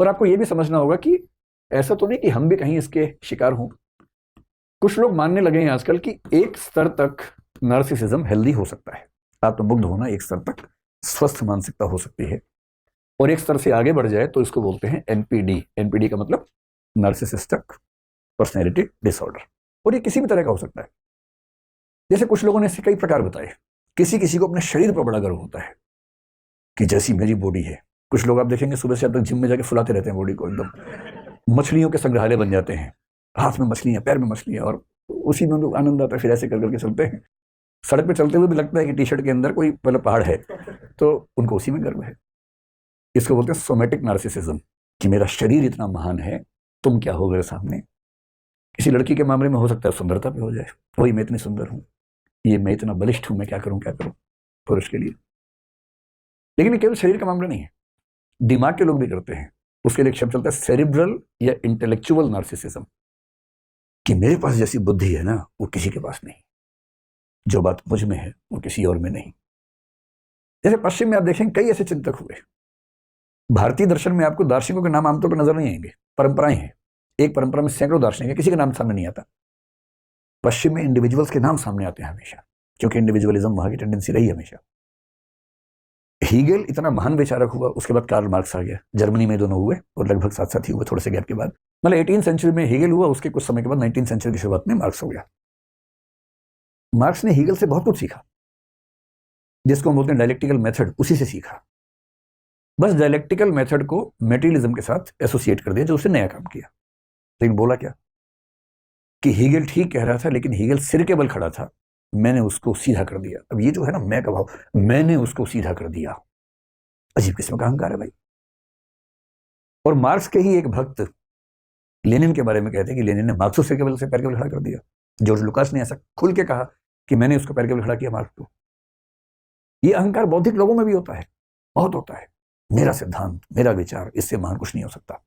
और आपको ये भी समझना होगा कि ऐसा तो नहीं कि हम भी कहीं इसके शिकार हों। कुछ लोग मानने लगे हैं आजकल कि एक स्तर तक नार्सिसिज्म हेल्दी हो सकता है, आत्ममुग्ध होना एक स्तर तक स्वस्थ मानसिकता हो सकती है, और एक स्तर से आगे बढ़ जाए तो इसको बोलते हैं एनपीडी। एनपीडी का मतलब नार्सिसिस्टिक पर्सनैलिटी डिसऑर्डर। और ये किसी भी तरह का हो सकता है। जैसे कुछ लोगों ने इसके कई प्रकार बताए। किसी किसी को अपने शरीर पर बड़ा गर्व होता है कि जैसी मेरी बॉडी है। कुछ लोग आप देखेंगे सुबह से अब तक जिम में जाके फुलाते रहते हैं बॉडी को, एकदम मछलियों के संग्रहालय बन जाते हैं, हाथ में मछलियां, पैर में मछलियां, और उसी में उनको आनंद आता है। फिर ऐसे कर करके चलते हैं, सड़क पे चलते हुए भी लगता है कि टी शर्ट के अंदर कोई मतलब पहाड़ है, तो उनको उसी में गर्व है। इसको बोलते हैं सोमेटिक नार्सिसिज्म, कि मेरा शरीर इतना महान है, तुम क्या हो मेरे सामने। किसी लड़की के मामले में हो सकता है सुंदरता पे हो जाए, वही मैं इतनी सुंदर हूँ, ये मैं इतना बलिष्ठ हूं, मैं क्या करूं क्या करूं, पुरुष के लिए। लेकिन ये केवल शरीर का मामला नहीं है, दिमाग के लोग भी करते हैं। उसके लिए एक शब्द चलता है सेरिब्रल या इंटेलेक्चुअल नार्सिसिज्म, कि मेरे पास जैसी बुद्धि है ना वो किसी के पास नहीं, जो बात मुझ में है वो किसी और में नहीं। जैसे पश्चिम में आप देखेंगे कई ऐसे चिंतक हुए। भारतीय दर्शन में आपको दार्शनिकों के नाम आमतौर पर नजर नहीं आएंगे, परंपराएं हैं। एक परंपरा में सैकड़ों दार्शनिक है, किसी का नाम सामने नहीं आता। पश्चिम में इंडिविजुअल्स के नाम सामने आते हैं हमेशा, क्योंकि इंडिविजुअलिज्म वहां की टेंडेंसी रही हमेशा। हीगेल इतना महान विचारक हुआ, उसके बाद कार्ल मार्क्स आ गया। जर्मनी में दोनों हुए और लगभग साथ साथ ही हुए, थोड़े से गैप के बाद। मतलब 18 सेंचुरी में हीगेल हुआ, उसके कुछ समय के बाद 19 सेंचुरी की शुरुआत में मार्क्स हो गया। मार्क्स ने हीगेल से बहुत कुछ सीखा, जिसको हम बोलते हैं डायलेक्टिकल मेथड, उसी से सीखा। बस डायलेक्टिकल मेथड को मेटेरियलिज्म के साथ एसोसिएट कर दिया, जो उसने नया काम किया। लेकिन बोला क्या कि हीगेल ठीक कह रहा था, लेकिन हीगेल सिर के बल खड़ा था, मैंने उसको सीधा कर दिया। अब ये जो है ना मैं का भाव, मैंने उसको सीधा कर दिया, अजीब किस्म का अहंकार है भाई। और मार्क्स के ही एक भक्त लेनिन के बारे में कहते हैं कि लेनिन ने मार्क्स को सिर के बल से पैर के बल खड़ा कर दिया। जॉर्ज लुकास ने ऐसा खुल के कहा कि मैंने उसको पैर के बल खड़ा किया मार्क्स को। ये अहंकार बौद्धिक लोगों में भी होता है, बहुत होता है। मेरा सिद्धांत, मेरा विचार, इससे महान कुछ नहीं हो सकता।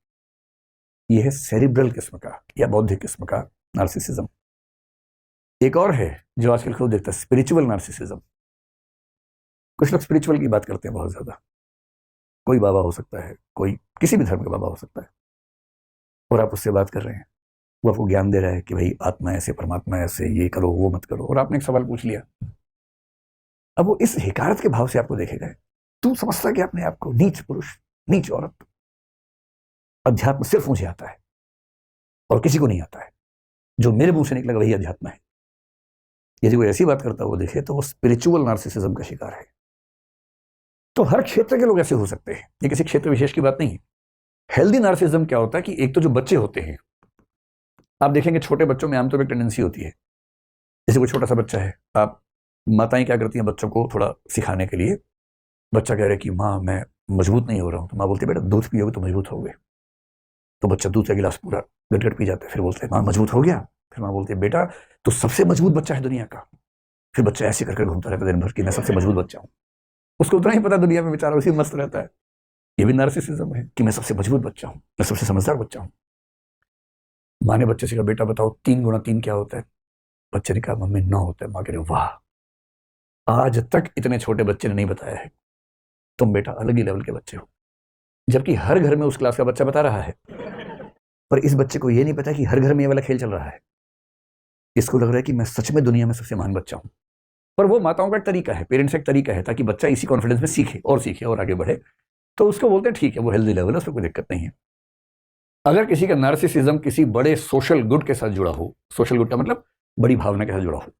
यह है सेरिब्रल किस्म का या बौद्धिक किस्म का नार्सिसिज्म। एक और है जो आजकल खूब देखता है, स्पिरिचुअल नार्सिसिज्म। कुछ लोग स्पिरिचुअल की बात करते हैं बहुत ज्यादा। कोई बाबा हो सकता है, कोई किसी भी धर्म का बाबा हो सकता है, और आप उससे बात कर रहे हैं, वो आपको ज्ञान दे रहा है कि भाई आत्मा ऐसे, परमात्मा ऐसे, ये करो वो मत करो, और आपने एक सवाल पूछ लिया। अब वो इस हिकारत के भाव से आपको देखेगा, तू समझता कि अपने आप को नीच पुरुष, नीच औरत, अध्यात्म सिर्फ मुझे आता है और किसी को नहीं आता है, जो मेरे मुंह से निकलेगा वही अध्यात्म है। यदि वो ऐसी बात करता हुआ देखे तो वो स्पिरिचुअल नार्सिसिज्म का शिकार है। तो हर क्षेत्र के लोग ऐसे हो सकते हैं, ये किसी क्षेत्र विशेष की बात नहीं है। हेल्दी नार्सिसिज्म क्या होता है कि एक तो जो बच्चे होते हैं, आप देखेंगे छोटे बच्चों में आमतौर पर टेंडेंसी होती है, जैसे कोई छोटा सा बच्चा है, आप माताएं क्या करती हैं बच्चों को थोड़ा सिखाने के लिए, बच्चा कह रहा है कि माँ मैं मजबूत नहीं हो रहा हूँ, तो माँ बोलती है बेटा दूध पियोगे तो मजबूत हो गए। तो बच्चा दूध का गिलास पूरा गटगट पी जाता है, फिर बोलते हैं माँ मजबूत हो गया। फिर माँ बोलती है बेटा तो सबसे मजबूत बच्चा है दुनिया का। फिर बच्चा ऐसे करके घूमता रहता है दिन भर कि मैं सबसे मजबूत बच्चा हूँ। उसको उतना ही पता दुनिया में, बेचारा उसी में मस्त रहता है। ये भी नार्सिसिज्म है कि मैं सबसे मजबूत बच्चा हूँ, मैं सबसे समझदार बच्चा हूँ। माँ ने बच्चे से कहा बेटा बताओ 3 × 3 क्या होता है। बच्चे ने कहा मम्मी 9 होता है। माँ कह रही वाह, आज तक इतने छोटे बच्चे ने नहीं बताया है, तुम बेटा अलग ही लेवल के बच्चे हो। जबकि हर घर में उस क्लास का बच्चा बता रहा है, पर इस बच्चे को यह नहीं पता कि हर घर में ये वाला खेल चल रहा है। इसको लग रहा है कि मैं सच में दुनिया में सबसे महान बच्चा हूं। पर वो माताओं का एक तरीका है, पेरेंट्स का एक तरीका है, ताकि बच्चा इसी कॉन्फिडेंस में सीखे और आगे बढ़े। तो उसको बोलते हैं ठीक है, वो हेल्दी लेवल है, उसमें कोई दिक्कत नहीं है। अगर किसी का नार्सिसिज्म किसी बड़े सोशल गुड के साथ जुड़ा हो, सोशल गुड का मतलब बड़ी भावना के साथ जुड़ा हो,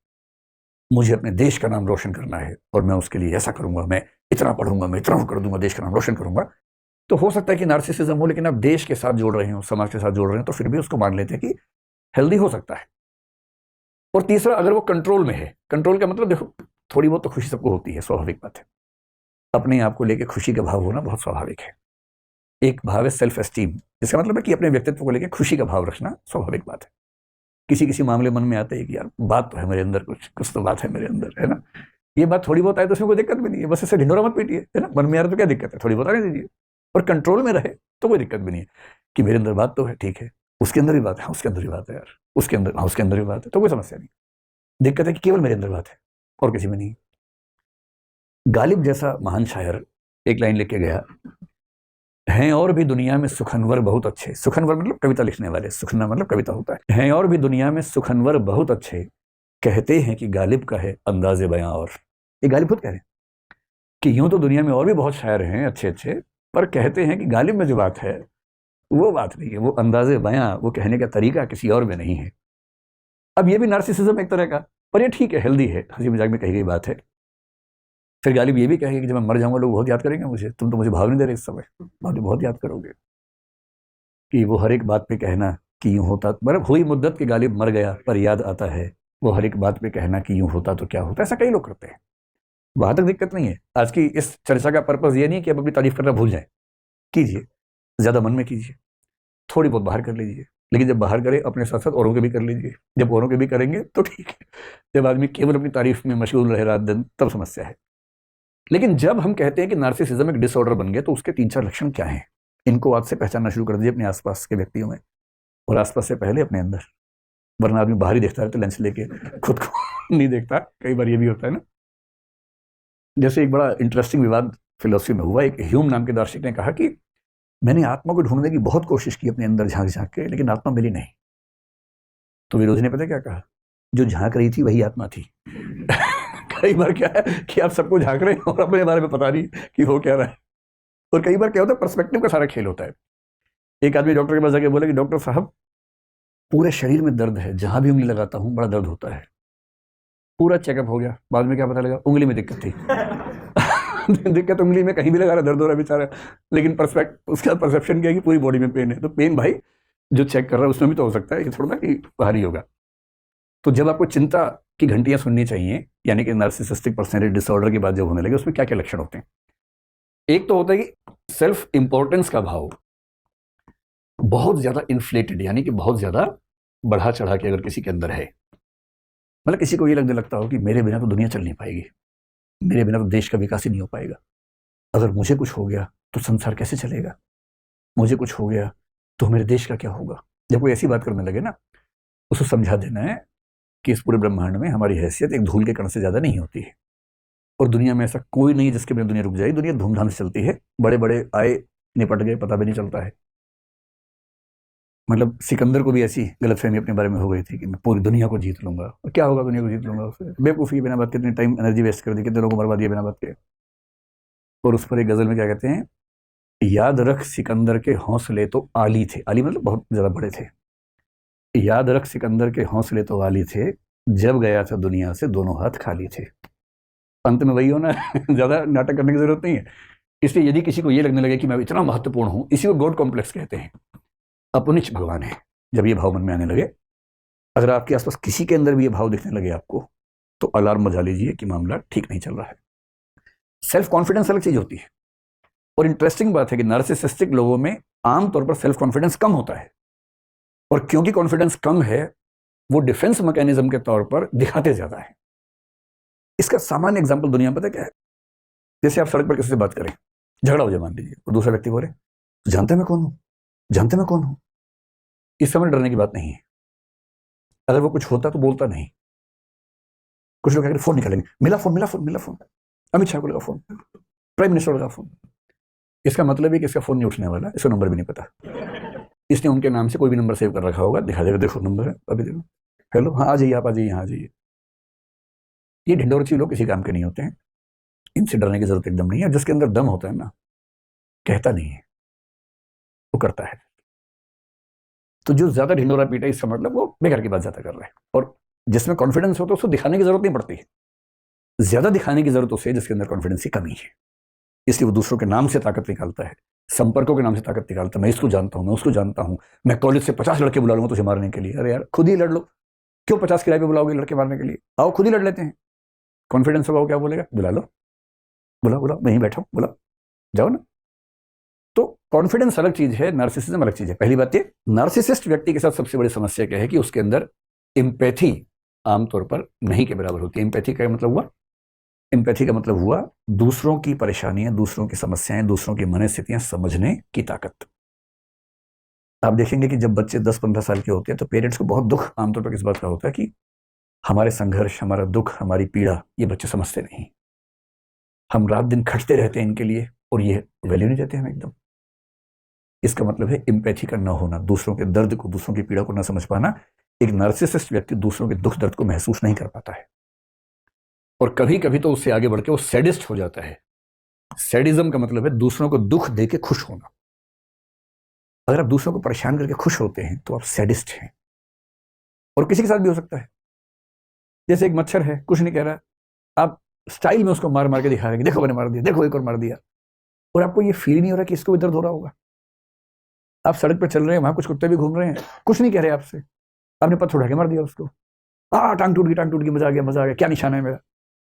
मुझे अपने देश का नाम रोशन करना है और मैं उसके लिए ऐसा करूंगा, मैं इतना पढ़ूंगा, मैं इतना कर दूंगा, देश का नाम रोशन करूंगा, तो हो सकता है कि नार्सिसिज्म हो, लेकिन आप देश के साथ जोड़ रहे हो, समाज के साथ जोड़ रहे हैं, तो फिर भी उसको मान लेते हैं कि हेल्दी हो सकता है। और तीसरा, अगर वो कंट्रोल में है, कंट्रोल का मतलब देखो थोड़ी बहुत तो खुशी सबको होती है, स्वाभाविक बात है। अपने आप को लेकर खुशी का भाव होना बहुत स्वाभाविक है। एक भाव है सेल्फ एस्टीम, जिसका मतलब है कि अपने व्यक्तित्व को लेकर खुशी का भाव रखना स्वाभाविक बात है। किसी किसी मामले मन में आता है कि यार बात तो है मेरे अंदर, कुछ तो बात है मेरे अंदर, है ना। ये बात थोड़ी बहुत आए तो उसमें कोई दिक्कत भी नहीं है, बस ऐसे ढिंडोरा मत पीटिए, है ना। मन में आ रहा तो क्या दिक्कत है, थोड़ी बहुत आने दीजिए। और कंट्रोल में रहे तो कोई दिक्कत भी नहीं है कि मेरे अंदर बात तो है, ठीक है, उसके अंदर भी बात है, हाँ उसके अंदर भी बात है यार, उसके अंदर, हाँ उसके अंदर भी बात है, तो कोई समस्या नहीं। दिक्कत है कि केवल मेरे अंदर बात है और किसी में नहीं। गालिब जैसा महान शायर एक लाइन लिख के गया हैं और भी दुनिया में सुखनवर बहुत अच्छे, सुखनवर मतलब कविता लिखने वाले, सुखना मतलब कविता होता है और भी दुनिया में सुखनवर बहुत अच्छे, कहते हैं कि गालिब का है अंदाजे बयां। और ये गालिब खुद कह रहे हैं कि यूं तो दुनिया में और भी बहुत शायर हैं अच्छे अच्छे, पर कहते हैं कि गालिब में जो बात है वो बात नहीं है, वो अंदाजे बयां, वो कहने का तरीका किसी और में नहीं है। अब ये भी नार्सिसिज्म एक तरह का, पर ये ठीक है, हेल्दी है, हंसी मजाक में कही गई बात है। फिर गालिब ये भी कहेगी कि जब मैं मर जाऊंगा लोग बहुत याद करेंगे मुझे, तुम तो मुझे भाव नहीं दे रहे इस समय, बहुत याद करोगे। कि वो हर एक बात पे कहना कि यूं होता, मतलब हुई मुद्दत के गालिब मर गया पर याद आता है, वो हर एक बात पे कहना कि यूं होता तो क्या होता, ऐसा कई लोग करते हैं। वहां तक दिक्कत नहीं है। आज की इस चर्चा का पर्पज ये नहीं कि अब अपनी तारीफ करना भूल जाए, कीजिए, ज्यादा मन में कीजिए, थोड़ी बहुत बाहर कर लीजिए, लेकिन जब बाहर करें अपने साथ साथ औरों के भी कर लीजिए। जब औरों के भी करेंगे तो ठीक है, जब आदमी केवल अपनी तारीफ में मशगूल रहे रात दिन तब समस्या है। लेकिन जब हम कहते हैं कि नार्सिसिज्म एक डिसऑर्डर बन गया, तो उसके 3-4 लक्षण क्या हैं, इनको आज से पहचानना शुरू कर दीजिए अपने आसपास के व्यक्तियों में, और आसपास से पहले अपने अंदर। वरना आदमी बाहर ही देखता रहता है लेंस लेके, खुद को नहीं देखता। कई बार ये भी होता है ना। जैसे एक बड़ा इंटरेस्टिंग विवाद फिलोसफी में हुआ। एक ह्यूम नाम के दार्शनिक ने कहा कि मैंने आत्मा को ढूंढने की बहुत कोशिश की अपने अंदर झांक झांक के, लेकिन आत्मा मिली नहीं। तो विरोधी ने पता क्या कहा, जो झांक रही थी वही आत्मा थी। कई बार क्या है कि आप सबको झांक रहे हैं और अपने बारे में पता नहीं कि हो क्या रहा है। और कई बार क्या होता है, पर्सपेक्टिव का सारा खेल होता है। एक आदमी डॉक्टर के पास जाके बोले कि डॉक्टर साहब पूरे शरीर में दर्द है, जहां भी उंगली लगाता हूं बड़ा दर्द होता है। पूरा चेकअप हो गया, बाद में क्या पता लगा, उंगली में दिक्कत थी। दिक्कत उंगली में, कहीं भी लगा रहा दर्द हो रहा बेचारा, लेकिन उसका परसेप्शन क्या है कि पूरी बॉडी में पेन है। तो पेन भाई जो चेक कर रहा है उसमें भी तो हो सकता है, ये थोड़ा ना कि बाहरी होगा। तो जब आपको चिंता की घंटियां सुननी चाहिए, यानी कि नार्सिसिस्टिक पर्सनैलिटी डिसऑर्डर की बात जब होने लगे, उसमें क्या क्या लक्षण होते हैं। एक तो होता है कि सेल्फ इंपॉर्टेंस का भाव बहुत ज्यादा इन्फ्लेटेड, यानी कि बहुत ज्यादा बढ़ा चढ़ा के अगर किसी के अंदर है, मतलब किसी को ये लगने लगता हो कि मेरे बिना तो दुनिया चल नहीं पाएगी, मेरे बिना तो देश का विकास ही नहीं हो पाएगा, अगर मुझे कुछ हो गया तो संसार कैसे चलेगा, मुझे कुछ हो गया तो मेरे देश का क्या होगा। जब कोई ऐसी बात करने लगे ना, उसको समझा देना है कि इस पूरे ब्रह्मांड में हमारी हैसियत एक धूल के कण से ज्यादा नहीं होती है, और दुनिया में ऐसा कोई नहीं जिसके बिना दुनिया रुक जाएगी। दुनिया धूमधाम से चलती है, बड़े बड़े आए निपट गए पता भी नहीं चलता है। मतलब सिकंदर को भी ऐसी गलतफहमी अपने बारे में हो गई थी कि मैं पूरी दुनिया को जीत लूंगा, और क्या होगा दुनिया को जीत लूंगा, उससे बेवकूफ़ी बिना बात के इतनी टाइम एनर्जी वेस्ट कर दी, कितने लोगों को बर्बाद दिया बिना बात के। और उस पर एक गजल में क्या कहते हैं, याद रख सिकंदर के हौसले तो आली थे, आली मतलब बहुत ज्यादा बड़े थे, याद रख सिकंदर के हौसले तो आली थे, जब गया था दुनिया से दोनों हाथ खाली थे। अंत में वही होना है। ज्यादा नाटक करने की जरूरत नहीं है। इसलिए यदि किसी को ये लगने लगे कि मैं इतना महत्वपूर्ण हूं, इसी को गॉड कॉम्प्लेक्स कहते हैं, अपनिच भगवान है। जब ये भाव मन में आने लगे, अगर आपके आसपास किसी के अंदर भी ये भाव दिखने लगे आपको, तो अलार्म बजा लीजिए कि मामला ठीक नहीं चल रहा है। सेल्फ कॉन्फिडेंस अलग चीज होती है, और इंटरेस्टिंग बात है कि नार्सिसिस्टिक लोगों में आमतौर पर सेल्फ कॉन्फिडेंस कम होता है, और क्योंकि कॉन्फिडेंस कम है, वो डिफेंस मैकेनिज्म के तौर पर दिखाते ज्यादा है। इसका सामान्य एग्जाम्पल दुनिया में पता क्या है, जैसे आप सड़क पर किसी से बात करें, झगड़ा हो जाए मान लीजिए, और दूसरा व्यक्ति बोले जानते मैं कौन हूं, जानते मैं कौन हूं। इस समय डरने की बात नहीं है। अगर वो कुछ होता तो बोलता नहीं। कुछ लोग फोन निकालेंगे, मिला फोन, मिला फोन, मिला फोन, अमित शाह को लगा फोन, प्राइम मिनिस्टर को लगा फोन। इसका मतलब है कि इसका फोन नहीं उठने वाला, इसको नंबर भी नहीं पता, इसने उनके नाम से कोई भी नंबर सेव कर रखा होगा, दिखा देगा देखो नंबर है, अभी देखो, हेलो हाँ आ जाइए, आप आ जाइए, यहाँ आ जाइए। ये ढिंडोरची लोग किसी काम के नहीं होते हैं, इनसे डरने की जरूरत एकदम नहीं है। जिसके अंदर दम होता है ना, कहता नहीं है, वो करता है। तो जो ज्यादा ढिंडोरा पीटा है, इसका मतलब वो बेकार की बात ज्यादा कर रहा है। और जिसमें कॉन्फिडेंस होता है उसको दिखाने की जरूरत नहीं पड़ती है, ज्यादा दिखाने की जरूरत उसे जिसके अंदर कॉन्फिडेंस की कमी है। इसलिए वो दूसरों के नाम से ताकत निकालता है, संपर्कों के नाम से ताकत निकालता है। मैं इसको जानता हूं, मैं उसको जानता हूं, मैं कॉलेज से 50 लड़के बुला लूंगा तुझे मारने के लिए। अरे यार खुद ही लड़ लो, क्यों 50 किराए पे बुलाओगे लड़के मारने के लिए, आओ खुद ही लड़ लेते हैं। कॉन्फिडेंस होगा वो क्या बोलेगा, बुला लो, बुला बुला, मैं ही बैठा हूं, बुला, जाओ ना। तो कॉन्फिडेंस अलग चीज है, नार्सिसिज्म अलग चीज है। पहली बात ये, नार्सिसिस्ट व्यक्ति के साथ सबसे बड़ी समस्या क्या है कि उसके अंदर एम्पैथी आमतौर पर नहीं के बराबर होती है। एम्पैथी का मतलब हुआ, एम्पैथी का मतलब हुआ दूसरों की परेशानियां, दूसरों की समस्याएं, दूसरों की मनस्थितियां समझने की ताकत। आप देखेंगे कि जब बच्चे 10-15 साल के होते हैं तो पेरेंट्स को बहुत दुख आमतौर पर किस बात का होता है कि हमारे संघर्ष, हमारा दुख, हमारी पीड़ा ये बच्चे समझते नहीं। हम रात दिन खटते रहते हैं इनके लिए, और ये वैल्यू नहीं देते हम एकदम। इसका मतलब है एम्पैथी का न होना, दूसरों के दर्द को, दूसरों की पीड़ा को न समझ पाना। एक नार्सिसिस्ट व्यक्ति दूसरों के दुख दर्द को महसूस नहीं कर पाता है, और कभी कभी तो उससे आगे बढ़ के वो सैडिस्ट हो जाता है। सैडिज्म का मतलब है दूसरों को दुख दे के खुश होना। अगर आप दूसरों को परेशान करके खुश होते हैं तो आप सैडिस्ट हैं। और किसी के साथ भी हो सकता है। जैसे एक मच्छर है, कुछ नहीं कह रहा, आप स्टाइल में उसको मार मार के दिखा रहे हैं, देखो मैंने मार दिया, देखो एक और मार दिया, और आपको ये फील नहीं हो रहा कि इसको भी दर्द हो रहा होगा। आप सड़क पर चल रहे हैं, वहां कुछ कुत्ते भी घूम रहे हैं, कुछ नहीं कह रहे आपसे, आपने पत्थर उठा के मार दिया उसको, टांग टूट गई, मजा आ गया, क्या निशाना है मेरा।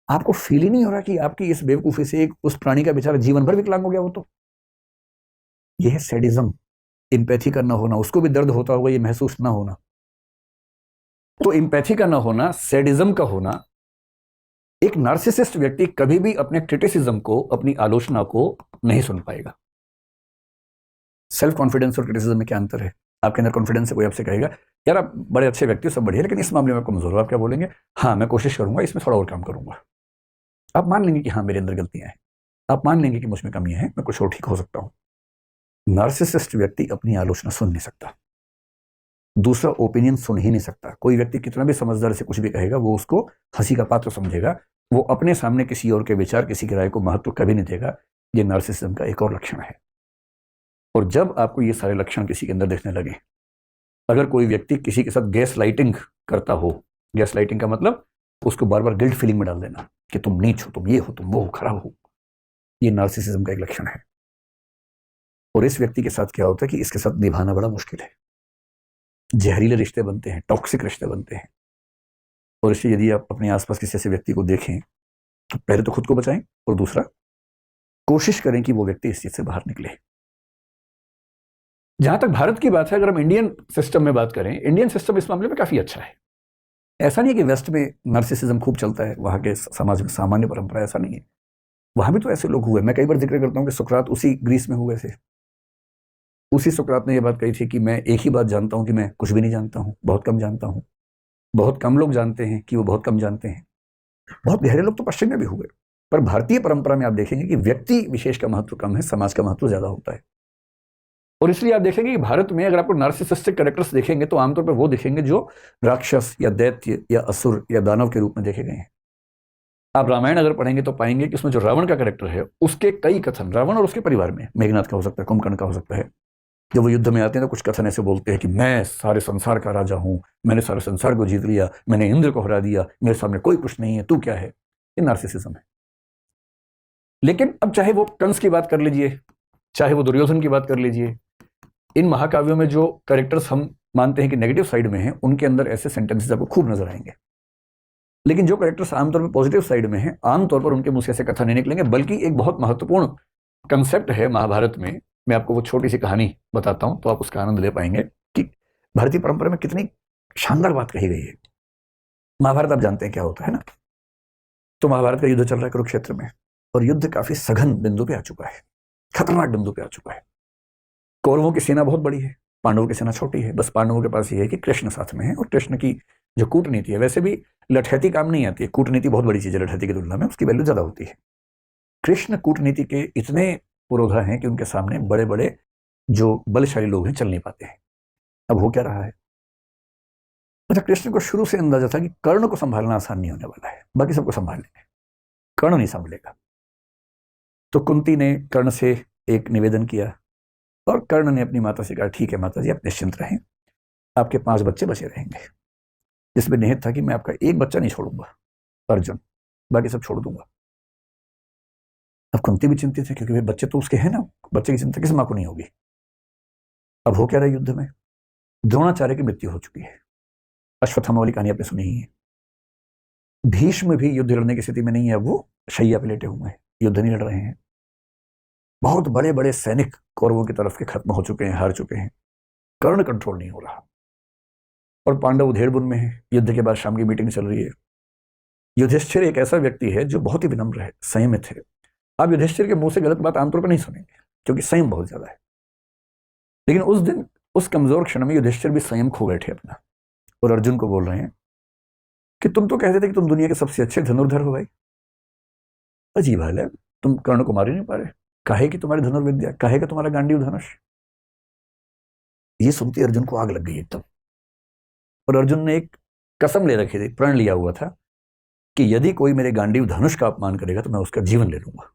आपको फील ही नहीं हो रहा कि आपकी इस बेवकूफी से एक उस प्राणी का बेचारा जीवन भर विकलांग हो गया। वो तो यह है सैडिज्म, एम्पैथी का ना होना, उसको भी दर्द होता होगा ये महसूस ना होना। तो एम्पैथी का ना होना, सैडिज्म का होना। एक नार्सिसिस्ट व्यक्ति कभी भी अपने क्रिटिसिज्म को, अपनी आलोचना को नहीं सुन पाएगा। सेल्फ कॉन्फिडेंस और क्रिटिसिज्म में क्या अंतर है? आपके अंदर कॉन्फिडेंस है, कोई आपसे कहेगा यार आप बड़े अच्छे व्यक्ति हो, सब बढ़िया, लेकिन इस मामले में कमजोर हो, आप क्या बोलेंगे? हाँ मैं कोशिश करूंगा, इसमें थोड़ा और काम करूंगा। आप मान लेंगे कि हाँ मेरे अंदर गलतियां हैं, आप मान लेंगे कि मुझ में कमियां हैं, मैं कुछ और ठीक हो सकता हूं। नार्सिसिस्ट व्यक्ति अपनी आलोचना सुन नहीं सकता, दूसरा ओपिनियन सुन ही नहीं सकता। कोई व्यक्ति कितना भी समझदार से कुछ भी कहेगा, वो उसको हंसी का पात्र समझेगा, वो अपने सामने किसी और के विचार, किसी की राय को महत्व कभी नहीं देगा। ये नार्सिसिज्म का एक और लक्षण है। और जब आपको ये सारे लक्षण किसी के अंदर दिखने लगे, अगर कोई व्यक्ति किसी के साथ गैस लाइटिंग करता हो, गैस लाइटिंग का मतलब उसको बार बार गिल्ट फीलिंग में डाल देना कि तुम नीच हो, तुम ये हो, तुम वो हो, खराब हो, ये नार्सिसिज्म का एक लक्षण है। और इस व्यक्ति के साथ क्या होता है कि इसके साथ निभाना बड़ा मुश्किल है। जहरीले रिश्ते बनते हैं, टॉक्सिक रिश्ते बनते हैं। और इसलिए यदि आप अपने आसपास किसी ऐसे व्यक्ति को देखें तो पहले तो खुद को बचाएं, और दूसरा कोशिश करें कि वो व्यक्ति इस चीज से बाहर निकले। जहां तक भारत की बात है, अगर हम इंडियन सिस्टम में बात करें, इंडियन सिस्टम इस मामले में काफी अच्छा है। ऐसा नहीं है कि वेस्ट में नार्सिसिज्म खूब चलता है, वहां के समाज में सामान्य परंपरा, ऐसा नहीं है। वहां भी तो ऐसे लोग हुए। मैं कई बार जिक्र करता हूं कि सुकरात उसी ग्रीस में हुए थे। उसी सुकरात ने यह बात कही थी कि मैं एक ही बात जानता हूं कि मैं कुछ भी नहीं जानता हूं, बहुत कम जानता हूं। बहुत कम लोग जानते हैं कि वो बहुत कम जानते हैं। बहुत गहरे लोग तो पश्चिम में भी हुए, पर भारतीय परंपरा में आप देखेंगे कि व्यक्ति विशेष का महत्व कम है, समाज का महत्व ज्यादा होता है। और इसलिए आप देखेंगे कि भारत में अगर आपको नार्सिसिस्टिक कैरेक्टर्स देखेंगे तो आमतौर पर वो दिखेंगे जो राक्षस या दैत्य या असुर या दानव के रूप में देखे गए हैं। आप रामायण अगर पढ़ेंगे तो पाएंगे कि उसमें जो रावण का कैरेक्टर है, उसके कई कथन, रावण और उसके परिवार में, मेघनाथ का हो सकता है, कुंभकर्ण का हो सकता है, जब वो युद्ध में आते हैं तो कुछ कथन ऐसे बोलते हैं कि मैं सारे संसार का राजा हूं, मैंने सारे संसार को जीत लिया, मैंने इंद्र को हरा दिया, मेरे सामने कोई कुछ नहीं है, तू क्या है। ये नार्सिसिज्म है। लेकिन अब चाहे वो कंस की बात कर लीजिए, चाहे वो दुर्योधन की बात कर लीजिए, इन महाकाव्यों में जो कैरेक्टर्स हम मानते हैं कि नेगेटिव साइड में हैं, उनके अंदर ऐसे सेंटेंसेस आपको खूब नजर आएंगे। लेकिन जो कैरेक्टर्स आमतौर पर पॉजिटिव साइड में हैं, आमतौर पर उनके मुंह से ऐसे कथन नहीं निकलेंगे। बल्कि एक बहुत महत्वपूर्ण कंसेप्ट है महाभारत में, मैं आपको वो छोटी सी कहानी बताता हूं तो आप उसका आनंद ले पाएंगे कि भारतीय परंपरा में कितनी शानदार बात कही गई है। महाभारत आप जानते हैं क्या होता है ना। तो महाभारत का युद्ध चल रहा है कुरुक्षेत्र में, और युद्ध काफी सघन बिंदु पे आ चुका है, खतरनाक बिंदु पे आ चुका है। कौरवों की सेना बहुत बड़ी है, पांडवों की सेना छोटी है। बस पांडवों के पास ये है कि कृष्ण साथ में है, और कृष्ण की जो कूटनीति है, वैसे भी लठैती काम नहीं आती है, कूटनीति बहुत बड़ी चीज है लठैती की तुलना में, उसकी वैल्यू ज्यादा होती है। कृष्ण कूटनीति के इतने पुरोधा हैं कि उनके सामने बड़े बड़े जो बलशाली लोग हैं चल नहीं पाते हैं। अब हो क्या रहा है? अच्छा, कृष्ण को शुरू से अंदाजा था कि कर्ण को संभालना आसान नहीं होने वाला है, बाकी सबको संभाल लेंगे, कर्ण नहीं संभलेगा। तो कुंती ने कर्ण से एक निवेदन किया, और कर्ण ने अपनी माता से कहा ठीक है माता जी, आप निश्चिंत रहें, आपके 5 बच्चे बचे रहेंगे। जिसमें निहित था कि मैं आपका एक बच्चा नहीं छोड़ूंगा, अर्जुन, बाकी सब छोड़ दूंगा। अब कुंती भी चिंतित है, क्योंकि भाई बच्चे तो उसके हैं ना, बच्चे की चिंता किस मां को नहीं होगी। अब हो क्या रहा है युद्ध में? द्रोणाचार्य की मृत्यु हो चुकी है। अश्वत्थामा वाली कहानी आपने सुनी ही है। भीष्म भी युद्ध लड़ने की स्थिति में नहीं है, वो शैया पे लेटे हुए हैं, युद्ध नहीं लड़ रहे हैं। बहुत बड़े बड़े सैनिक कौरवों की तरफ के खत्म हो चुके हैं, हार चुके हैं। कर्ण कंट्रोल नहीं हो रहा, और पांडव उधेड़बुन में है। युद्ध के बाद शाम की मीटिंग चल रही है। युधिष्ठिर एक ऐसा व्यक्ति है जो बहुत ही विनम्र है, संयमित है। आप युधिष्ठिर के मुंह से गलत बात आमतौर पर नहीं सुनेंगे, क्योंकि संयम बहुत ज्यादा है। लेकिन उस दिन उस कमजोर क्षण में युधिष्ठिर भी संयम खो बैठे अपना, और अर्जुन को बोल रहे हैं कि तुम तो कहते थे कि तुम दुनिया के सबसे अच्छे धनुर्धर हो भाई, अजीब हाल है, तुम कर्ण को मार ही नहीं पा रहे। काहे कि तुम्हारी धनुर्विद्या, काहे का तुम्हारा गांडीव धनुष। ये सुनते अर्जुन को आग लग गई एकदम। और अर्जुन ने एक कसम ले रखी थी, प्रण लिया हुआ था कि यदि कोई मेरे गांडीव धनुष का अपमान करेगा तो मैं उसका जीवन ले लूंगा।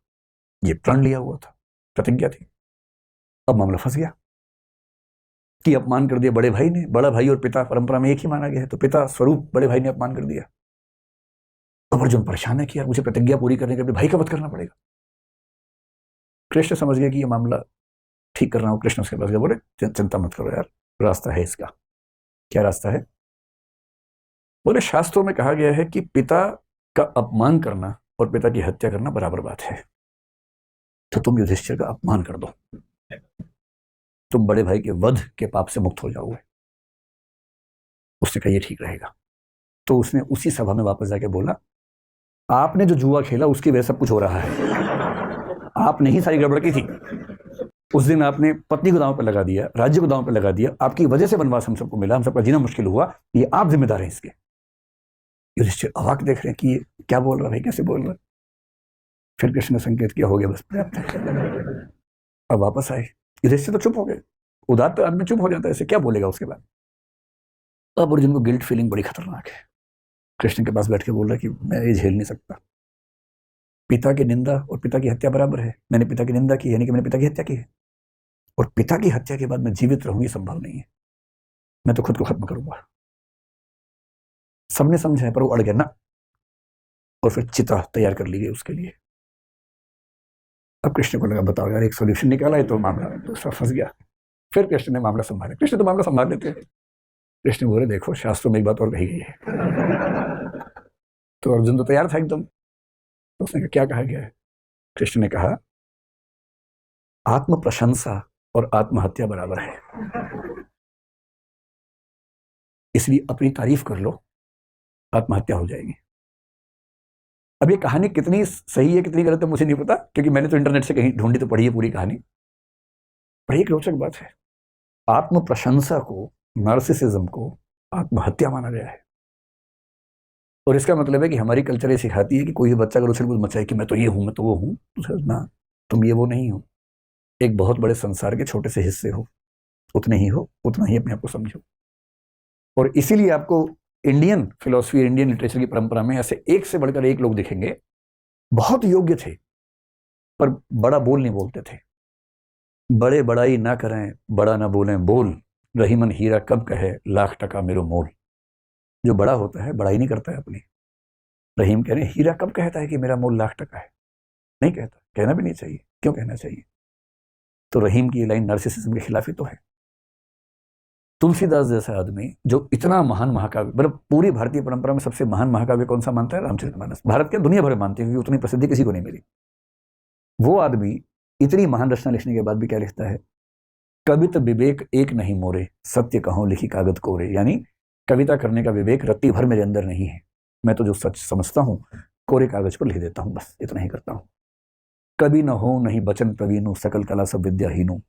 ये प्रण लिया हुआ था, प्रतिज्ञा थी। अब मामला फंस गया कि अपमान कर दिया बड़े भाई ने। बड़ा भाई और पिता परंपरा में एक ही माना गया है, तो पिता स्वरूप बड़े भाई ने अपमान कर दिया। अब अर्जुन परेशान है कि यार मुझे प्रतिज्ञा पूरी करने के लिए भाई का वध करना पड़ेगा। कृष्ण समझ गया कि ये मामला ठीक कर रहा हूं। कृष्ण उसके पास गए, बोले चिंता मत करो यार, रास्ता है इसका। क्या रास्ता है? बोले शास्त्रों में कहा गया है कि पिता का अपमान करना और पिता की हत्या करना बराबर बात है, तो तुम युधिष्ठिर का अपमान कर दो, तुम बड़े भाई के वध के पाप से मुक्त हो जाओगे। उसने कहा ये ठीक रहेगा। तो उसने उसी सभा में वापस जाके बोला, आपने जो जुआ खेला उसकी वजह सब कुछ हो रहा है, आपने ही सारी गड़बड़ की थी। उस दिन आपने पत्नी को दांव पर लगा दिया, राज्य को दांव पर लगा दिया, आपकी वजह से वनवास हम सबको मिला, हम सबका जीना मुश्किल हुआ, ये आप जिम्मेदार हैं इसके। युधिष्ठिर अवाक देख रहे हैं कि ये क्या बोल रहा है, कैसे बोल रहा है। फिर कृष्ण ने संकेत किया, हो गया बस पर्याप्त है। अब वापस आए, युधिष्ठिर तो चुप हो गए। उदात्त आदमी चुप हो जाता है, ऐसे क्या बोलेगा उसके बाद। अब अर्जुन को गिल्ट फीलिंग बड़ी खतरनाक है। कृष्ण के पास बैठ के बोल रहा है कि मैं ये झेल नहीं सकता। पिता की निंदा और पिता की हत्या बराबर है। मैंने पिता की निंदा की, यानी कि मैंने पिता की हत्या की है, और पिता की हत्या के बाद मैं जीवित रहूंगी संभव नहीं है। मैं तो खुद को खत्म करूंगा। सबने समझा है, पर वो अड़ गया ना। और फिर चिता तैयार कर ली गई उसके लिए। अब कृष्ण को लगा बताओ यार, एक सोल्यूशन निकाला है तो मामला दूसरा फंस गया। फिर कृष्ण ने मामला संभाला। कृष्ण तो मामला संभाल लेते हैं। कृष्ण बोले देखो शास्त्रों में एक बात और कही गई है। तो अर्जुन तो तैयार था एकदम। तो उसने कहा क्या कहा गया है? कृष्ण ने कहा आत्म प्रशंसा और आत्महत्या बराबर है, इसलिए अपनी तारीफ कर लो, आत्महत्या हो जाएगी। अब ये कहानी कितनी सही है कितनी गलत है मुझे नहीं पता, क्योंकि मैंने तो इंटरनेट से कहीं ढूंढी तो पढ़ी है पूरी कहानी। पर एक रोचक बात है, आत्म प्रशंसा को, नार्सिसिज्म को आत्महत्या माना गया है। और इसका मतलब है कि हमारी कल्चर ये सिखाती है कि कोई भी बच्चा अगर उछल कूद मचाए कि मैं तो ये हूं, मैं तो वो हूं, तो ना, तुम ये वो नहीं हो, एक बहुत बड़े संसार के छोटे से हिस्से हो, उतने ही हो, उतना ही अपने आप को समझो। और इसीलिए आपको इंडियन फिलॉसफी, इंडियन लिटरेचर की परंपरा में ऐसे एक से बढ़कर एक लोग दिखेंगे, बहुत योग्य थे पर बड़ा बोल नहीं बोलते थे। बड़े बड़ाई ना करें, बड़ा ना बोलें बोल, रही मन हीरा कब कहे, लाख टका मेरो मोल। जो बड़ा होता है बड़ाई नहीं करता है अपनी। रहीम कह रहे हीरा कब कहता है कि मेरा मोल लाख टका है? नहीं कहता, कहना भी नहीं चाहिए। क्यों कहना चाहिए? तो रहीम की ये लाइन नार्सिसिज्म के खिलाफ ही तो है। तुलसीदास जैसा आदमी जो इतना महान महाकाव्य, मतलब पूरी भारतीय परंपरा में सबसे महान महाकाव्य कौन सा मानता है? रामचरितमानस। भारत के दुनिया भर मानते हैं, क्योंकि उतनी प्रसिद्धि किसी को नहीं मिली। वो आदमी इतनी महान रचना लिखने के बाद भी क्या लिखता है? कवित विवेक एक नहीं मोरे, सत्य कहूं लिखी कागज कोरे। यानी कविता करने का विवेक रत्ती भर मेरे अंदर नहीं है, मैं तो जो सच समझता हूं कोरे कागज पर लिख देता हूं, बस इतना ही करता हूं। कवि न हो नहीं बचन प्रवीणु, सकल कला सब विद्याहीनु।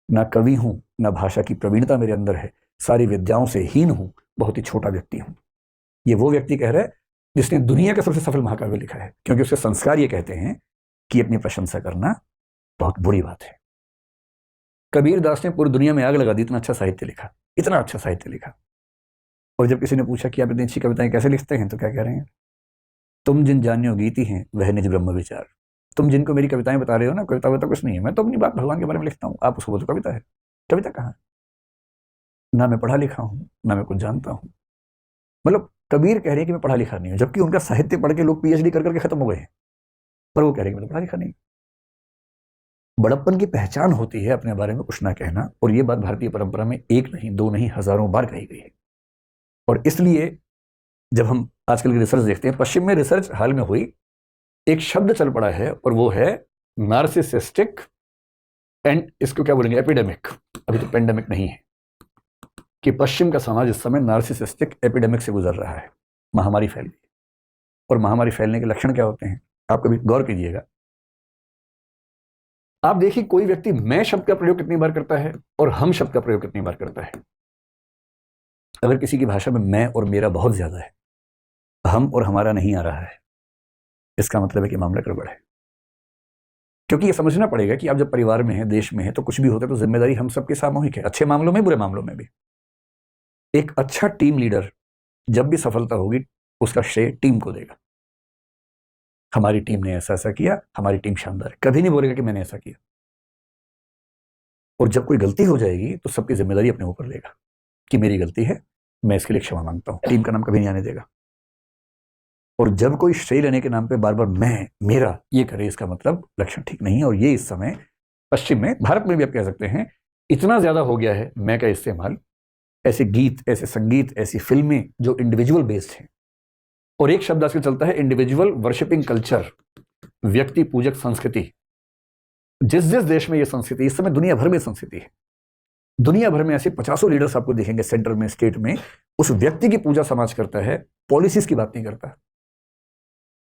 ना कवि हूं ना भाषा की प्रवीणता मेरे अंदर है, सारी विद्याओं से हीन हूं, बहुत ही छोटा व्यक्ति हूं। ये वो व्यक्ति कह रहा है जिसने दुनिया का सबसे सफल महाकाव्य लिखा है, क्योंकि उसके संस्कार ये कहते हैं कि अपनी प्रशंसा करना बहुत बुरी बात है। कबीर दास ने पूरी दुनिया में आग लगा दी, इतना अच्छा साहित्य लिखा, इतना अच्छा साहित्य लिखा। और जब किसी ने पूछा कि आप इतनी अच्छी कविताएं कैसे लिखते हैं, तो क्या कह रहे हैं? तुम जिन जान्यो गीति हैं वह निज ब्रह्म विचार। तुम जिनको मेरी कविताएं बता रहे हो ना, कविता वविता कुछ नहीं है, मैं तो अपनी बात भगवान के बारे में लिखता हूँ, आप उसको बोलो कविता है। कविता कहाँ? ना मैं पढ़ा लिखा हूँ ना मैं कुछ जानता हूँ। मतलब कबीर कह रहे हैं कि मैं पढ़ा लिखा नहीं हूं, जबकि उनका साहित्य पढ़ के लोग पीएचडी कर करके खत्म हो गए हैं, पर वो कह रहे हैं कि मैं तो पढ़ा लिखा नहीं। बड़प्पन की पहचान होती है अपने बारे में कुछ ना कहना, और ये बात भारतीय परंपरा में एक नहीं, दो नहीं, हजारों बार कही गई है। और इसलिए जब हम आजकल की रिसर्च देखते हैं, पश्चिम में रिसर्च हाल में हुई, एक शब्द चल पड़ा है और वो है नार्सिसिस्टिक एंड, इसको क्या बोलेंगे, एपिडेमिक। अभी तो पेंडेमिक नहीं है, कि पश्चिम का समाज इस समय नार्सिसिस्टिक एपिडेमिक से गुजर रहा है। महामारी फैल गई। और महामारी फैलने के लक्षण क्या होते हैं, आप कभी गौर कीजिएगा। आप देखिए कोई व्यक्ति मैं शब्द का प्रयोग कितनी बार करता है और हम शब्द का प्रयोग कितनी बार करता है। अगर किसी की भाषा में मैं और मेरा बहुत ज्यादा है, हम और हमारा नहीं आ रहा है, इसका मतलब है कि मामला गड़बड़ है। क्योंकि ये समझना पड़ेगा कि आप जब परिवार में हैं, देश में हैं, तो कुछ भी होता है तो जिम्मेदारी हम सबके सामूहिक है, अच्छे मामलों में, बुरे मामलों में भी। एक अच्छा टीम लीडर जब भी सफलता होगी उसका श्रेय टीम को देगा। हमारी टीम ने ऐसा ऐसा किया, हमारी टीम शानदार है, कभी नहीं बोलेगा कि मैंने ऐसा किया। और जब कोई गलती हो जाएगी तो सबकी जिम्मेदारी अपने ऊपर लेगा कि मेरी गलती है, मैं इसके लिए क्षमा मांगता हूं, टीम का नाम कभी नहीं आने देगा। और जब कोई श्रेय लेने के नाम पे बार बार मैं, मेरा ये करे, इसका मतलब लक्षण ठीक नहीं है। और ये इस समय पश्चिम में, भारत में भी आप कह सकते हैं, इतना ज्यादा हो गया है मैं का इस्तेमाल। ऐसे गीत, ऐसे संगीत, ऐसी फिल्में जो इंडिविजुअल बेस्ड हैं, और एक शब्द आजकल चलता है इंडिविजुअल वर्शिपिंग कल्चर, व्यक्ति पूजक संस्कृति। जिस जिस देश में ये संस्कृति, इस समय दुनिया भर में संस्कृति है, दुनिया भर में ऐसे 50 लीडर्स आपको दिखेंगे सेंटर में, स्टेट में, उस व्यक्ति की पूजा समाज करता है, पॉलिसीज की बात नहीं करता।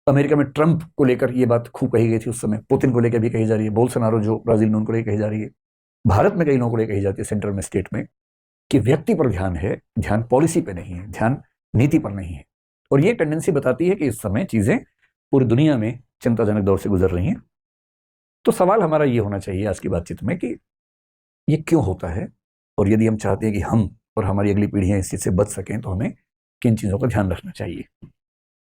अमेरिका में ट्रंप को लेकर ये बात खूब कही गई थी उस समय, पुतिन को लेकर भी कही जा रही है, बोल्सोनारो जो ब्राजील में, उनको लेकर कही जा रही है, भारत में कई लोगों को लेकर कही जाती है सेंटर में, स्टेट में, कि व्यक्ति पर ध्यान है, ध्यान पॉलिसी पे नहीं है, ध्यान नीति पर नहीं है। और ये टेंडेंसी बताती है कि इस समय चीजें पूरी दुनिया में चिंताजनक दौर से गुजर रही हैं। तो सवाल हमारा ये होना चाहिए आज की बातचीत में कि ये क्यों होता है, और यदि हम चाहते हैं कि हम और हमारी अगली पीढ़ियां इस चीज से बच सकें तो हमें किन चीजों का ध्यान रखना चाहिए।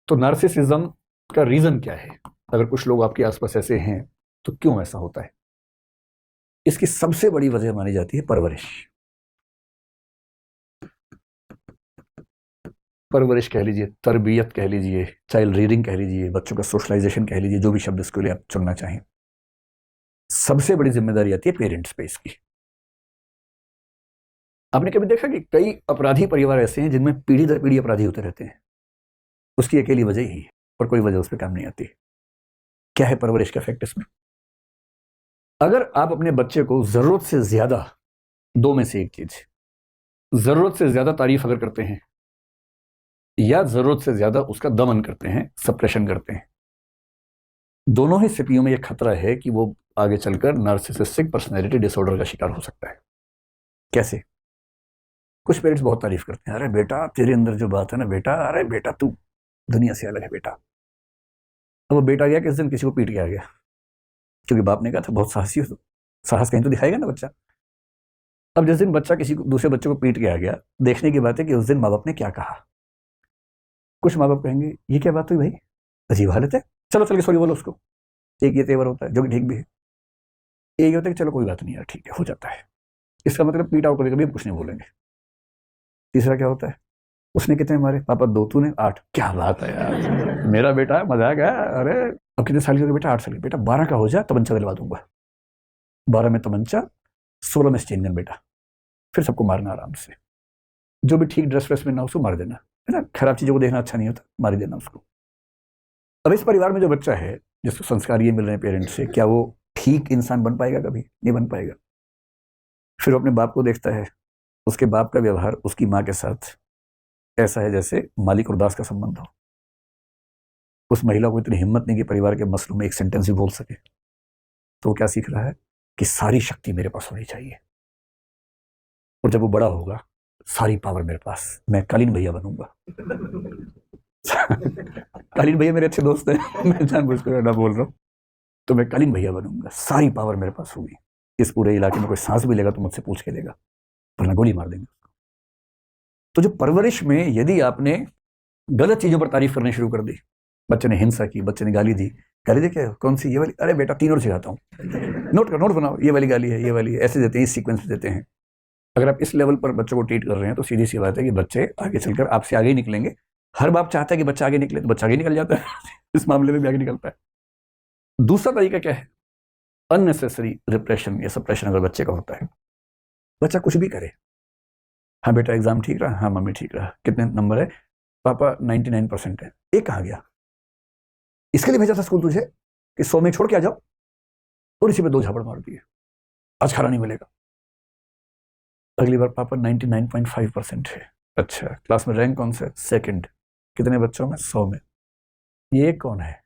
तो नार्सिसिज्म का रीजन क्या है? अगर कुछ लोग आपके आसपास ऐसे हैं तो क्यों ऐसा होता है? इसकी सबसे बड़ी वजह मानी जाती है परवरिश। परवरिश कह लीजिए, तरबियत कह लीजिए, चाइल्ड रीडिंग कह लीजिए, बच्चों का सोशलाइजेशन कह लीजिए, जो भी शब्द इसके लिए आप चुनना चाहें। सबसे बड़ी जिम्मेदारी आती है पेरेंट्स पे इसकी। आपने कभी देखा कि कई अपराधी परिवार ऐसे हैं जिनमें पीढ़ी दर पीढ़ी अपराधी होते रहते हैं? उसकी अकेली वजह ही है, और कोई वजह उस पर काम नहीं आती। क्या है परवरिश का इफेक्ट इसमें? अगर आप अपने बच्चे को जरूरत से ज्यादा, दो में से एक चीज, जरूरत से ज्यादा तारीफ अगर करते हैं या जरूरत से ज्यादा उसका दमन करते हैं, सप्रेशन करते हैं, दोनों ही स्थितियों में यह खतरा है कि वो आगे चलकर नार्सिसिस्टिक पर्सनैलिटी डिसऑर्डर का शिकार हो सकता है। कैसे? कुछ पेरेंट्स बहुत तारीफ करते हैं, अरे बेटा तेरे अंदर जो बात है ना बेटा, अरे बेटा तू दुनिया से अलग है बेटा। अब वो बेटा गया किस दिन किसी को पीट के आ गया, क्योंकि बाप ने कहा था बहुत साहसी हो, तो साहस कहीं तो दिखाएगा ना बच्चा। अब जिस दिन बच्चा किसी दूसरे बच्चे को पीट के आ गया, देखने की बात है कि उस दिन माँ बाप ने क्या कहा। कुछ माँ बाप कहेंगे ये क्या बात हुई भाई, अजीब हालत है, चलो चल के सॉरी बोलो उसको। एक ये तेवर होता है जो कि ठीक भी है। एक होता है कि चलो कोई बात नहीं यार, ठीक है, हो जाता है, इसका मतलब पीट आउट कभी कुछ नहीं बोलेंगे। तीसरा क्या होता है, उसने कितने मारे? पापा 2, तूने 8। क्या बात है यार, मेरा बेटा है, मजाक है। अरे अब कितने साल के? बेटा 8 साल के। बेटा 12 का हो जाए तमंचा दिलवा दूंगा। 12 में तमंचा, 16 में स्टेन गन बेटा, फिर सबको मारना आराम से। जो भी ठीक ड्रेस व्रेस में ना उसको मार देना, है ना, खराब चीजों को देखना अच्छा नहीं होता, मार ही देना उसको। अब इस परिवार में जो बच्चा है जिसको संस्कार ये मिल रहे हैं पेरेंट्स से, क्या वो ठीक इंसान बन पाएगा? कभी नहीं बन पाएगा। फिर वो अपने बाप को देखता है, उसके बाप का व्यवहार उसकी माँ के साथ ऐसा है जैसे मालिक और दास का संबंध हो। उस महिला को इतनी हिम्मत नहीं कि परिवार के मसलों में एक सेंटेंस भी बोल सके। तो वो क्या सीख रहा है कि सारी शक्ति मेरे पास होनी चाहिए, और जब वो बड़ा होगा सारी पावर मेरे पास, मैं कालीन भैया बनूंगा। कालीन भैया मेरे अच्छे दोस्त हैं, मैं जानबूझकर ना बोल रहा हूँ। तो मैं कालीन भैया बनूंगा, सारी पावर मेरे पास होगी, इस पूरे इलाके में कोई सांस भी लेगा तो मुझसे पूछ के लेगा, वरना गोली मार देंगे उसको। तो जो परवरिश में यदि आपने गलत चीजों पर तारीफ करनी शुरू कर दी, बच्चे ने हिंसा की, बच्चे ने गाली दी, गाली दे क्या, कौन सी? ये वाली। अरे बेटा 3 और सिखाता हूँ, नोट कर, नोट बनाओ, ये वाली गाली है, ये वाली है, ऐसे देते हैं, इस सीक्वेंस में देते हैं। अगर आप इस लेवल पर बच्चों को ट्रीट कर रहे हैं तो सीधी सी बात है कि बच्चे आगे चलकर आपसे आगे ही निकलेंगे। हर बाप चाहता है कि बच्चा आगे निकले, तो बच्चा आगे निकल जाता है। इस मामले में भी आगे निकलता है। दूसरा तरीका क्या है? अननेसेसरी रिप्रेशन या सप्रेशन अगर बच्चे का होता है, बच्चा कुछ भी करे, हाँ बेटा एग्जाम ठीक रहा, हाँ मम्मी ठीक रहा, कितने नंबर है? पापा 99% है। एक कहाँ गया? इसके लिए भेजा था स्कूल तुझे कि 100 में छोड़ के आ जाओ, और इसी पे 2 झापड़ मार दिए, आज खाना नहीं मिलेगा। अगली बार पापा 99.5% है। अच्छा, क्लास में रैंक कौन सा है? 2nd। कितने बच्चों में? 100 में। ये कौन है?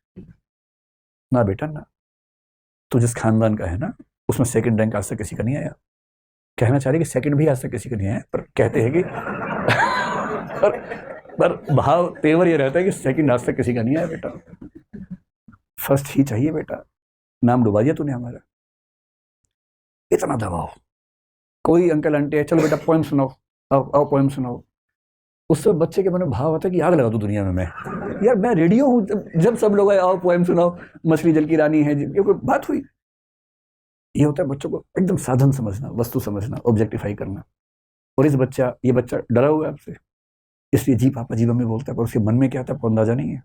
ना बेटा ना, तो जिस खानदान का है ना उसमें 2nd रैंक आज तक किसी का नहीं आया। कहना चाह रही कि 2nd भी आज तक किसी का नहीं आया, पर कहते हैं कि पर भाव तेवर ये रहता है कि 2nd आज तक किसी का नहीं आया बेटा, 1st ही चाहिए बेटा। नाम डुबा दिया तूने हमारा। इतना दबाव। कोई अंकल आंटी है, चलो बेटा पोएम सुनाओ, आओ आओ पोएम सुनाओ। उससे बच्चे के मन में भाव आता है कि आग लगा दूं दुनिया में मैं। यार मैं रेडियो हूं, जब सब लोग आए आओ पोएम सुनाओ, मछली जल की रानी है, ये कोई बात हुई? ये होता है बच्चों को एकदम साधन समझना, वस्तु समझना, ऑब्जेक्टिफाई करना। और ये बच्चा डरा हुआ है आपसे, इसलिए जी पापा जी मम्मी बोलता है, पर उसके मन में क्या आता है आपको अंदाजा नहीं है।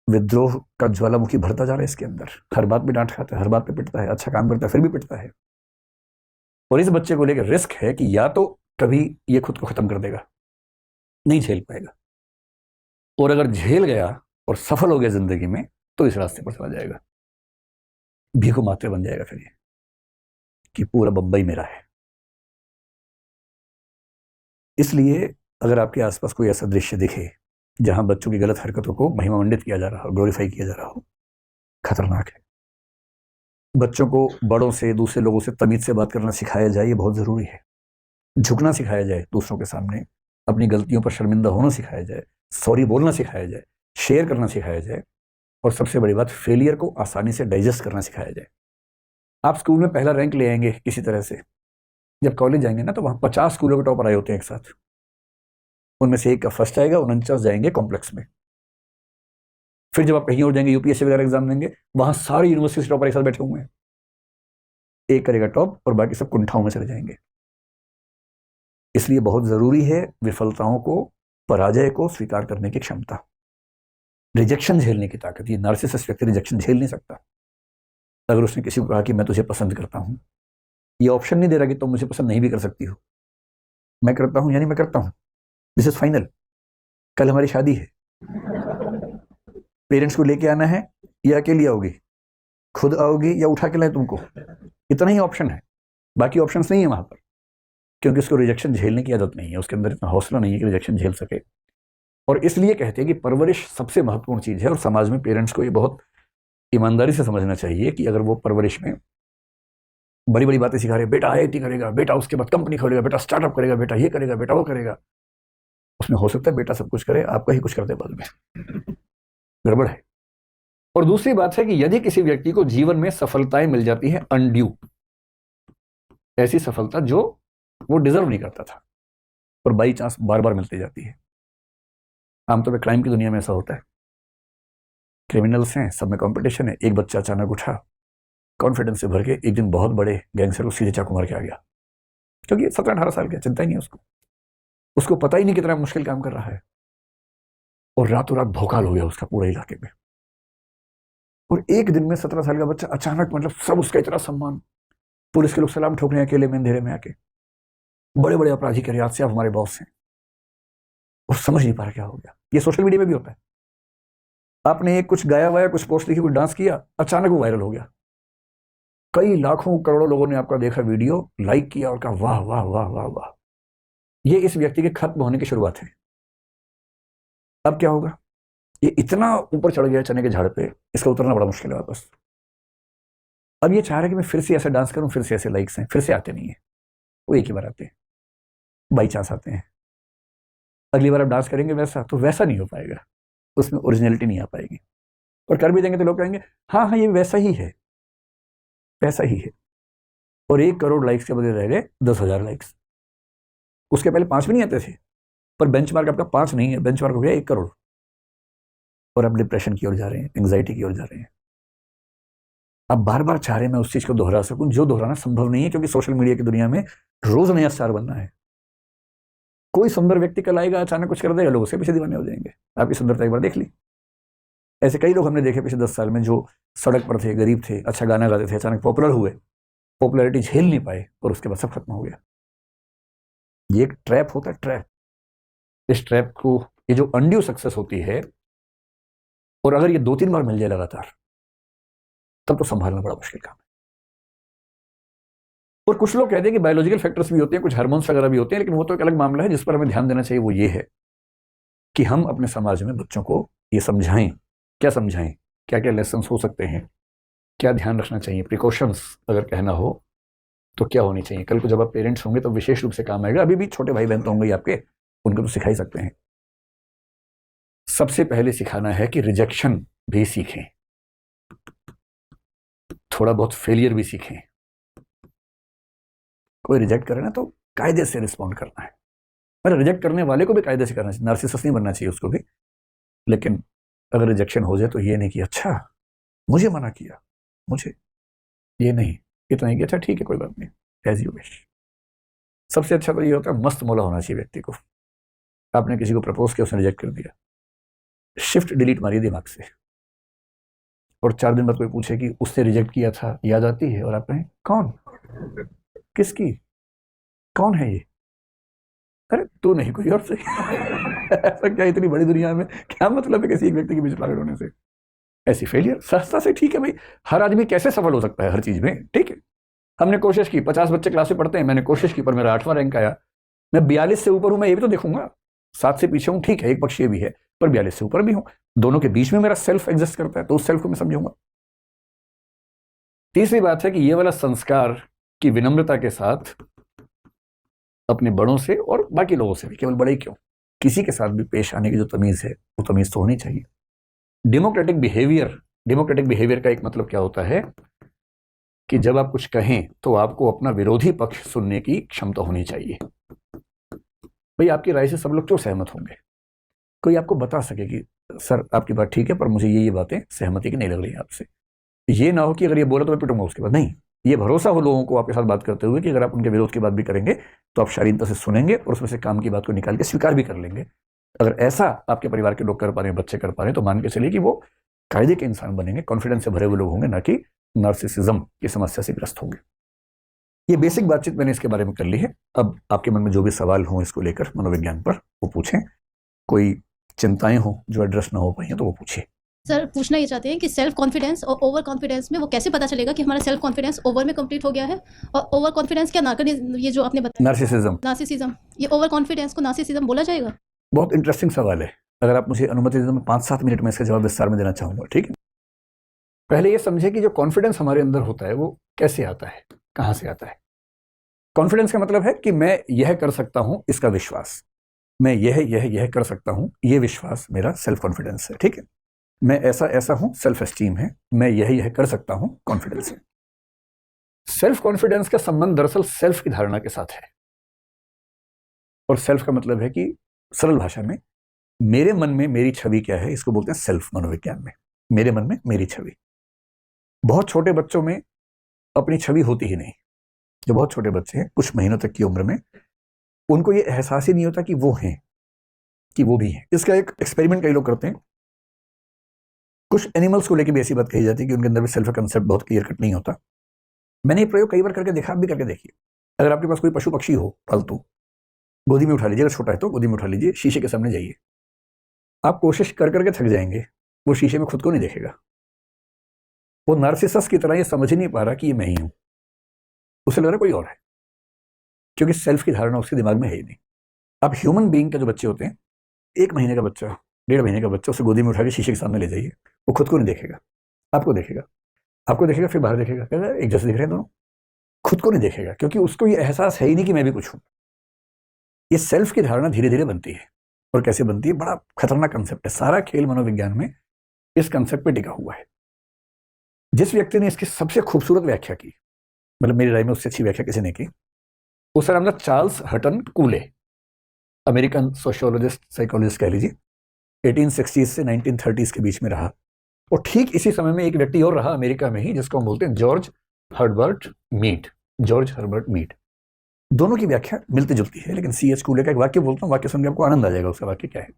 विद्रोह का ज्वालामुखी भरता जा रहा है इसके अंदर, हर बात पे डांट खाता है, हर बात पे पिटता है, अच्छा काम करता है फिर भी पिटता है। और इस बच्चे को लेकर रिस्क है कि या तो कभी ये खुद को खत्म कर देगा, नहीं झेल पाएगा, और अगर झेल गया और सफल हो गया जिंदगी में तो इस रास्ते पर चला जाएगा, भीखू मात्र बन जाएगा फिर ये कि पूरा बंबई मेरा है। इसलिए अगर आपके आसपास कोई ऐसा दृश्य दिखे जहां बच्चों की गलत हरकतों को महिमामंडित किया जा रहा हो, ग्लोरीफाई किया जा रहा हो, खतरनाक है। बच्चों को बड़ों से, दूसरे लोगों से तमीज से बात करना सिखाया जाए, ये बहुत जरूरी है। झुकना सिखाया जाए दूसरों के सामने, अपनी गलतियों पर शर्मिंदा होना सिखाया जाए, सॉरी बोलना सिखाया जाए, शेयर करना सिखाया जाए, और सबसे बड़ी बात फेलियर को आसानी से डाइजेस्ट करना सिखाया जाए। आप स्कूल में पहला रैंक ले आएंगे किसी तरह से, जब कॉलेज जाएंगे ना तो वहां 50 स्कूलों के टॉपर आए होते हैं एक साथ, उनमें से एक का फर्स्ट आएगा, 49 जाएंगे कॉम्प्लेक्स में। फिर जब आप कहीं और जाएंगे यूपीएससी वगैरह एग्जाम देंगे, वहां सारी यूनिवर्सिटी से टॉपर एक साथ बैठे हुए हैं, एक करेगा टॉप और बाकी सब कुंठाओं में चले जाएंगे। इसलिए बहुत जरूरी है विफलताओं को, पराजय को स्वीकार करने की क्षमता, रिजेक्शन झेलने की ताकत। ये नार्सिसिस्ट व्यक्ति रिजेक्शन झेल नहीं सकता। अगर उसने किसी को कहा कि मैं तुझे पसंद करता हूं, ये ऑप्शन नहीं दे रहा कि तुम मुझे पसंद नहीं भी कर सकती हो, मैं करता हूं यानी मैं करता हूं, दिस इज फाइनल, कल हमारी शादी है, पेरेंट्स को लेके आना है या अकेली आओगी, खुद आओगी या उठा के लाए तुमको, इतना ही ऑप्शन है, बाकी ऑप्शंस नहीं है वहां पर। क्योंकि उसको रिजेक्शन झेलने की आदत नहीं है, उसके अंदर इतना हौसला नहीं है कि रिजेक्शन झेल सके। और इसलिए कहते हैं कि परवरिश सबसे महत्वपूर्ण चीज है, और समाज में पेरेंट्स को ये बहुत ईमानदारी से समझना चाहिए कि अगर वो परवरिश में बड़ी बड़ी बातें सिखा रहे, बेटा आईआईटी करेगा, बेटा उसके बाद कंपनी खोलेगा, बेटा स्टार्टअप करेगा, बेटा ये करेगा, बेटा वो करेगा, उसमें हो सकता है बेटा सब कुछ करे, आपका ही कुछ कर दे बाद में, गड़बड़ है। और दूसरी बात है कि यदि किसी व्यक्ति को जीवन में सफलताएं मिल जाती है अनड्यू, ऐसी सफलता जो वो डिजर्व नहीं करता था और बाई चांस बार बार मिलती जाती है। आमतौर पर क्राइम की दुनिया में ऐसा होता है, क्रिमिनल्स हैं, सब में कंपटीशन है, एक बच्चा अचानक उठा, कॉन्फिडेंस से भर के एक दिन बहुत बड़े गैंगस्टर को सीधे चाकू मार के आ गया, क्योंकि 17-18 साल का, चिंता ही नहीं उसको पता ही नहीं कितना मुश्किल काम कर रहा है, और रातों रात भौकाल हो गया उसका पूरे इलाके में। और एक दिन में 17 साल का बच्चा अचानक, मतलब सब उसका इतना सम्मान, पुलिस के लोग सलाम ठोक रहे हैं अकेले में अंधेरे में आके, बड़े बड़े अपराधी कह रहे हैं आज से आप हमारे बॉस हैं, और समझ नहीं पा रहा क्या हो गया। ये सोशल मीडिया में भी होता है, आपने एक कुछ गाया वाया, कुछ पोस्ट लिखी, कुछ डांस किया, अचानक वो वायरल हो गया, कई लाखों करोड़ों लोगों ने आपका देखा वीडियो, लाइक किया और कहा वाह वाह वाह वाह वाह। ये इस व्यक्ति के खत्म होने की शुरुआत है। अब क्या होगा, ये इतना ऊपर चढ़ गया चने के झाड़ पे, इसका उतरना बड़ा मुश्किल है वापस। अब ये चाह रहा है कि मैं फिर से ऐसा डांस करूं, फिर से ऐसे लाइक्स हैं, फिर से आते नहीं है, वो एक ही बार आते हैं, बाई चांस आते हैं। अगली बार आप डांस करेंगे वैसा, तो वैसा नहीं हो पाएगा, उसमें ओरिजिनलिटी नहीं आ पाएगी, और कर भी देंगे तो लोग कहेंगे हाँ हाँ ये वैसा ही है, वैसा ही है। और 1 करोड़ लाइक्स के बदले रह गए 10,000 लाइक्स। उसके पहले 5 भी नहीं आते थे, पर बेंचमार्क आपका 5 नहीं है, बेंचमार्क हो गया 1 करोड़, और अब डिप्रेशन की ओर जा रहे हैं, एंग्जाइटी की ओर जा रहे हैं। अब बार बार चाह रहे हैं मैं उस चीज को दोहरा सकूं जो दोहराना संभव नहीं है, क्योंकि सोशल मीडिया की दुनिया में रोज नया स्टार बनना है। कोई सुंदर व्यक्ति कल आएगा, अचानक कुछ कर देगा, लोग उसके पीछे दीवाने हो जाएंगे। आपकी सुंदरता एक बार देख ली। ऐसे कई लोग हमने देखे पिछले 10 साल में, जो सड़क पर थे, गरीब थे, अच्छा गाना गाते थे, अचानक पॉपुलर हुए, पॉपुलैरिटी झेल नहीं पाए, और उसके बाद सब खत्म हो गया। ये एक ट्रैप होता है, ट्रैप। इस ट्रैप को, ये जो अनड्यू सक्सेस होती है, और अगर ये 2-3 बार मिल जाए लगातार, तब तो संभालना बड़ा मुश्किल काम है। और कुछ लोग कहते हैं कि बायोलॉजिकल फैक्टर्स भी होते हैं, कुछ हार्मोन्स वगैरह भी होते हैं, लेकिन वो तो एक अलग मामला है जिस पर हमें ध्यान देना चाहिए। वो ये है कि हम अपने समाज में बच्चों को ये समझाएं, क्या समझाएं, क्या क्या लेसन हो सकते हैं, क्या ध्यान रखना चाहिए, प्रिकॉशंस अगर कहना हो तो क्या होनी चाहिए। कल को जब आप पेरेंट्स होंगे तो विशेष रूप से काम आएगा। अभी भी छोटे भाई बहन तो होंगे आपके, उनको तो सिखा ही सकते हैं। सबसे पहले सिखाना है कि रिजेक्शन भी सीखें। थोड़ा बहुत फेलियर भी सीखें। कोई रिजेक्ट करे ना तो कायदे से रिस्पॉन्ड करना है, मतलब रिजेक्ट करने वाले को भी कायदे से करना चाहिए, नार्सिसस नहीं बनना चाहिए उसको भी। लेकिन अगर रिजेक्शन हो जाए तो ये नहीं कि अच्छा मुझे मना किया, मुझे ये नहीं, इतना ही कि अच्छा ठीक है कोई बात नहीं, एज यू विश। सबसे अच्छा तो ये होता है मस्त मौला होना चाहिए व्यक्ति को। आपने किसी को प्रपोज किया, उसने रिजेक्ट कर दिया, शिफ्ट डिलीट मारिए दिमाग से, और 4 दिन बाद कोई पूछे कि उससे रिजेक्ट किया था, याद आती है? और आप कहें कौन, किसकी, कौन है ये? अरे तू नहीं कोई और से। ऐसा क्या इतनी बड़ी दुनिया में क्या मतलब है किसी एक व्यक्ति के बीच पागल होने से? ऐसी फेलियर सस्ता से ठीक है भाई, हर आदमी कैसे सफल हो सकता है हर चीज में, ठीक है। हमने कोशिश की, 50 बच्चे क्लास में पढ़ते हैं, मैंने कोशिश की पर मेरा 8वां रैंक आया। मैं 42 से ऊपर हूं, मैं ये भी तो देखूंगा। 7 से पीछे हूं, ठीक है, एक पक्ष ये भी है, पर 42 से ऊपर भी हूं। दोनों के बीच में मेरा सेल्फ एग्जिस्ट करता है, तो उस सेल्फ को मैं समझूंगा। तीसरी बात है कि ये वाला संस्कार की विनम्रता के साथ अपने बड़ों से और बाकी लोगों से भी, केवल बड़े ही क्यों, किसी के साथ भी पेश आने की जो तमीज है वो तमीज तो होनी चाहिए। डेमोक्रेटिक बिहेवियर का एक मतलब क्या होता है कि जब आप कुछ कहें तो आपको अपना विरोधी पक्ष सुनने की क्षमता होनी चाहिए। भाई आपकी राय से सब लोग क्यों सहमत होंगे? कोई आपको बता सके कि सर आपकी बात ठीक है पर मुझे ये बातें सहमति की नहीं लग रही है आपसे। ये ना हो कि अगर ये बोला तो मैं पिटूंगा उसके बाद, नहीं। ये भरोसा हो लोगों को आपके साथ बात करते हुए कि अगर आप उनके विरोध की बात भी करेंगे तो आप शालीनता से सुनेंगे और उसमें से काम की बात को निकाल के स्वीकार भी कर लेंगे। अगर ऐसा आपके परिवार के लोग कर पा रहे हैं, बच्चे कर पा रहे हैं, तो मान के चलिए कि वो कायदे के इंसान बनेंगे, कॉन्फिडेंस से भरे हुए लोग होंगे, ना कि नार्सिसिज्म की समस्या से ग्रस्त होंगे। ये बेसिक बातचीत मैंने इसके बारे में कर ली है। अब आपके मन में जो भी सवाल हों इसको लेकर मनोविज्ञान पर, वो पूछें। कोई चिंताएं हो जो एड्रेस ना हो पाई हैं तो वो पूछिए। सर पूछना ये चाहते हैं कि सेल्फ कॉन्फिडेंस और ओवर कॉन्फिडेंस में वो कैसे पता चलेगा कि हमारा सेल्फ कॉन्फिडेंस ओवर में कंप्लीट हो गया है, और ओवर कॉन्फिडेंस क्या ये जो आपने बताया नार्सिसिज्म, ये ओवर कॉन्फिडेंस को नार्सिसिज्म बोला जाएगा? बहुत इंटरेस्टिंग सवाल है। अगर आप मुझे अनुमति दें तो मैं 5-7 मिनट में इसका जवाब विस्तार में देना चाहूंगा, ठीक है। पहले ये समझे कि जो कॉन्फिडेंस हमारे अंदर होता है वो कैसे आता है, कहां से आता है। कॉन्फिडेंस का मतलब है कि मैं यह कर सकता हूं, इसका विश्वास। मैं यह कर सकता हूं, ये विश्वास मेरा सेल्फ कॉन्फिडेंस है, ठीक है। मैं ऐसा हूं, सेल्फ एस्टीम है। मैं यह कर सकता हूं, कॉन्फिडेंस है। सेल्फ कॉन्फिडेंस का संबंध दरअसल सेल्फ की धारणा के साथ है। और सेल्फ का मतलब है कि सरल भाषा में मेरे मन में मेरी छवि क्या है, इसको बोलते हैं सेल्फ मनोविज्ञान में। मेरे मन में मेरी छवि। बहुत छोटे बच्चों में अपनी छवि होती ही नहीं। जो बहुत छोटे बच्चे हैं कुछ महीनों तक की उम्र में, उनको ये एहसास ही नहीं होता कि वो हैं, कि वो भी हैं। इसका एक एक्सपेरिमेंट कई लोग करते हैं। कुछ एनिमल्स को लेकर भी ऐसी बात कही जाती है कि उनके अंदर भी सेल्फ कंसेप्ट बहुत क्लियर कट नहीं होता। मैंने ये प्रयोग कई बार करके देखा, आप भी करके देखिए। अगर आपके पास कोई पशु पक्षी हो पालतू, गोदी में उठा लीजिए, अगर छोटा है तो गोदी में उठा लीजिए, शीशे के सामने जाइए। आप कोशिश कर करके थक जाएंगे, वो शीशे में खुद को नहीं देखेगा। वो नार्सिसस की तरह ये समझ ही नहीं पा रहा कि ये मैं ही हूं, उसे लग रहा कोई और है, क्योंकि सेल्फ की धारणा उसके दिमाग में है ही नहीं। अब ह्यूमन बीइंग के जो बच्चे होते हैं, 1 महीने का बच्चा, 1.5 महीने का बच्चा, उसे गोदी में उठा के शीशे के सामने ले जाइए, वो खुद को नहीं देखेगा, आपको देखेगा। आपको देखेगा फिर बाहर देखेगा, कहेगा एक जैसे दिख रहे हैं दोनों। खुद को नहीं देखेगा, क्योंकि उसको ये एहसास है ही नहीं कि मैं भी कुछ हूं। ये सेल्फ की धारणा धीरे धीरे बनती है। और कैसे बनती है, बड़ा खतरनाक कंसेप्ट है। सारा खेल मनोविज्ञान में इस कंसेप्ट पे टिका हुआ है। जिस व्यक्ति ने इसकी सबसे खूबसूरत व्याख्या की, मतलब मेरी राय में उससे अच्छी व्याख्या किसी ने की, उसका नाम था चार्ल्स हटन कूले। अमेरिकन सोशियोलॉजिस्ट, साइकोलॉजिस्ट कह लीजिए। 1860 से 1930 के बीच में रहा। और ठीक इसी समय में एक व्यक्ति और रहा अमेरिका में ही, जिसको हम बोलते हैं जॉर्ज हर्बर्ट मीड। दोनों की व्याख्या मिलती जुलती है, लेकिन C.H. कूले का एक वाक्य बोलता हूँ, वाक्य सुनकर आपको आनंद आ जाएगा। उसका वाक्य क्या है?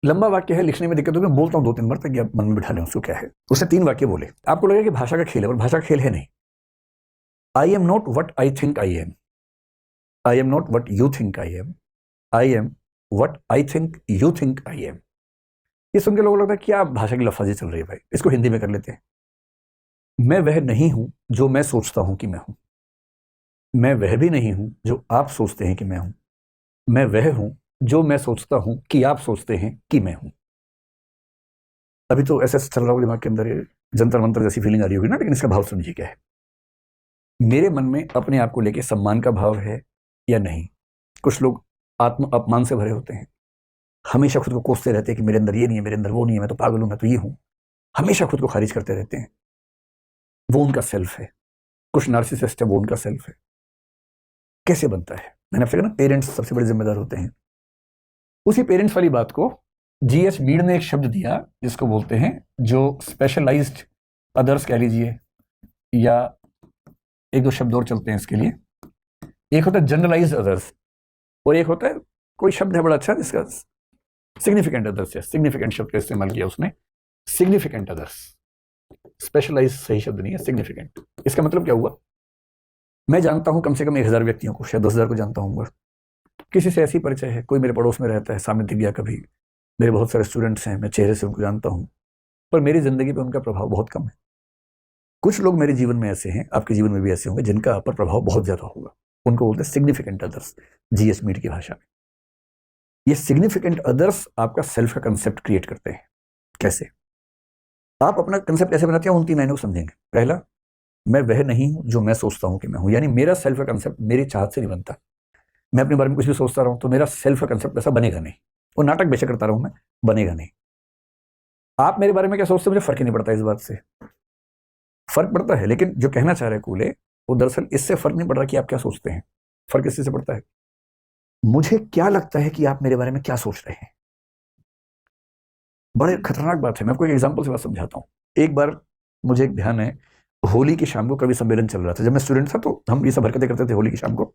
लंबा वाक्य है, लिखने में दिक्कत होगी, मैं बोलता हूँ 2-3 बार ताकि आप मन में बिठा लें उसको क्या है। उसने 3 वाक्य बोले। आपको लगेगा कि भाषा का खेल है, और भाषा का खेल है नहीं। I am not what I think I am, I am not what you think I am, I am what I think you think I am. ये सुनकर लोगों को लगता है क्या भाषा की लफाजी चल रही है भाई, इसको हिंदी में कर लेते हैं। मैं वह नहीं हूं जो मैं सोचता हूं कि मैं हूं। मैं वह भी नहीं हूं जो आप सोचते हैं कि मैं हूं। मैं वह हूं जो मैं सोचता हूं कि आप सोचते हैं कि मैं हूं। अभी तो ऐसा चल रहा होगा दिमाग के अंदर, ये जंतर मंतर जैसी फीलिंग आ रही होगी ना, लेकिन इसका भाव समझिए क्या है। मेरे मन में अपने आप को लेकर सम्मान का भाव है या नहीं। कुछ लोग आत्म अपमान से भरे होते हैं, हमेशा खुद को कोसते रहते हैं कि मेरे अंदर ये नहीं है, मेरे अंदर वो नहीं है, मैं तो पागल हूं, मैं तो ये हूं। हमेशा खुद को खारिज करते रहते हैं। वो उनका सेल्फ है, कुछ नार्सिसिस्ट है वो उनका सेल्फ है। कैसे बनता है? मैंने आपसे कहा ना, पेरेंट्स सबसे बड़े जिम्मेदार होते हैं। उसी पेरेंट्स वाली बात को जीएस मीड ने एक शब्द दिया जिसको बोलते हैं, जो स्पेशलाइज्ड अदर्स कह लीजिए, या एक दो शब्द और चलते हैं इसके लिए। एक होता है जनरलाइज्ड अदर्स, और एक होता है, कोई शब्द है बड़ा अच्छा जिसका सिग्निफिकेंट अदर्स है, सिग्निफिकेंट शब्द का इस्तेमाल किया उसने, सिग्निफिकेंट अदर्स। स्पेशलाइज सही शब्द नहीं है, सिग्निफिकेंट। इसका मतलब क्या हुआ? मैं जानता हूं कम से कम 1000 व्यक्तियों को, शायद 10,000 को जानता हूँ। किसी से ऐसी परिचय है, कोई मेरे पड़ोस में रहता है, सामने दिख गया कभी, मेरे बहुत सारे स्टूडेंट्स हैं, मैं चेहरे से उनको जानता हूं, पर मेरी जिंदगी पे उनका प्रभाव बहुत कम है। कुछ लोग मेरे जीवन में ऐसे हैं, आपके जीवन में भी ऐसे होंगे, जिनका आप पर प्रभाव बहुत ज्यादा होगा। उनको बोलते हैं सिग्निफिकेंट अदर्स, जीएस मीड की भाषा में। ये सिग्निफिकेंट अदर्स आपका सेल्फ का कंसेप्ट क्रिएट करते हैं। कैसे? आप अपना कंसेप्ट कैसे बनाते हैं, उन 3 लाइनों को समझेंगे। पहला, मैं वह नहीं हूं जो मैं सोचता हूं कि मैं हूं, यानी मेरा सेल्फ का कंसेप्ट मेरी चाहत से नहीं बनता। मैं अपने बारे में कुछ भी सोचता रहूं तो मेरा सेल्फ का कंसेप्ट वैसा बनेगा नहीं, वो नाटक बेशक करता रहूं मैं, बनेगा नहीं। आप मेरे बारे में क्या सोचते हो मुझे फर्क ही नहीं पड़ता इस बात से। फर्क पड़ता है, लेकिन जो कहना चाह रहे कूले, वो दरअसल इससे फर्क नहीं पड़ रहा कि आप क्या सोचते हैं, फर्क इससे से पड़ता है मुझे क्या लगता है कि आप मेरे बारे में क्या सोच रहे हैं। बड़े खतरनाक बात है। मैं आपको एक एग्जांपल से बात समझाता हूं। एक बार मुझे एक ध्यान है, होली की शाम को कवि सम्मेलन चल रहा था। जब मैं स्टूडेंट था तो हम ये सब हरकतें करते थे होली की शाम को,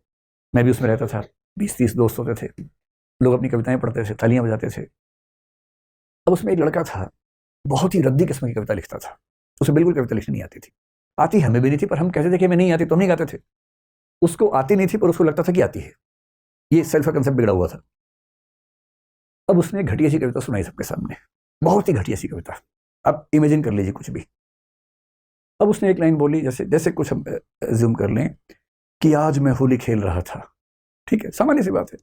मैं भी उसमें रहता था। 20-30 दोस्त होते थे, लोग अपनी कविताएं पढ़ते थे, तालियां बजाते थे। अब उसमें एक लड़का था, बहुत ही रद्दी किस्म की कविता लिखता था। उसे बिल्कुल कविता लिखनी नहीं आती थी, आती हमें भी नहीं थी, पर हम कहते थे कि हमें नहीं आती तो हम नहीं गाते थे। उसको आती नहीं थी पर उसको लगता था कि आती है। ये सेल्फ का कंसेप्ट बिगड़ा हुआ था। अब उसने एक घटिया सी कविता सुनाई सबके सामने, बहुत ही घटिया सी कविता। अब इमेजिन कर लीजिए कुछ भी। अब उसने एक लाइन बोली, जैसे जैसे कुछ हम ज्यूम कर लें कि आज मैं होली खेल रहा था। ठीक है, सामान्य सी बात है,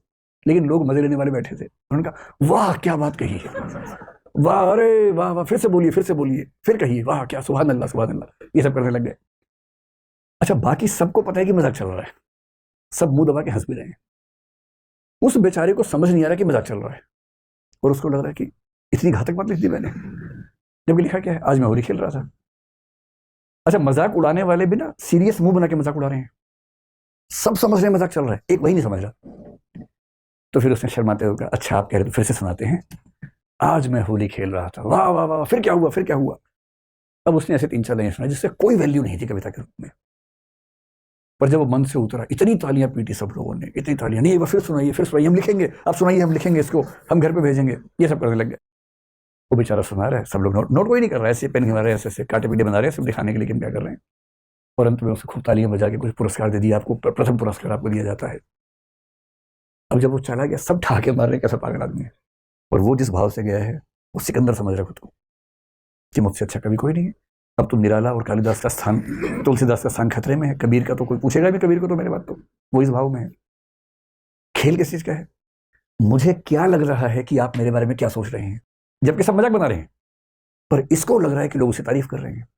लेकिन लोग मजे लेने वाले बैठे थे। उन्होंने कहा वाह क्या बात कही है, वाह, अरे वाह वाह, फिर से बोलिए, फिर से बोलिए, फिर कहिए, वाह क्या, सुभान अल्लाह, सुभान अल्लाह, ये सब करने लग गए। अच्छा, बाकी सबको पता है कि मजाक चल रहा है, सब मुंह दबा के हंस भी रहे हैं। उस बेचारे को समझ नहीं आ रहा कि मजाक चल रहा है, और उसको लग रहा है कि इतनी घातक बात लिख दी मैंने, जबकि लिखा क्या है, आज मैं होली खेल रहा था। अच्छा, मजाक उड़ाने वाले भी ना सीरियस मुंह बना के मजाक उड़ा रहे हैं, सब समझ रहे हैं मजाक चल रहा है, एक वही नहीं समझ रहा। तो फिर उसने शर्माते हुए कहा, अच्छा आप कह रहे तो फिर से सुनाते हैं, आज मैं होली खेल रहा था, वाह वाह वाह, फिर क्या हुआ, फिर क्या हुआ। अब उसने ऐसे 3-4 लाइन सुनाई जिससे कोई वैल्यू नहीं थी कविता के रूप में, पर जब वो मन से उतरा, इतनी तालियां पीटी सब लोगों ने, इतनी तालियां, नहीं एक बार फिर सुनाइए, फिर सुनाइए, हम लिखेंगे, आप सुनाइए, हम लिखेंगे इसको, हम घर पे भेजेंगे, ये सब करने लग गए। वो बेचारा सुना रहा है, सब लोग नोट कोई नहीं कर रहा है, ऐसे पेन हिला रहे हैं, ऐसे काटे पीटे बना रहे हैं, सब दिखाने के लिए कि हम क्या कर रहे हैं। और अंत में उसे खूब तालियां बजा के कुछ पुरस्कार दे दिया, आपको प्रथम पुरस्कार आपको दिया जाता है। अब जब वो चला गया, सब ठहाके मार रहे, कैसा पागल आदमी है। और वो जिस भाव से गया है, वो सिकंदर समझ रहा खुद को कि मुझसे अच्छा कभी कोई नहीं है। अब तो निराला और कालिदास का स्थान, तुलसीदास का स्थान खतरे में है, कबीर का तो कोई पूछेगा भी, कबीर को तो मेरे बात तो वो इस भाव में है। खेल किस चीज का है? मुझे क्या लग रहा है कि आप मेरे बारे में क्या सोच रहे हैं, जबकि सब मजाक बना रहे हैं, पर इसको लग रहा है कि लोग उसे तारीफ कर रहे हैं।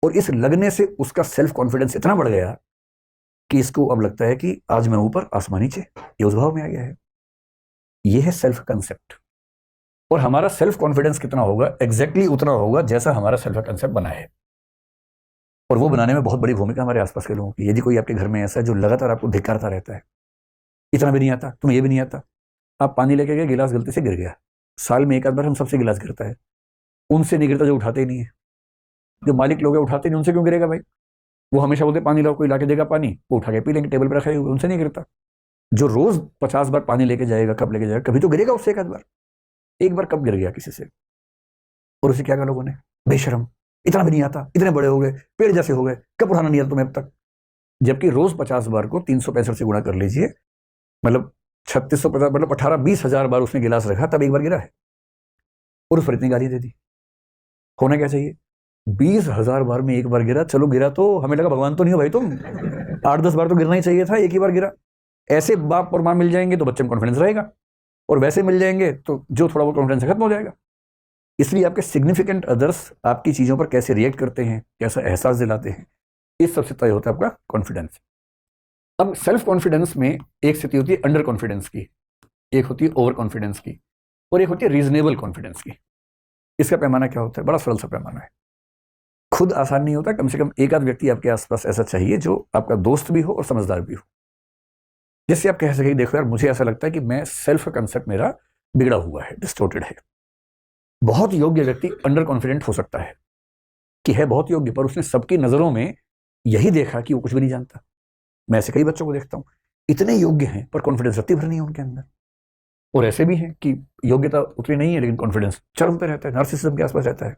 और इस लगने से उसका सेल्फ कॉन्फिडेंस इतना बढ़ गया कि इसको अब लगता है कि आज मैं ऊपर आसमान नीचे, ये उस भाव में आ गया है। ये है सेल्फ कंसेप्ट। और हमारा सेल्फ कॉन्फिडेंस कितना होगा, एग्जैक्टली उतना होगा जैसा हमारा सेल्फ कंसेप्ट बना है। और वो बनाने में बहुत बड़ी भूमिका हमारे आसपास के लोगों की। यदि कोई आपके घर में ऐसा है जो लगातार आपको धिक्कारता रहता है, इतना भी नहीं आता, तुम्हें ये भी नहीं आता, आप पानी लेके गए, गिलास गलती से गिर गया, साल में एक आध बार हम सबसे गिलास गिरता है, उनसे नहीं गिरता जो उठाते ही नहीं है। जो मालिक लोग हैं उठाते नहीं, उनसे क्यों गिरेगा भाई? वो हमेशा बोलते पानी लाओ, कोई लाके देगा पानी, वो उठा के पी लेंगे, टेबल पर रखे हुए, उनसे नहीं गिरता। जो रोज 50 बार पानी लेके जाएगा, कब लेके जाएगा, कभी तो गिरेगा उससे एक आध बार। एक बार कब गिर गया किसी से, और उसे क्या कहा लोगों ने, बेशरम, इतना भी नहीं आता, इतने बड़े हो गए, पेड़ जैसे हो गए, कब उठाना नहीं आता तुम्हें अब तक। जबकि रोज 50 बार को 365 से गुणा कर लीजिए, मतलब 3650, मतलब 18-20 हजार बार उसने गिलास रखा, तब एक बार गिरा है, और उस पर इतनी गाली दे दी। होना क्या चाहिए, 20,000 बार में एक बार गिरा, चलो गिरा तो हमें लगा भगवान तो नहीं हो भाई तुम, 8-10 बार तो गिरना ही चाहिए था, एक ही बार गिरा। ऐसे बाप और माँ मिल जाएंगे तो बच्चे में कॉन्फिडेंस रहेगा, और वैसे मिल जाएंगे तो जो थोड़ा बहुत कॉन्फिडेंस खत्म हो जाएगा। इसलिए आपके सिग्निफिकेंट अदर्स आपकी चीजों पर कैसे रिएक्ट करते हैं, कैसा एहसास दिलाते हैं, इस सबसे तय होता है आपका कॉन्फिडेंस। अब सेल्फ कॉन्फिडेंस में एक स्थिति होती है अंडर कॉन्फिडेंस की, एक होती है ओवर कॉन्फिडेंस की, और एक होती है रीजनेबल कॉन्फिडेंस की। इसका पैमाना क्या होता है? बड़ा सरल सा पैमाना है। खुद आसान नहीं होता, कम से कम एक आध व्यक्ति आपके आसपास ऐसा चाहिए जो आपका दोस्त भी हो और समझदार भी हो, जिससे आप कह सके देखो यार मुझे ऐसा लगता है कि मैं सेल्फ कंसेप्ट मेरा बिगड़ा हुआ है, डिस्टोर्टेड है। बहुत योग्य व्यक्ति अंडर कॉन्फिडेंट हो सकता है कि है बहुत योग्य, पर उसने सबकी नजरों में यही देखा कि वो कुछ भी नहीं जानता। मैं ऐसे कई बच्चों को देखता हूं, इतने योग्य हैं पर कॉन्फिडेंस रत्ती भर नहीं है उनके अंदर। और ऐसे भी हैं कि योग्यता उतनी नहीं है लेकिन कॉन्फिडेंस चरम पे रहता है, नार्सिसिज्म के आसपास रहता है।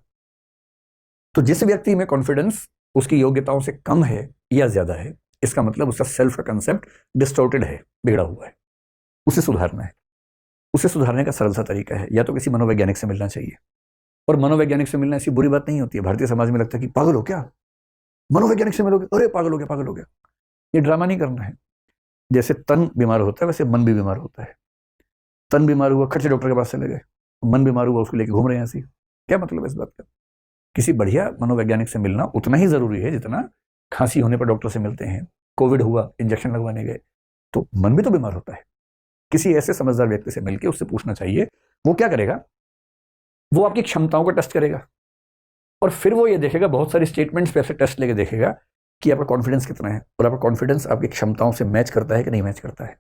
तो जिस व्यक्ति में कॉन्फिडेंस उसकी योग्यताओं से कम है या ज्यादा है, इसका मतलब उसका सेल्फ का कंसेप्ट डिस्टॉर्टेड है, बिगड़ा हुआ है, उसे सुधारना है। उसे सुधारने का सरल सा तरीका है, या तो किसी मनोवैज्ञानिक से मिलना चाहिए। और मनोवैज्ञानिक से मिलना ऐसी बुरी बात नहीं होती है। भारतीय समाज में लगता है कि पागल हो क्या, मनोवैज्ञानिक से मिलोगे, अरे पागल हो गया, पागल हो गया। ये ड्रामा नहीं करना है। जैसे तन बीमार होता है वैसे मन भी बीमार होता है। तन बीमार हुआ, खर्चे डॉक्टर के पास चले गए, मन बीमार हुआ उसको लेके घूम रहे हैं ऐसे। क्या मतलब है इस बात का? किसी बढ़िया मनोवैज्ञानिक से मिलना उतना ही जरूरी है जितना खांसी होने पर डॉक्टर से मिलते हैं, कोविड हुआ इंजेक्शन लगवाने गए, तो मन भी तो बीमार होता है। किसी ऐसे समझदार व्यक्ति से मिलकर उससे पूछना चाहिए। वो क्या करेगा, वो आपकी क्षमताओं को टेस्ट करेगा और फिर वो ये देखेगा, बहुत सारी स्टेटमेंट्स पे ऐसे टेस्ट लेके देखेगा कि आपका कॉन्फिडेंस कितना है और आपका कॉन्फिडेंस आपकी क्षमताओं से मैच करता है कि नहीं मैच करता है।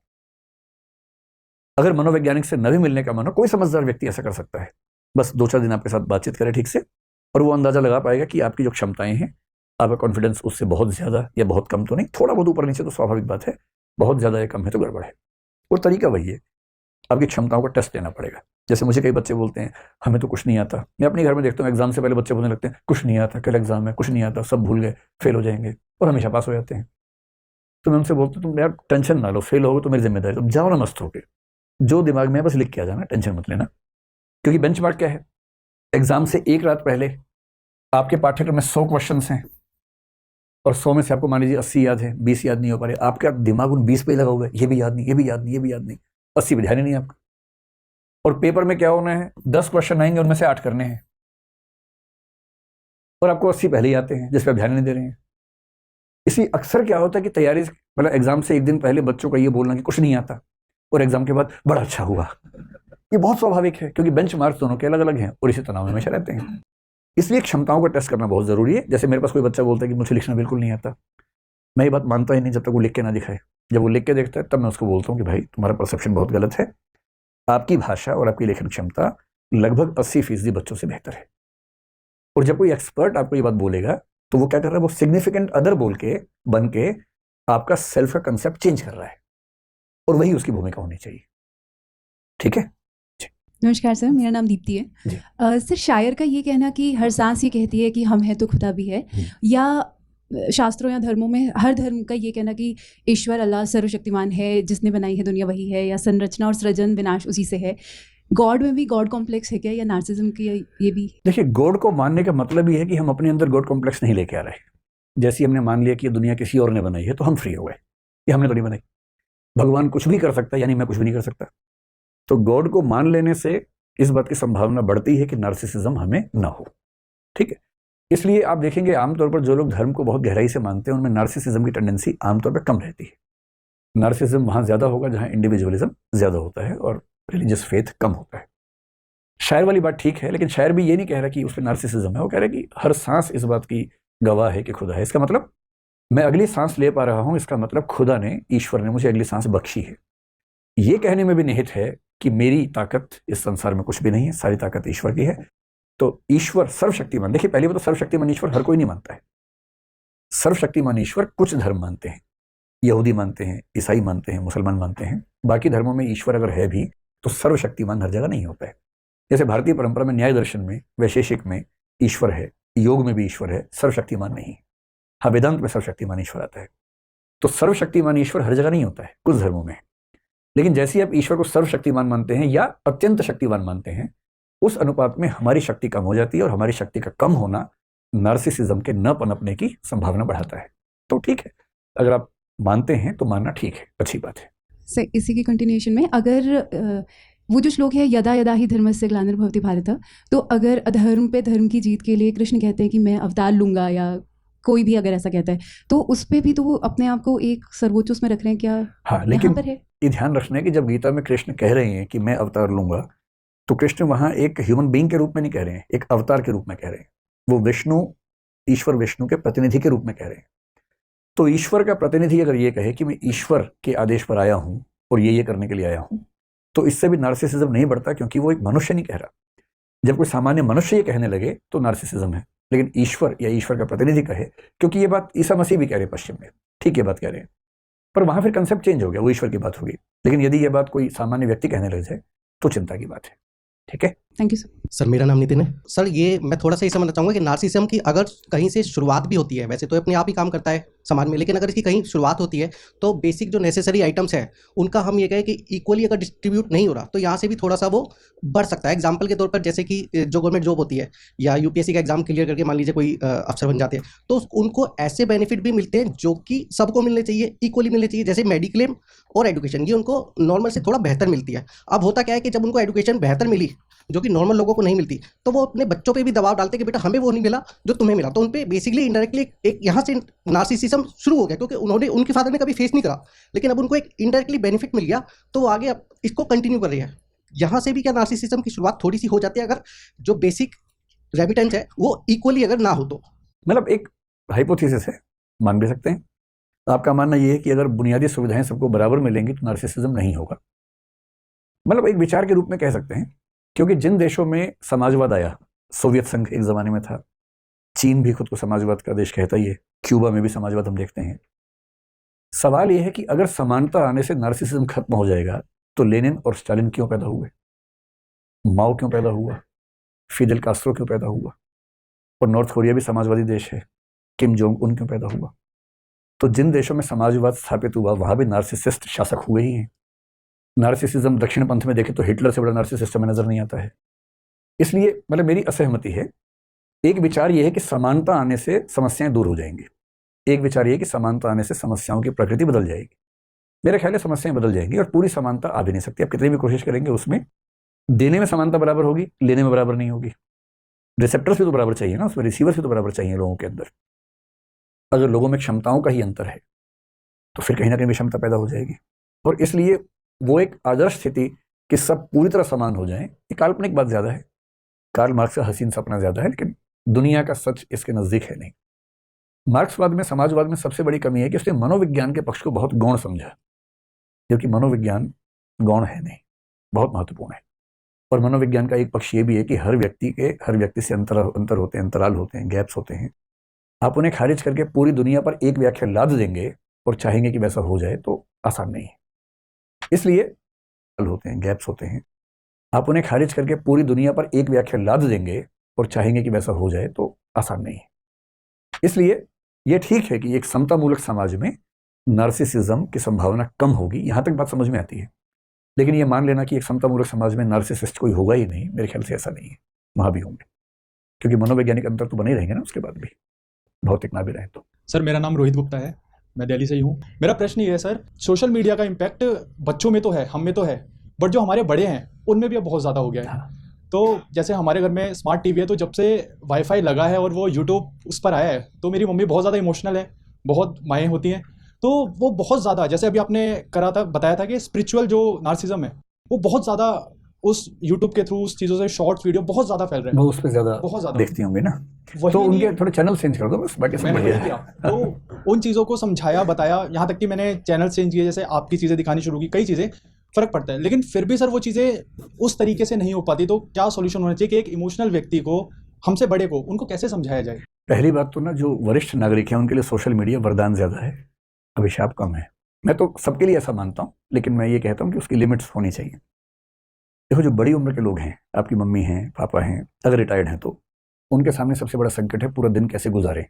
अगर मनोवैज्ञानिक से न भी मिलने का मन हो, कोई समझदार व्यक्ति ऐसा कर सकता है। बस 2-4 दिन आपके साथ बातचीत करे ठीक से, और वो अंदाजा लगा पाएगा कि आपकी जो क्षमताएं हैं, आपका कॉन्फिडेंस उससे बहुत ज्यादा या बहुत कम तो नहीं, थोड़ा बहुत ऊपर नीचे तो स्वाभाविक बात है, बहुत ज्यादा या कम है तो गड़बड़ है। और तरीका वही है, आपकी क्षमताओं का टेस्ट लेना पड़ेगा। जैसे मुझे कई बच्चे बोलते हैं हमें तो कुछ नहीं आता। मैं अपने घर में देखता हूँ एग्जाम से पहले बच्चे बोलने लगते हैं कुछ नहीं आता, कल एग्जाम है, कुछ नहीं आता, सब भूल गए, फेल हो जाएंगे, और हमेशा पास हो जाते हैं। तो मैं उनसे बोलता हूँ तुम यार टेंशन ना लो, फेल होगे तो मेरी जिम्मेदारी, तुम जाओ ना मस्त होके, जो दिमाग में है बस लिख के आ जाना, टेंशन मत लेना। क्योंकि बेंचमार्क क्या है, एग्जाम से एक रात पहले आपके पाठ्यक्रम में 100 क्वेश्चन हैं और 100 में से आपको मान लीजिए 80 याद है, 20 याद नहीं हो पा रहे, आपका दिमाग उन 20 पे ही लगा हुआ है, ये भी याद नहीं, ये भी याद नहीं, ये भी याद नहीं, 80 पे ध्यान ही नहीं आपका। और पेपर में क्या होना है, 10 क्वेश्चन आएंगे, उनमें से 8 करने हैं और आपको 80 पहले ही आते हैं जिस पर आप ध्यान नहीं दे रहे हैं। इसलिए अक्सर क्या होता है कि तैयारी मतलब एग्जाम से एक दिन पहले बच्चों का ये बोलना कि कुछ नहीं आता और एग्जाम के बाद बड़ा अच्छा हुआ, ये बहुत स्वाभाविक है क्योंकि बेंचमार्क्स दोनों के अलग अलग हैं और इसी तनाव में हमेशा रहते हैं। इसलिए क्षमताओं का टेस्ट करना बहुत जरूरी है। जैसे मेरे पास कोई बच्चा बोलता है कि मुझे लिखना बिल्कुल नहीं आता, मैं ये बात मानता ही नहीं जब तक वो लिख के ना दिखाए। जब वो लिख के देखता है तब मैं उसको बोलता हूँ कि भाई तुम्हारा परसेप्शन बहुत गलत है, आपकी भाषा और आपकी लेखन क्षमता लगभग 80% बच्चों से बेहतर है। और जब कोई एक्सपर्ट आपको ये बात बोलेगा तो वो क्या कर रहा है, वो सिग्निफिकेंट अदर बोल के बन के आपका सेल्फ का कंसेप्ट चेंज कर रहा है और वही उसकी भूमिका होनी चाहिए। ठीक है। नमस्कार सर, मेरा नाम दीप्ति है। सर, शायर का ये कहना कि हर सांस ये कहती है कि हम हैं तो खुदा भी है, या शास्त्रों या धर्मों में हर धर्म का ये कहना कि ईश्वर अल्लाह सर्वशक्तिमान है, जिसने बनाई है दुनिया वही है, या संरचना और सृजन विनाश उसी से है, गॉड में भी गॉड कॉम्प्लेक्स है क्या, या नार्सिज्म की ये भी? देखिए, गॉड को मानने का मतलब ही है कि हम अपने अंदर गॉड कॉम्प्लेक्स नहीं लेके आ रहे। जैसे हमने मान लिया कि ये दुनिया किसी और ने बनाई है तो हम फ्री हो गए, ये हमने तो नहीं बनाई। भगवान कुछ भी कर सकता है, यानी मैं कुछ भी नहीं कर सकता। तो गॉड को मान लेने से इस बात की संभावना बढ़ती है कि नार्सिसिज्म हमें ना हो। ठीक है। इसलिए आप देखेंगे आमतौर पर जो लोग धर्म को बहुत गहराई से मानते हैं उनमें नार्सिसिज्म की टेंडेंसी आमतौर पर कम रहती है। नार्सिसिज्म वहां ज्यादा होगा जहां इंडिविजुअलिज्म ज्यादा होता है और रिलीजियस फेथ कम होता है। शायर वाली बात ठीक है, लेकिन शायर भी ये नहीं कह रहा कि उस पर नार्सिसिज्म है, वो कह रहा है कि हर सांस इस बात की गवाह है कि खुदा है। इसका मतलब मैं अगली सांस ले पा रहा हूं, इसका मतलब खुदा ने, ईश्वर ने मुझे अगली सांस बख्शी है। ये कहने में भी निहित है कि मेरी ताकत इस संसार में कुछ भी नहीं है, सारी ताकत ईश्वर की है। तो ईश्वर सर्वशक्तिमान, देखिए पहली बात तो सर्वशक्तिमान ईश्वर हर कोई नहीं मानता है। सर्वशक्तिमान ईश्वर कुछ धर्म मानते हैं, यहूदी मानते हैं, ईसाई मानते हैं, मुसलमान मानते हैं। बाकी धर्मों में ईश्वर अगर है भी तो सर्वशक्तिमान हर जगह नहीं होता है। जैसे भारतीय परंपरा में न्याय दर्शन में, वैशेषिक में ईश्वर है, योग में भी ईश्वर है, सर्वशक्तिमान नहीं। हाँ, वेदांत में सर्वशक्तिमान ईश्वर आता है। तो सर्वशक्तिमान ईश्वर हर जगह नहीं होता है, कुछ धर्मों में। लेकिन जैसे आप ईश्वर को सर्वशक्तिमान मानते हैं या अत्यंत शक्तिवान मानते हैं, उस अनुपात में हमारी शक्ति कम हो जाती है और हमारी शक्ति का कम होना नार्सिसिज्म के न पनपने की संभावना बढ़ाता है। तो ठीक है, अगर आप मानते हैं तो मानना ठीक है, अच्छी बात है। सर, इसी की कंटिन्यूएशन में अगर वो जो श्लोक है यदा यदा ही धर्मस्य ग्लानिर्भवति भारत, तो अगर अधर्म पे धर्म की जीत के लिए कृष्ण कहते हैं कि मैं अवतार लूंगा, या कोई भी अगर ऐसा कहता है, तो उस पे भी तो वो अपने आप को एक सर्वोच्च उसमें रख रहे हैं क्या? हाँ, लेकिन पर है ये ध्यान रखना है कि जब गीता में कृष्ण कह रहे हैं कि मैं अवतार लूंगा, तो कृष्ण वहां एक ह्यूमन बीइंग के रूप में नहीं कह रहे हैं, एक अवतार के रूप में कह रहे हैं। वो विष्णु ईश्वर विष्णु के प्रतिनिधि के रूप में कह रहे हैं। तो ईश्वर का प्रतिनिधि अगर ये कहे कि मैं ईश्वर के आदेश पर आया हूं और ये करने के लिए आया हूं, तो इससे भी नार्सिसिज्म नहीं बढ़ता, क्योंकि वो एक मनुष्य नहीं कह रहा। जब कोई सामान्य मनुष्य ये कहने लगे तो नार्सिसिज्म है, लेकिन ईश्वर या ईश्वर का प्रतिनिधि कहे, क्योंकि ये बात ईसा मसीह भी कह रहे हैं पश्चिम में, ठीक ये बात कह रहे हैं, पर वहां फिर कंसेप्ट चेंज हो गया, वो ईश्वर की बात होगी। लेकिन यदि ये बात कोई सामान्य व्यक्ति कहने लग जाए तो चिंता की बात है। ठीक है, थैंक यू सर। सर मेरा नाम नितिन है। सर ये मैं थोड़ा सा ये समझना चाहूँगा कि नार्सिसिज्म की अगर कहीं से शुरुआत भी होती है, वैसे तो अपने आप ही काम करता है समाज में, लेकिन अगर इसकी कहीं शुरुआत होती है तो बेसिक जो नेसेसरी आइटम्स है उनका हम ये कहें कि इक्वली अगर डिस्ट्रीब्यूट नहीं हो रहा तो यहाँ से भी थोड़ा सा वो बढ़ सकता है। एग्जाम्पल के तौर पर जैसे कि जो गवर्नमेंट जॉब होती है या यूपीएससी का एग्जाम क्लियर करके मान लीजिए कोई अफसर बन जाते हैं, तो उनको ऐसे बेनिफिट भी मिलते हैं जो कि सबको मिलने चाहिए, इक्वली मिलने चाहिए, जैसे मेडिक्लेम और एजुकेशन, ये उनको नॉर्मल से थोड़ा बेहतर मिलती है। अब होता क्या है कि जब उनको एजुकेशन बेहतर मिली जो कि नॉर्मल लोगों को नहीं मिलती, तो वो अपने बच्चों पे भी दबाव डालते कि बेटा हमें वो नहीं मिला जो तुम्हें मिला, तो उन पे बेसिकली इनडायरेक्टली एक यहाँ से नार्सिसिज्म शुरू हो गया, क्योंकि उन्होंने उनके फादर ने कभी फेस नहीं करा, लेकिन अब उनको एक इनडायरेक्टली बेनिफिट मिल गया तो वो आगे अब इसको कंटिन्यू कर रही है। यहाँ से भी क्या नार्सिसिज्म की शुरुआत थोड़ी सी हो जाती है अगर जो बेसिक रेमिटेंस है वो इक्वली अगर ना हो तो। मतलब एक हाइपोथेसिस है, मान भी सकते हैं। आपका मानना यह है कि अगर बुनियादी सुविधाएं सबको बराबर मिलेंगी तो नार्सिसिज्म नहीं होगा, मतलब एक विचार के रूप में कह सकते हैं। क्योंकि जिन देशों में समाजवाद आया, सोवियत संघ एक जमाने में था, चीन भी खुद को समाजवाद का देश कहता ही है, क्यूबा में भी समाजवाद हम देखते हैं। सवाल यह है कि अगर समानता आने से नार्सिसिज्म खत्म हो जाएगा तो लेनिन और स्टालिन क्यों पैदा हुए, माओ क्यों पैदा हुआ, फिदेल कास्ट्रो क्यों पैदा हुआ, और नॉर्थ कोरिया भी समाजवादी देश है, किम जोंग उन क्यों पैदा हुआ। तो जिन देशों में समाजवाद स्थापित हुआ वहां भी नार्सिसिस्ट शासक हुए ही हैं। नार्सिसिज्म दक्षिण पंथ में देखें तो हिटलर से बड़ा नार्सिसिस्ट हमें नजर नहीं आता है। इसलिए मतलब मेरी असहमति है। एक विचार यह है कि समानता आने से समस्याएं दूर हो जाएंगी, एक विचार यह है कि समानता आने से समस्याओं की प्रकृति बदल जाएगी। मेरा ख्याल है समस्याएं बदल जाएंगी और पूरी समानता आ भी नहीं सकती। आप कितनी भी कोशिश करेंगे उसमें देने में समानता बराबर होगी, लेने में बराबर नहीं होगी। रिसेप्टर्स भी तो बराबर चाहिए ना, उसमें रिसीवर्स भी तो बराबर चाहिए लोगों के अंदर। अगर लोगों में क्षमताओं का ही अंतर है तो फिर कहीं ना कहीं विषमता पैदा हो जाएगी। और इसलिए वो एक आदर्श स्थिति कि सब पूरी तरह समान हो जाएं, ये काल्पनिक बात ज्यादा है। कार्ल मार्क्स का हसीन सपना ज्यादा है, लेकिन दुनिया का सच इसके नजदीक है नहीं। मार्क्सवाद में, समाजवाद में सबसे बड़ी कमी है कि उसने मनोविज्ञान के पक्ष को बहुत गौण समझा, जबकि मनोविज्ञान गौण है नहीं, बहुत महत्वपूर्ण है। और मनोविज्ञान का एक पक्ष ये भी है कि हर व्यक्ति से अंतर होते हैं, अंतराल होते हैं, गैप्स होते हैं। आप उन्हें खारिज करके पूरी दुनिया पर एक व्याख्या लाद देंगे और चाहेंगे कि वैसा हो जाए तो आसान नहीं है। इसलिए होते हैं, गैप्स होते हैं। आप उन्हें खारिज करके पूरी दुनिया पर एक व्याख्या लाद देंगे और चाहेंगे कि वैसा हो जाए तो आसान नहीं है। इसलिए यह ठीक है कि एक समतामूलक समाज में नार्सिसिज्म की संभावना कम होगी, यहां तक बात समझ में आती है। लेकिन यह मान लेना कि एक समतामूलक समाज में नार्सिसिस्ट कोई होगा ही नहीं, मेरे ख्याल से ऐसा नहीं है। वहां भी होंगे, क्योंकि मनोवैज्ञानिक अंतर तो बने ही रहेंगे ना उसके बाद भी, भौतिक ना भी रहे तो। सर मेरा नाम रोहित गुप्ता है, मैं दिल्ली से ही हूँ। मेरा प्रश्न ये है सर, सोशल मीडिया का इम्पैक्ट बच्चों में तो है, हम में तो है, बट जो हमारे बड़े हैं उनमें भी अब बहुत ज़्यादा हो गया है। तो जैसे हमारे घर में स्मार्ट टीवी है, तो जब से वाईफाई लगा है और वो यूट्यूब उस पर आया है, तो मेरी मम्मी बहुत ज़्यादा इमोशनल है, बहुत माएँ होती हैं। तो वो बहुत ज़्यादा, जैसे अभी आपने बताया था कि स्पिरिचुअल जो नार्सिज्म है वो बहुत ज़्यादा उस यूट्यूब के थ्रू, उस चीज़ों से शॉर्ट वीडियो बहुत ज़्यादा फैल रहे हैं। वो उस पर ज़्यादा देखती होंगी ना, तो उनके थोड़े चैनल चेंज कर दो बस, बाकी सब बढ़िया है। तो उन चीज़ों को समझाया, बताया, यहाँ तक कि मैंने चैनल चेंज किए, जैसे आपकी चीज़ें दिखानी शुरू की, कई चीज़ें फ़र्क पड़ता है। लेकिन फिर भी सर वो चीज़ें उस तरीके से नहीं हो पाती, तो क्या सॉल्यूशन होना चाहिए कि एक इमोशनल व्यक्ति को, हमसे बड़े को, उनको कैसे समझाया जाए? पहली बात तो ना, जो वरिष्ठ नागरिक हैं उनके लिए सोशल मीडिया वरदान ज़्यादा है, अभिशाप कम है। मैं तो सबके लिए ऐसा मानता हूँ, लेकिन मैं ये कहता हूँ कि उसकी लिमिट्स होनी चाहिए। देखो, जो बड़ी उम्र के लोग हैं, आपकी मम्मी हैं, पापा हैं, अगर रिटायर्ड हैं, तो उनके सामने सबसे बड़ा संकट है पूरा दिन कैसे गुजारें।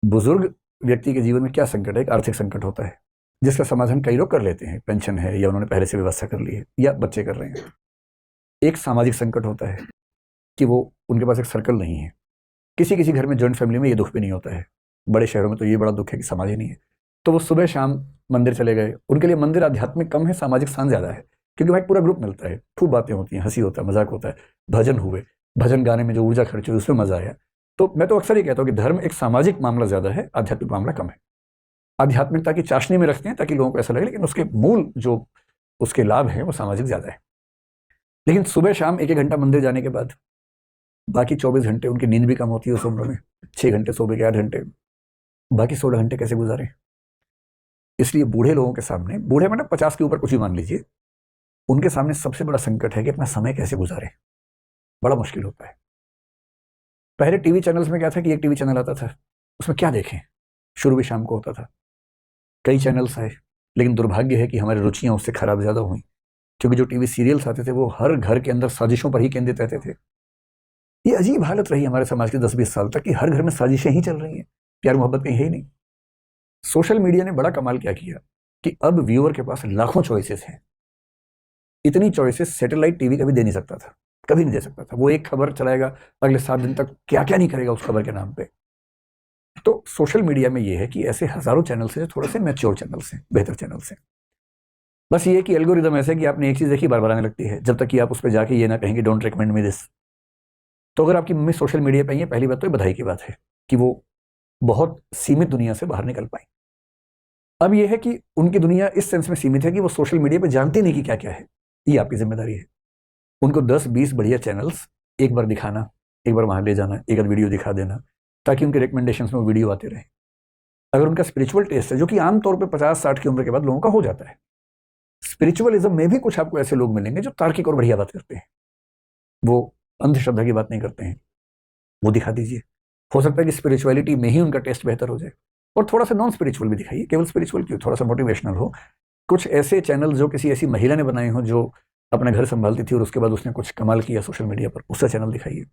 बुजुर्ग व्यक्ति के जीवन में क्या संकट है? एक आर्थिक संकट होता है, जिसका समाधान कई लोग कर लेते हैं, पेंशन है या उन्होंने पहले से व्यवस्था कर ली है या बच्चे कर रहे हैं। एक सामाजिक संकट होता है कि वो, उनके पास एक सर्कल नहीं है। किसी किसी घर में, जॉइंट फैमिली में ये दुख भी नहीं होता है, बड़े शहरों में तो ये बड़ा दुख है कि समाज ही नहीं है। तो वो सुबह शाम मंदिर चले गए, उनके लिए मंदिर आध्यात्मिक कम है, सामाजिक स्थान ज़्यादा है, क्योंकि वहाँ एक पूरा ग्रुप मिलता है, खूब बातें होती हैं, हंसी होता है, मजाक होता है, भजन हुए, भजन गाने में जो ऊर्जा खर्च हुई उसमें मजा आया। तो मैं तो अक्सर ये कहता हूँ कि धर्म एक सामाजिक मामला ज़्यादा है, आध्यात्मिक मामला कम है। आध्यात्मिकता की चाशनी में रखते हैं ताकि लोगों को ऐसा लगे, लेकिन उसके मूल जो उसके लाभ हैं वो सामाजिक ज़्यादा है। लेकिन सुबह शाम एक घंटा मंदिर जाने के बाद बाकी 24 घंटे उनकी नींद भी कम होती है उस उम्र में, 6 घंटे सो के 8 घंटे, बाकी 16 घंटे कैसे गुजारें? इसलिए बूढ़े लोगों के सामने, बूढ़े मतलब 50 के ऊपर कुछ भी मान लीजिए, उनके सामने सबसे बड़ा संकट है कि अपना समय कैसे गुजारें। बड़ा मुश्किल होता है। पहले टीवी चैनल्स में क्या था कि एक टीवी चैनल आता था, उसमें क्या देखें, शुरू भी शाम को होता था। कई चैनल्स आए, लेकिन दुर्भाग्य है कि हमारी रुचियां उससे खराब ज़्यादा हुई, क्योंकि जो टीवी सीरियल्स आते थे वो हर घर के अंदर साजिशों पर ही केंद्रित रहते थे। ये अजीब हालत रही हमारे समाज के 10-20 साल तक कि हर घर में साजिशें ही चल रही हैं, प्यार मोहब्बत कहीं है ही नहीं। सोशल मीडिया ने बड़ा कमाल क्या किया कि अब व्यूअर के पास लाखों चॉइसेस हैं। इतनी चॉइसेस सैटेलाइट टीवी कभी दे नहीं सकता था, कभी नहीं दे सकता था। वो एक खबर चलाएगा, अगले 7 दिन तक क्या क्या नहीं करेगा उस खबर के नाम पे। तो सोशल मीडिया में ये है कि ऐसे हजारों चैनल्स हैं जो थोड़े से मैच्योर चैनल्स हैं, बेहतर चैनल्स हैं। बस ये कि एल्गोरिदम ऐसा है कि आपने एक चीज़ देखी बार बार आने लगती है, जब तक कि आप उस पर जाके ये ना कहेंगे डोंट रिकमेंड मी दिस। तो अगर आपकी मम्मी सोशल मीडिया पे आई है, पहली बात तो ये बधाई की बात है कि वो बहुत सीमित दुनिया से बाहर निकल पाई। अब ये है कि उनकी दुनिया इस सेंस में सीमित है कि वो सोशल मीडिया पे जानती नहीं कि क्या क्या है। ये आपकी जिम्मेदारी है उनको 10-20 बढ़िया चैनल्स एक बार दिखाना, एक बार वहाँ ले जाना, एक आध वीडियो दिखा देना, ताकि उनके रिकमेंडेशंस में वो वीडियो आते रहे। अगर उनका स्पिरिचुअल टेस्ट है, जो कि आमतौर पर 50-60 की उम्र के बाद लोगों का हो जाता है, स्पिरिचुअलिज्म में भी कुछ आपको ऐसे लोग मिलेंगे जो तार्किक और बढ़िया बात करते हैं, वो अंधश्रद्धा की बात नहीं करते हैं, वो दिखा दीजिए। हो सकता है कि स्पिरिचुअलिटी में ही उनका टेस्ट बेहतर हो जाए। और थोड़ा सा नॉन स्पिरिचुअल भी दिखाइए, केवल स्पिरिचुअल क्यों, थोड़ा सा मोटिवेशनल हो। कुछ ऐसे चैनल जो किसी ऐसी महिला ने बनाए हों जो अपना घर संभालती थी और उसके बाद उसने कुछ कमाल किया सोशल मीडिया पर, उसका चैनल दिखाइए।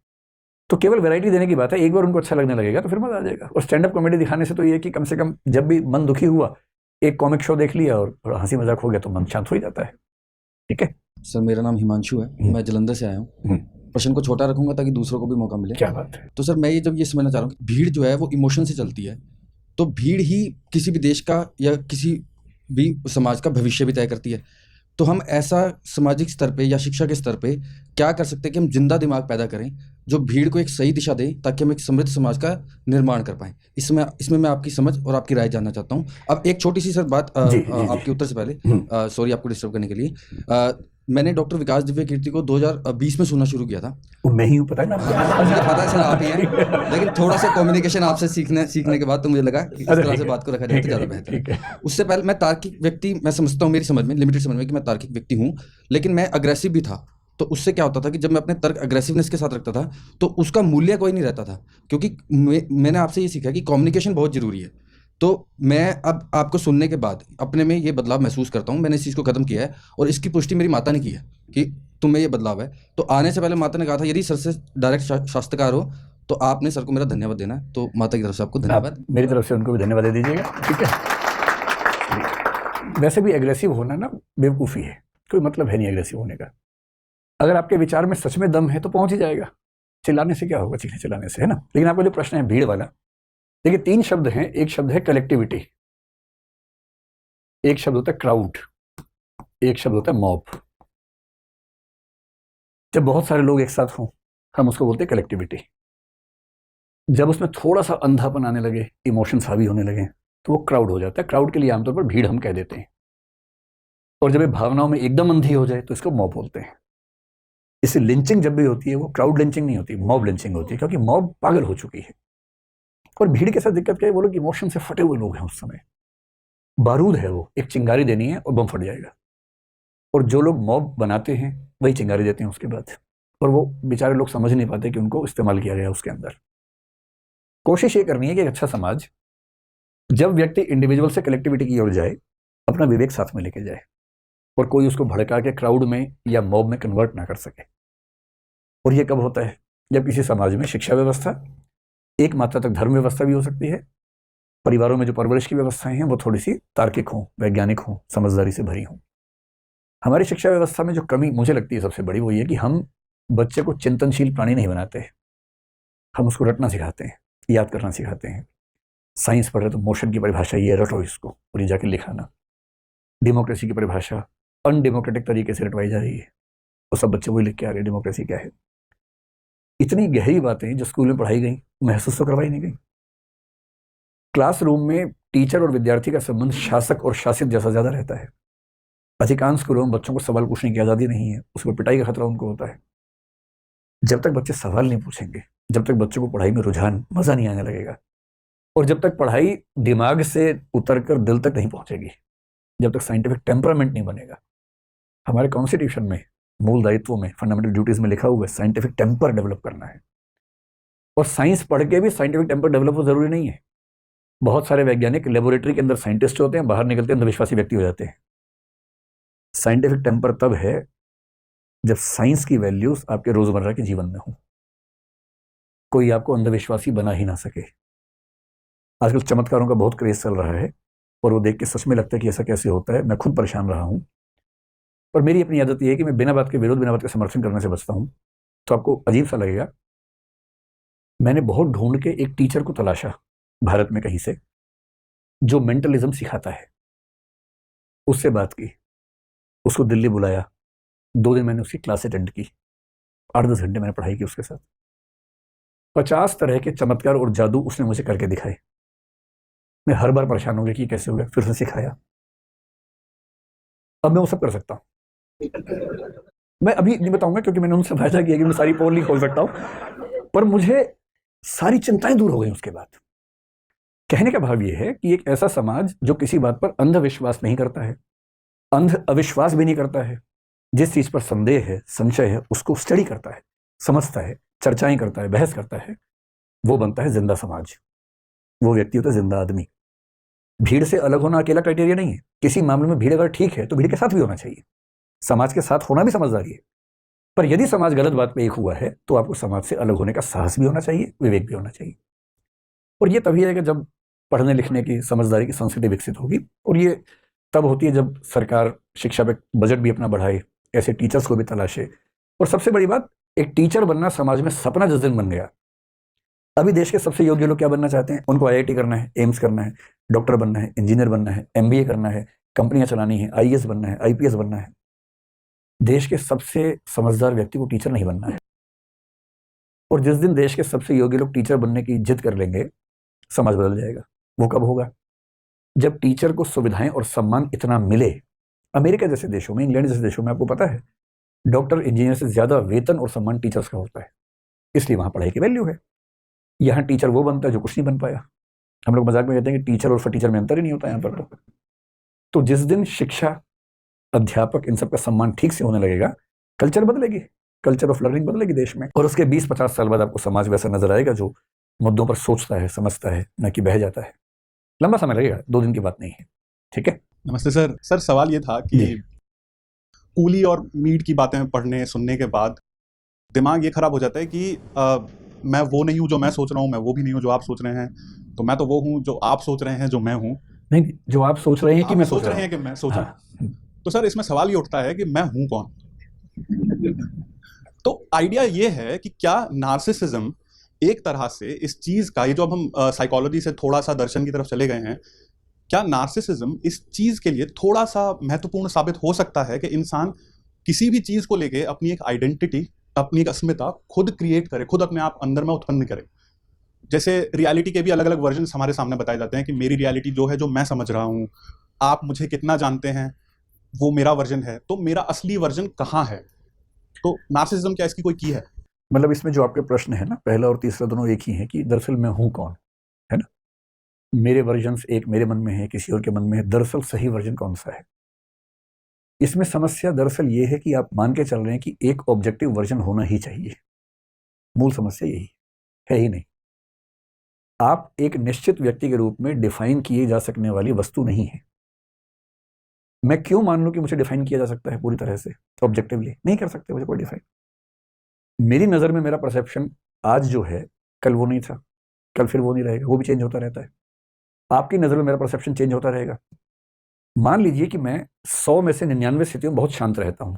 तो केवल वैरायटी देने की बात है। एक बार उनको अच्छा लगने लगेगा तो फिर मजा आ जाएगा। और स्टैंड अप कॉमेडी दिखाने से तो ये कि कम से कम जब भी मन दुखी हुआ, एक कॉमिक शो देख लिया और थोड़ा हंसी मजाक हो गया तो मन शांत हो ही जाता है। ठीक है सर, मेरा नाम हिमांशु है, मैं जलंधर से आया हूँ। प्रश्न को छोटा रखूंगा ताकि दूसरों को भी मौका मिले। क्या बात है। तो सर मैं ये समझना चाह रहा हूँ कि भीड़ जो है वो इमोशन से चलती है, तो भीड़ ही किसी भी देश का या किसी भी समाज का भविष्य भी तय करती है। तो हम ऐसा सामाजिक स्तर पे या शिक्षा के स्तर पे क्या कर सकते हैं कि हम जिंदा दिमाग पैदा करें जो भीड़ को एक सही दिशा दे, ताकि हम एक समृद्ध समाज का निर्माण कर पाएं। इसमें मैं आपकी समझ और आपकी राय जानना चाहता हूँ। अब एक छोटी सी सर बात आपके उत्तर से पहले, सॉरी आपको डिस्टर्ब करने के लिए, मैंने डॉक्टर विकास दिव्य कीर्ति को 2020 में सुनना शुरू किया था। मैं ही हूँ, पता है ना। मुझे पता है सर आप ही हैं, लेकिन थोड़ा सा कम्युनिकेशन आपसे सीखने के बाद तो मुझे लगा कि इस तरह से बात को रखा जाए तो ज़्यादा बेहतर है। उससे पहले मैं तार्किक व्यक्ति, मैं समझता हूँ, मेरी समझ में, लिमिटेड समझ में, कि मैं तार्किक व्यक्ति हूँ, लेकिन मैं अग्रेसिव भी था। तो उससे क्या होता था कि जब मैं अपने तर्क अग्रेसिवनेस के साथ रखता था तो उसका मूल्य कोई नहीं रहता था, क्योंकि मैंने आपसे ये सीखा कि कम्युनिकेशन बहुत ज़रूरी है। तो मैं अब आपको सुनने के बाद अपने में ये बदलाव महसूस करता हूँ। मैंने इस चीज़ को ख़त्म किया है और इसकी पुष्टि मेरी माता ने की है कि तुम में ये बदलाव है। तो आने से पहले माता ने कहा था यदि सर से डायरेक्ट शास्त्रकार हो तो आपने सर को मेरा धन्यवाद देना है। तो माता की तरफ से आपको धन्यवाद, मेरी तरफ से उनको भी धन्यवाद दे दीजिएगा। ठीक है। वैसे भी एग्रेसिव होना ना बेवकूफ़ी है, कोई मतलब है नहीं एग्रेसिव होने का। अगर आपके विचार में सच में दम है तो पहुंच ही जाएगा। चिल्लाने से क्या होगा, चीखें चिल्लाने से, है ना। लेकिन आपका जो प्रश्न है भीड़ वाला, देखिए 3 शब्द हैं। एक शब्द है कलेक्टिविटी, एक शब्द होता है क्राउड, एक शब्द होता है मॉब। जब बहुत सारे लोग एक साथ हों हम उसको बोलते हैं कलेक्टिविटी। जब उसमें थोड़ा सा अंधापन आने लगे, इमोशंस हावी होने लगे, तो वो क्राउड हो जाता है। क्राउड के लिए आमतौर पर भीड़ हम कह देते हैं। और जब ये भावनाओं में एकदम अंधी हो जाए तो इसको मॉब बोलते हैं। इसे लिंचिंग जब भी होती है वो क्राउड लिंचिंग नहीं होती, मॉब लिंचिंग होती है, क्योंकि मॉब पागल हो चुकी है। और भीड़ के साथ दिक्कत क्या है, वो लोग इमोशन से फटे हुए लोग हैं। उस समय बारूद है, वो एक चिंगारी देनी है और बम फट जाएगा। और जो लोग मॉब बनाते हैं वही चिंगारी देते हैं उसके बाद। और वो बेचारे लोग समझ नहीं पाते कि उनको इस्तेमाल किया गया उसके अंदर। कोशिश ये करनी है कि एक अच्छा समाज, जब व्यक्ति इंडिविजुअल से कलेक्टिविटी की ओर जाए, अपना विवेक साथ में लेके जाए और कोई उसको भड़का के क्राउड में या मॉब में कन्वर्ट ना कर सके। और ये कब होता है, जब किसी समाज में शिक्षा व्यवस्था, एक मात्रा तक धर्म व्यवस्था भी हो सकती है, परिवारों में जो परवरिश की व्यवस्थाएं हैं वो थोड़ी सी तार्किक हों, वैज्ञानिक हों, समझदारी से भरी हों। हमारी शिक्षा व्यवस्था में जो कमी मुझे लगती है सबसे बड़ी, वो ये कि हम बच्चे को चिंतनशील प्राणी नहीं बनाते। हम उसको रटना सिखाते हैं, याद करना सिखाते हैं। साइंस पढ़ रहे तो मोशन की परिभाषा ये, रटो इसको और ये जाके लिखाना। डेमोक्रेसी की परिभाषा अनडेमोक्रेटिक तरीके से रटवाई जा रही है, वो सब बच्चे वही लिख के आ रहे हैं डेमोक्रेसी क्या है। इतनी गहरी बातें जो स्कूल में पढ़ाई गई महसूस तो करवाई नहीं गई। क्लासरूम में टीचर और विद्यार्थी का संबंध शासक और शासित जैसा ज़्यादा रहता है। अधिकांश स्कूलों में बच्चों को सवाल पूछने की आज़ादी नहीं है, उस पर पिटाई का खतरा उनको होता है। जब तक बच्चे सवाल नहीं पूछेंगे, जब तक बच्चों को पढ़ाई में रुझान, मजा नहीं आने लगेगा, और जब तक पढ़ाई दिमाग से उतरकर दिल तक नहीं पहुंचेगी, जब तक साइंटिफिक टेम्परामेंट नहीं बनेगा। हमारे कॉन्स्टिट्यूशन में मूल दायित्वों में, फंडामेंटल ड्यूटीज में लिखा हुआ है साइंटिफिक टेम्पर डेवलप करना है। और साइंस पढ़ के भी साइंटिफिक टेम्पर डेवलप हो जरूरी नहीं है। बहुत सारे वैज्ञानिक लेबोरेटरी के अंदर साइंटिस्ट होते हैं, बाहर निकलते हैं अंधविश्वासी व्यक्ति हो जाते हैं। साइंटिफिक टेम्पर तब है जब साइंस की वैल्यूज आपके रोजमर्रा के जीवन में हो, कोई आपको अंधविश्वासी बना ही ना सके। आजकल चमत्कारों का बहुत क्रेज चल रहा है और वो देख के सच में लगता है कि ऐसा कैसे होता है। मैं खुद परेशान रहा हूं, पर मेरी अपनी आदत यह है कि मैं बिना बात के विरोध, बिना बात के समर्थन करने से बचता हूं। तो आपको अजीब सा लगेगा, मैंने बहुत ढूंढ के एक टीचर को तलाशा भारत में कहीं से जो मेंटलिज्म सिखाता है। उससे बात की, उसको दिल्ली बुलाया, 2 दिन मैंने उसकी क्लास अटेंड की, 8-10 घंटे मैंने पढ़ाई की उसके साथ। 50 तरह के चमत्कार और जादू उसने मुझे करके दिखाए। मैं हर बार परेशान हो गया कि कैसे हो गया, फिर उसने सिखाया। अब मैं वो सब कर सकता हूं। मैं अभी नहीं बताऊंगा क्योंकि मैंने उनसे वादा किया कि मैं सारी पोल नहीं खोल सकता हूं, पर मुझे सारी चिंताएं दूर हो गई उसके बाद। कहने का भाव यह है कि एक ऐसा समाज जो किसी बात पर अंधविश्वास नहीं करता है, अंध अविश्वास भी नहीं करता है, जिस चीज पर संदेह है, संशय है, उसको स्टडी करता है, समझता है, चर्चाएं करता है, बहस करता है, वो बनता है जिंदा समाज। वो व्यक्ति होता है जिंदा आदमी। भीड़ से अलग होना अकेला क्राइटेरिया नहीं है। किसी मामले में भीड़ अगर ठीक है तो भीड़ के साथ भी होना चाहिए। समाज के साथ होना भी समझदारी है। पर यदि समाज गलत बात पे एक हुआ है तो आपको समाज से अलग होने का साहस भी होना चाहिए, विवेक भी होना चाहिए। और ये तभी आएगा जब पढ़ने लिखने की, समझदारी की संस्कृति विकसित होगी। और ये तब होती है जब सरकार शिक्षा पे बजट भी अपना बढ़ाए, ऐसे टीचर्स को भी तलाशे। और सबसे बड़ी बात, एक टीचर बनना समाज में सपना जिस दिन बन गया। अभी देश के सबसे योग्य लोग क्या बनना चाहते हैं? उनको IIT करना है, एम्स करना है, डॉक्टर बनना है, इंजीनियर बनना है, MBA करना है, कंपनियां चलानी है, IAS बनना है, IPS बनना है। देश के सबसे समझदार व्यक्ति को टीचर नहीं बनना है। और जिस दिन देश के सबसे योग्य लोग टीचर बनने की जिद कर लेंगे, समाज बदल जाएगा। वो कब होगा? जब टीचर को सुविधाएं और सम्मान इतना मिले। अमेरिका जैसे देशों में, इंग्लैंड जैसे देशों में आपको पता है डॉक्टर इंजीनियर से ज्यादा वेतन और सम्मान टीचर्स का होता है, इसलिए वहां पढ़ाई की वैल्यू है। यहाँ टीचर वो बनता है जो कुछ नहीं बन पाया। हम लोग मजाक में कहते हैं कि टीचर और फटीचर में अंतर ही नहीं होता यहाँ पर। तो जिस दिन शिक्षा, अध्यापक, इन सब का सम्मान ठीक से होने लगेगा, कल्चर बदलेगी, कल्चर ऑफ लर्निंग बदलेगी देश में। और उसके 20-50 साल बाद आपको समाज वैसा नजर आएगा जो मुद्दों पर सोचता है, समझता है, न कि बह जाता है। लंबा समय लगेगा, 2 दिन की बात नहीं है। ठीक है। नमस्ते सर। सर सवाल ये था कि कूली और मीड की बातें पढ़ने सुनने के बाद दिमाग ये खराब हो जाता है कि मैं वो नहीं हूँ जो मैं सोच रहा हूँ, मैं वो भी नहीं हूँ जो आप सोच रहे हैं, तो मैं तो वो हूँ जो आप सोच रहे हैं जो मैं हूँ। नहीं, जो आप सोच रहे हैं कि मैं सोच रहे हैं कि मैं सोच रहा हूँ। तो सर इसमें सवाल ये उठता है कि मैं हूँ कौन? तो आइडिया ये है कि क्या नार्सिसिज्म एक तरह से इस चीज का, ये जो अब हम साइकोलॉजी से थोड़ा सा दर्शन की तरफ चले गए हैं, क्या नार्सिसिज्म इस चीज के लिए थोड़ा सा महत्वपूर्ण साबित हो सकता है कि इंसान किसी भी चीज को लेके अपनी एक आइडेंटिटी, अपनी एक अस्मिता खुद क्रिएट करे, खुद अपने आप अंदर में उत्पन्न करे? जैसे रियलिटी के भी अलग अलग वर्जन हमारे सामने बताए जाते हैं कि मेरी रियलिटी जो है, जो मैं समझ रहा हूँ, आप मुझे कितना जानते हैं, वो मेरा वर्जन है। तो मेरा असली वर्जन कहाँ है? तो नार्सिसिज्म क्या इसकी कोई की है? मतलब इसमें जो आपके प्रश्न है ना, पहला और तीसरा दोनों एक ही है कि दरअसल मैं हूं कौन, है ना। मेरे वर्जन्स एक मेरे मन में है, किसी और के मन में है। दरअसल सही वर्जन कौन सा है? इसमें समस्या दरअसल ये है कि आप मान के चल रहे हैं कि एक ऑब्जेक्टिव वर्जन होना ही चाहिए। मूल समस्या यही है ही नहीं। आप एक निश्चित व्यक्ति के रूप में डिफाइन किए जा सकने वाली वस्तु नहीं है। मैं क्यों मान लूं कि मुझे डिफाइन किया जा सकता है पूरी तरह से ऑब्जेक्टिवली? नहीं कर सकते मुझे कोई डिफाइन। मेरी नजर में मेरा परसेप्शन आज जो है, कल वो नहीं था, कल फिर वो नहीं रहेगा, वो भी चेंज होता रहता है। आपकी नजर में मेरा परसेप्शन चेंज होता रहेगा। मान लीजिए कि मैं 100 में से 99 स्थितियों में बहुत शांत रहता हूं,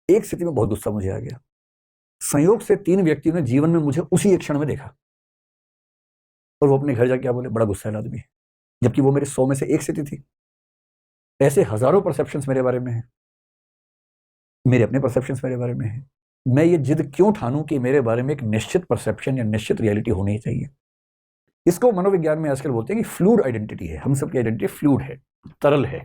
एक स्थिति में बहुत गुस्सा मुझे आ गया। संयोग से 3 व्यक्तियों ने जीवन में मुझे उसी एक क्षण में देखा और वो अपने घर जाके क्या बोले, बड़ा गुस्सा आदमी है, जबकि वो मेरे 100 में से एक स्थिति थी। ऐसे हजारों परसेप्शंस मेरे बारे में हैं, मेरे अपने परसेप्शंस मेरे बारे में हैं। मैं ये जिद क्यों ठानूं कि मेरे बारे में एक निश्चित परसेप्शन या निश्चित रियलिटी होनी ही चाहिए? इसको मनोविज्ञान में आजकल बोलते हैं कि फ्लूइड आइडेंटिटी है। हम सबकी आइडेंटिटी फ्लूइड है, तरल है,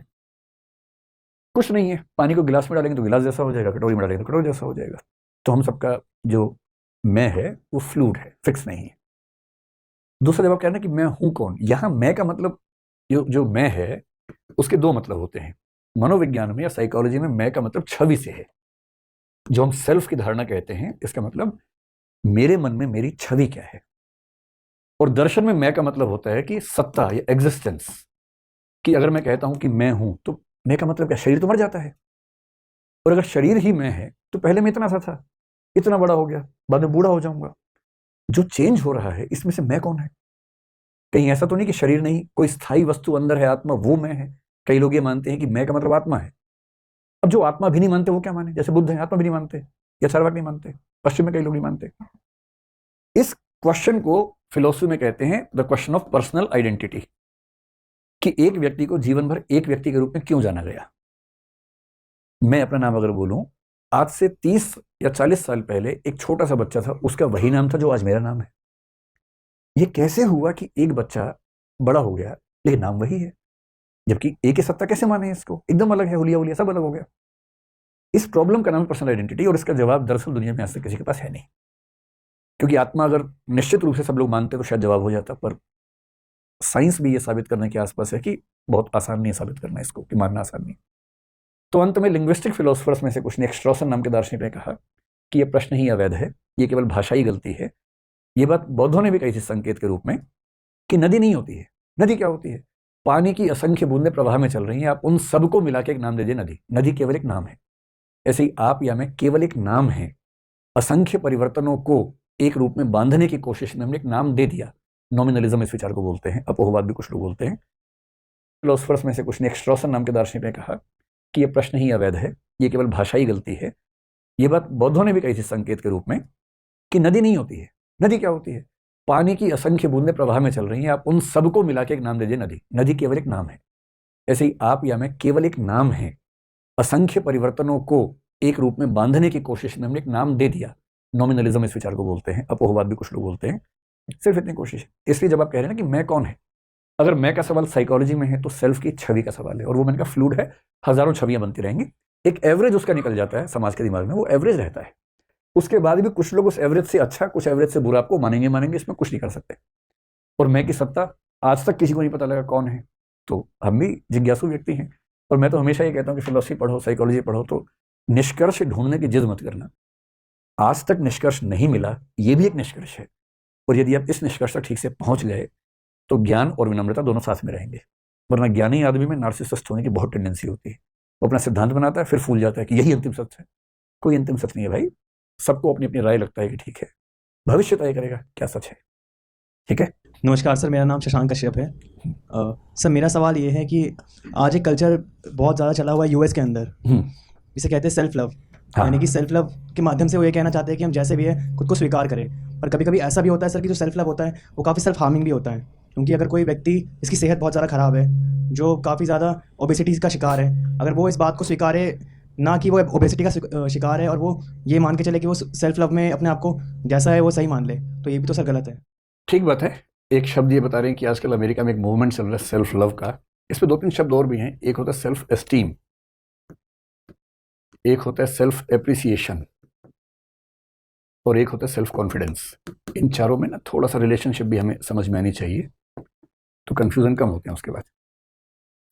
कुछ नहीं है। पानी को गिलास में डालेंगे तो गिलास जैसा हो जाएगा, कटोरी में डालेंगे तो कटोरी जैसा हो जाएगा। तो हम सबका जो मैं है वो फ्लूइड है, फिक्स नहीं है। दूसरा जब आप कहना कि मैं हूं कौन, यहां मैं का मतलब जो मैं है उसके दो मतलब होते हैं। मनोविज्ञान में या साइकोलॉजी में मैं का मतलब छवि से है। जो हम सेल्फ की धारणा कहते हैं, इसका मतलब मेरे मन में मेरी छवि क्या है। और दर्शन में मैं का मतलब होता है कि सत्ता या एग्जिस्टेंस, कि अगर मैं कहता हूं कि मैं हूं तो मैं का मतलब क्या, शरीर तो मर जाता है। और अगर शरीर ही मैं है तो पहले मैं इतना सा था, इतना बड़ा हो गया, बाद में बूढ़ा हो जाऊंगा। जो चेंज हो रहा है इसमें से मैं कौन है? कहीं ऐसा तो नहीं कि शरीर नहीं, कोई स्थायी वस्तु अंदर है, आत्मा, वो मैं है। कई लोग ये मानते हैं कि मैं का मतलब आत्मा है। अब जो आत्मा भी नहीं मानते वो क्या माने? जैसे बुद्ध है, आत्मा भी नहीं मानते, या चार्वाक नहीं मानते, पश्चिम में कई लोग नहीं मानते। इस क्वेश्चन को फिलोसफी में कहते हैं the question of personal identity, कि एक व्यक्ति को जीवन भर एक व्यक्ति के रूप में क्यों जाना गया। मैं अपना नाम अगर बोलूं, आज से 30 या 40 साल पहले एक छोटा सा बच्चा था, उसका वही नाम था जो आज मेरा नाम है। ये कैसे हुआ कि एक बच्चा बड़ा हो गया लेकिन नाम वही है, जबकि एक ही सत्ता कैसे माने? इसको एकदम अलग है, हुलिया हुलिया सब अलग हो गया। इस प्रॉब्लम का नाम पर्सनल आइडेंटिटी, और इसका जवाब दरअसल दुनिया में आज तक किसी के पास है नहीं। क्योंकि आत्मा अगर निश्चित रूप से सब लोग मानते तो शायद जवाब हो जाता, पर साइंस भी ये साबित करने के आसपास है कि बहुत आसान नहीं है साबित करना इसको, कि मानना आसान नहीं। तो अंत में लिंग्विस्टिक फिलोसफर्स में से कुछ ने, एक्सट्रॉसन नाम के दार्शनिक ने कहा कि यह प्रश्न ही अवैध है, ये केवल भाषाई गलती है। ये बात बौद्धों ने भी कही थी संकेत के रूप में, कि नदी नहीं होती है। नदी क्या होती है? पानी की असंख्य बूंदें प्रवाह में चल रही हैं, आप उन सबको मिला के एक नाम दे दीजिए नदी। नदी केवल एक नाम है। ऐसे ही आप या मैं केवल एक नाम है। असंख्य परिवर्तनों को एक रूप में बांधने की कोशिश में हमने एक नाम दे दिया। नॉमिनलिज्म इस विचार को बोलते हैं, अपोहवाद भी कुछ लोग बोलते हैं। फिलोसफर्स में से कुछ ने, एक्सट्रॉसन नाम के दार्शनिक ने कहा कि यह प्रश्न ही अवैध है, ये केवल भाषाई गलती है। ये बात बौद्धों ने भी कही थी संकेत के रूप में, कि नदी नहीं होती है। नदी क्या होती है? पानी की असंख्य बूंदें प्रवाह में चल रही हैं, आप उन सबको मिला के एक नाम दे दीजिए नदी। नदी केवल एक नाम है। ऐसे ही आप या मैं केवल एक नाम है। असंख्य परिवर्तनों को एक रूप में बांधने की कोशिश में हमने एक नाम दे दिया। नॉमिनलिज्म इस विचार को बोलते हैं, अपोहवाद भी कुछ लोग बोलते हैं। सिर्फ इतनी कोशिश है। इसलिए जब आप कह रहे हैं ना कि मैं कौन है, अगर मैं का सवाल साइकोलॉजी में है तो सेल्फ की छवि का सवाल है। और वो मैंने कहा फ्लूइड है, हजारों छवियां बनती रहेंगी, एक एवरेज उसका निकल जाता है समाज के दिमाग में, वो एवरेज रहता है। उसके बाद भी कुछ लोग उस एवरेज से अच्छा, कुछ एवरेज से बुरा आपको मानेंगे, इसमें कुछ नहीं कर सकते। और मैं की सत्ता आज तक किसी को नहीं पता लगा कौन है। तो हम भी जिज्ञासु व्यक्ति हैं। और मैं तो हमेशा ये कहता हूँ कि फिलोसफी पढ़ो, साइकोलॉजी पढ़ो, तो निष्कर्ष ढूंढने की जिद मत करना। आज तक निष्कर्ष नहीं मिला, ये भी एक निष्कर्ष है। और यदि आप इस निष्कर्ष तक ठीक से पहुंच गए तो ज्ञान और विनम्रता दोनों साथ में रहेंगे। वरना ज्ञानी आदमी में नार्सिसिस्ट होने की बहुत टेंडेंसी होती है। वो अपना सिद्धांत बनाता है, फिर फूल जाता है कि यही अंतिम सत्य है। कोई अंतिम सच नहीं है भाई, सबको अपनी अपनी राय लगता है कि ठीक है, भविष्य तय करेगा क्या सच है। ठीक है। नमस्कार सर, मेरा नाम शशांक कश्यप है। सर मेरा सवाल ये है कि आज एक कल्चर बहुत ज़्यादा चला हुआ है यूएस के अंदर, जिसे कहते हैं सेल्फ लव। हाँ। यानी कि सेल्फ लव के माध्यम से वो ये कहना चाहते हैं कि हम जैसे भी है खुद को स्वीकार करें। पर कभी कभी ऐसा भी होता है सर कि जो सेल्फ लव होता है वो काफ़ी सेल्फ हार्मिंग भी होता है। क्योंकि अगर कोई व्यक्ति, इसकी सेहत बहुत ज़्यादा ख़राब है, जो काफ़ी ज़्यादा ओबेसिटी का शिकार है, अगर वो इस बात को स्वीकारे ना कि वो ओबेसिटी का शिकार है, और वो ये मान के चले कि वो सेल्फ लव में अपने आप को जैसा है वो सही मान ले, तो ये भी तो सर गलत है। ठीक बात है। एक शब्द ये बता रहे हैं कि आजकल अमेरिका में एक मूवमेंट चल रहा है सेल्फ लव का। इसमें 2-3 शब्द और भी हैं। एक होता है सेल्फ एस्टीम, एक होता है सेल्फ एप्रिसिएशन, और एक होता है सेल्फ कॉन्फिडेंस। इन चारों में ना थोड़ा सा रिलेशनशिप भी हमें समझ में आनी चाहिए, तो कंफ्यूजन कम होते हैं उसके बाद।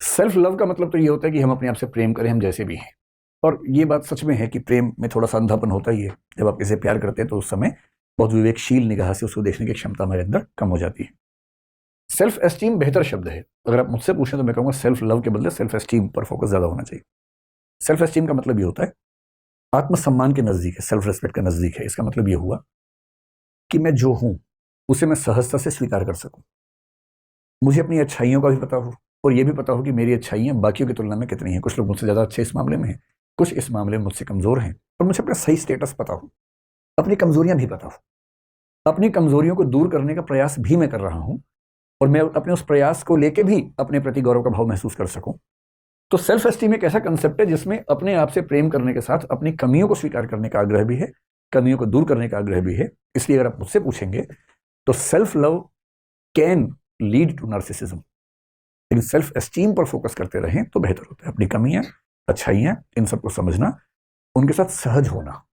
सेल्फ लव का मतलब तो ये होता है कि हम अपने आप से प्रेम करें, हम जैसे भी हैं। और ये बात सच में है कि प्रेम में थोड़ा सा अंधापन होता ही है। जब आप किसी से प्यार करते हैं तो उस समय बहुत विवेकशील निगाह से उसको देखने की क्षमता हमारे अंदर कम हो जाती है। सेल्फ एस्टीम बेहतर शब्द है। अगर आप मुझसे पूछें तो मैं कहूँगा सेल्फ लव के बदले सेल्फ एस्टीम पर फोकस ज़्यादा होना चाहिए। सेल्फ एस्टीम का मतलब ये होता है आत्मसम्मान के नज़दीक है, सेल्फ रिस्पेक्ट का नज़दीक है। इसका मतलब ये हुआ कि मैं जो हूँ उसे मैं सहजता से स्वीकार कर सकूँ। मुझे अपनी अच्छाइयों का भी पता हो, और ये भी पता हो कि मेरी अच्छाइयाँ बाकियों की तुलना में कितनी हैं। कुछ लोग मुझसे ज़्यादा अच्छे इस मामले में हैं, कुछ इस मामले में मुझसे कमज़ोर हैं। और मुझे अपना सही स्टेटस पता हो, अपनी कमज़ोरियाँ भी पता हो, अपनी कमज़ोरियों को दूर करने का प्रयास भी मैं कर रहा हूँ, और मैं अपने उस प्रयास को लेके भी अपने प्रति गौरव का भाव महसूस कर सकूँ। तो सेल्फ एस्टीम एक ऐसा कंसेप्ट है जिसमें अपने आप से प्रेम करने के साथ अपनी कमियों को स्वीकार करने का आग्रह भी है, कमियों को दूर करने का आग्रह भी है। इसलिए अगर आप मुझसे पूछेंगे तो self love can lead to narcissism, लेकिन सेल्फ एस्टीम पर फोकस करते रहें तो बेहतर होता है। अपनी कमियां, अच्छाइयां, इन सबको समझना, उनके साथ सहज होना,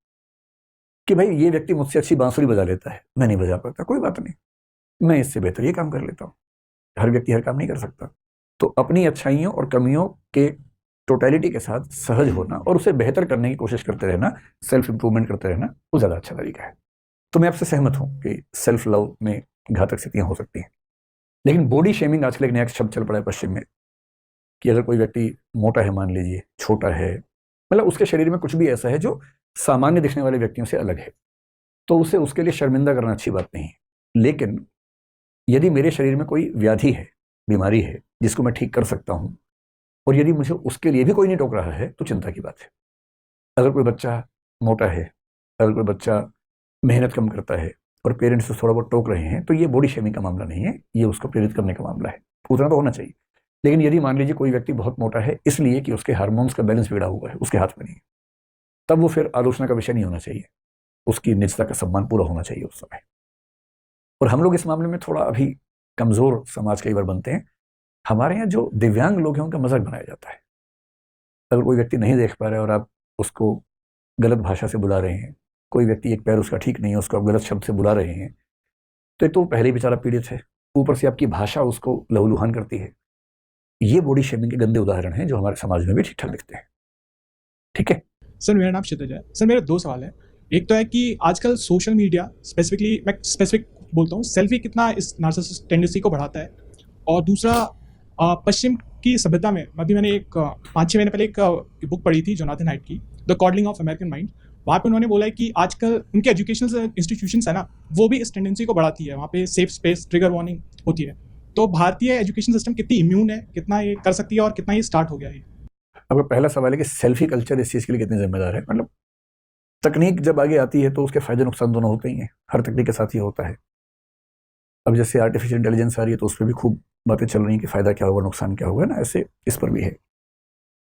कि भाई ये व्यक्ति मुझसे अच्छी बांसुरी बजा लेता है, मैं नहीं बजा पाता, कोई बात नहीं, मैं इससे बेहतर ये काम कर लेता हूँ। हर व्यक्ति हर काम नहीं कर सकता। तो अपनी अच्छाइयों और कमियों के टोटलिटी के साथ सहज होना और उसे बेहतर करने की कोशिश करते रहना, सेल्फ इंप्रूवमेंट करते रहना, वो ज़्यादा अच्छा तरीका है। तो मैं आपसे सहमत हूँ कि सेल्फ लव में घातक स्थितियाँ हो सकती हैं। लेकिन बॉडी शेमिंग आजकल एक नया शब्द चल पड़ा है पश्चिम में, कि अगर कोई व्यक्ति मोटा है, मान लीजिए छोटा है, मतलब उसके शरीर में कुछ भी ऐसा है जो सामान्य दिखने वाले व्यक्तियों से अलग है, तो उसे उसके लिए शर्मिंदा करना अच्छी बात नहीं है। लेकिन यदि मेरे शरीर में कोई व्याधि है, बीमारी है, जिसको मैं ठीक कर सकता हूँ, और यदि मुझे उसके लिए भी कोई नहीं टोक रहा है, तो चिंता की बात है। अगर कोई बच्चा मोटा है, अगर कोई बच्चा मेहनत कम करता है और पेरेंट्स थोड़ा बहुत टोक रहे हैं, तो ये बॉडी शेमिंग का मामला नहीं है, ये उसको प्रेरित करने का मामला है। उतना तो होना चाहिए। लेकिन यदि मान लीजिए कोई व्यक्ति बहुत मोटा है इसलिए कि उसके हार्मोन्स का बैलेंस बिगड़ा हुआ है, उसके हाथ में नहीं है, तब वो फिर आलोचना का विषय नहीं होना चाहिए, उसकी निजता का सम्मान पूरा होना चाहिए उस समय। और हम लोग इस मामले में थोड़ा अभी कमज़ोर समाज कई बार बनते हैं। हमारे यहाँ जो दिव्यांग लोग हैं उनका मजाक बनाया जाता है। अगर कोई व्यक्ति नहीं देख पा रहा है और आप उसको गलत भाषा से बुला रहे हैं, कोई व्यक्ति एक पैर उसका ठीक नहीं है, उसको आप गलत शब्द से बुला रहे हैं, तो एक तो पहले ही बेचारा पीड़ित है, ऊपर से आपकी भाषा उसको लहूलुहान करती है। ये बॉडी शेमिंग के गंदे उदाहरण हैं जो हमारे समाज में भी ठीक ठाक दिखते हैं। ठीक है सर, मेरा नाम क्षितिज है। सर, मेरे 2 सवाल है। एक तो है कि आजकल सोशल मीडिया स्पेसिफिकली, मैं स्पेसिफिक बोलता हूँ, सेल्फी कितना इस नार्सिसिस्ट टेंडेंसी को बढ़ाता है। और दूसरा, पश्चिम की सभ्यता में मैंने एक 5-6 महीने पहले एक बुक पढ़ी थी जोनाथन हाइट की, the codling of American mind. वहाँ पे उन्होंने बोला है कि आजकल उनके एजुकेशनल इंस्टीट्यूशंस है ना, वो भी इस टेंडेंसी को बढ़ाती है। वहाँ पे सेफ स्पेस, ट्रिगर वार्निंग होती है। तो भारतीय एजुकेशन सिस्टम कितनी इम्यून है, कितना ये कर सकती है और कितना ये स्टार्ट हो गया है? आपका पहला सवाल है कि सेल्फी कल्चर इस चीज़ के लिए कितनी जिम्मेदार है। मतलब तकनीक जब आगे आती है तो उसके फायदे नुकसान दोनों होते ही हैं, हर तकनीक के साथ ही होता है। अब जैसे आर्टिफिशियल इंटेलिजेंस आ रही है तो उस पर भी खूब बातें चल रही हैं कि फ़ायदा क्या होगा, नुकसान क्या होगा ना, ऐसे इस पर भी है।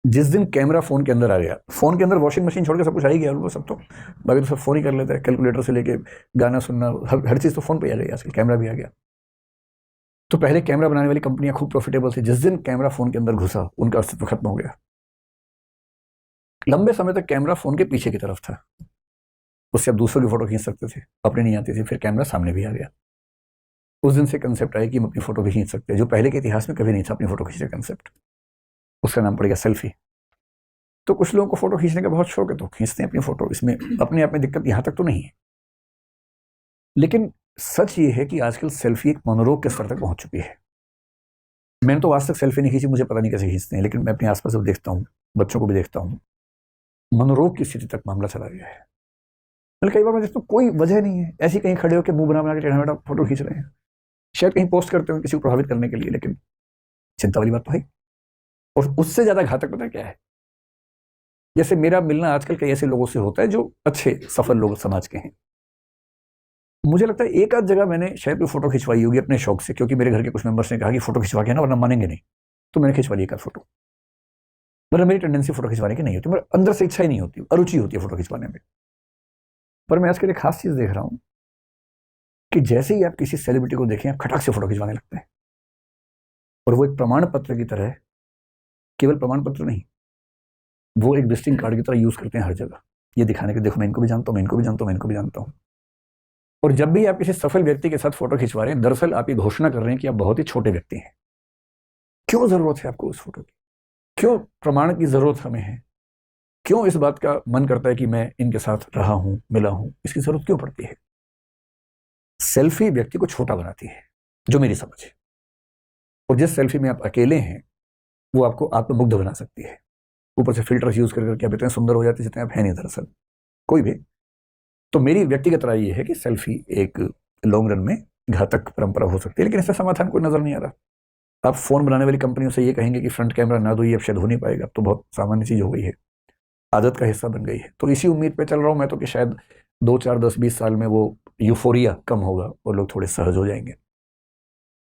जिस दिन कैमरा फ़ोन के अंदर आ गया, फ़ोन के अंदर वॉशिंग मशीन छोड़ के सब कुछ आ ही गया, वो सब तो बाकी तो सब फ़ोन ही कर लेता है, कैलकुलेटर से लेके गाना सुनना, हर चीज़ तो फ़ोन पे आ गई, आजकल कैमरा भी आ गया। तो पहले कैमरा बनाने वाली कंपनियां खूब प्रॉफिटेबल थी, जिस दिन कैमरा फ़ोन के अंदर घुसा उनका अस्तित्व खत्म हो गया। लंबे समय तक कैमरा फ़ोन के पीछे की तरफ था, उससे आप दूसरों की फ़ोटो खींच सकते थे, अपनी नहीं आती थी। फिर कैमरा सामने भी आ गया। उस दिन से कंसेप्ट आया कि हम अपनी फ़ोटो भी खींच सकते हैं, जो पहले के इतिहास में कभी नहीं था अपनी फ़ोटो खींचने का कंसेप्ट। उसका नाम पड़ेगा सेल्फी। तो कुछ लोगों को फ़ोटो खींचने का बहुत शौक है तो खींचते हैं अपनी फ़ोटो, इसमें अपने आप में दिक्कत यहाँ तक तो नहीं है। लेकिन सच ये है कि आजकल सेल्फी एक मनोरोग के स्तर तक पहुँच चुकी है। मैंने तो आज तक सेल्फी नहीं खींची, मुझे पता नहीं कैसे खींचते हैं, लेकिन मैं अपने आसपास देखता हूँ, बच्चों को भी देखता हूँ, मनोरोग की स्थिति तक मामला चला गया है। मतलब कई बार मैं देखता हूँ कोई वजह नहीं है, ऐसे कहीं खड़े होकर मुंह बना के टेढ़ा मेढ़ा फोटो खींच रहे हैं, शायद कहीं पोस्ट करते हो किसी को प्रभावित करने के लिए, लेकिन चिंता वाली बात तो है। और उससे ज़्यादा घातक पता क्या है, जैसे मेरा मिलना आजकल कई ऐसे लोगों से होता है जो अच्छे सफल लोग समाज के हैं। मुझे लगता है एक आध जगह मैंने शायद कोई फोटो खिंचवाई होगी अपने शौक से, क्योंकि मेरे घर के कुछ मेंबर्स ने कहा कि फोटो खिंचवा के ना वरना मानेंगे नहीं, तो मैंने खिंचवा ली एक आध फोटो। मतलब मेरी टेंडेंसी फोटो खिंचवाने की नहीं होती, मेरे अंदर से इच्छा ही नहीं होती, अरुचि होती है फोटो खिंचवाने में। पर मैं आजकल एक खास चीज़ देख रहा हूँ कि जैसे ही आप किसी सेलिब्रिटी को देखें आप खटाक से फोटो खिंचवाने लगते हैं, और वो एक प्रमाण पत्र की तरह, केवल प्रमाण पत्र नहीं, वो एक विजिटिंग कार्ड की तरह यूज़ करते हैं हर जगह, ये दिखाने के देखो मैं इनको भी जानता हूँ, मैं इनको भी जानता हूँ, मैं इनको भी जानता हूँ। और जब भी आप किसी सफल व्यक्ति के साथ फोटो खिंचवा रहे हैं, दरअसल आप ये घोषणा कर रहे हैं कि आप बहुत ही छोटे व्यक्ति हैं। क्यों ज़रूरत है आपको उस फोटो की? क्यों प्रमाण की ज़रूरत हमें है? क्यों इस बात का मन करता है कि मैं इनके साथ रहा हूँ, मिला हूँ? इसकी ज़रूरत क्यों पड़ती है? सेल्फी व्यक्ति को छोटा बनाती है, जो मेरी समझ है। और जिस सेल्फी में आप अकेले हैं वो आपको आत्ममुग्ध बना सकती है। ऊपर से फिल्टर्स यूज़ करके आप इतने सुंदर हो जाते जितने आप हैं नहीं दरअसल, कोई भी। तो मेरी व्यक्तिगत राय ये है कि सेल्फी एक लॉन्ग रन में घातक परंपरा हो सकती है, लेकिन इसका समाधान कोई नज़र नहीं आ रहा। आप फ़ोन बनाने वाली कंपनियों से ये कहेंगे कि फ्रंट कैमरा ना दो, ये अब शायद हो नहीं पाएगा, अब तो बहुत सामान्य चीज़ हो गई है, आदत का हिस्सा बन गई है। तो इसी उम्मीद पे चल रहा हूँ मैं तो कि शायद 2, 4, 10, 20 साल में वो यूफोरिया कम होगा और लोग थोड़े सहज हो जाएंगे।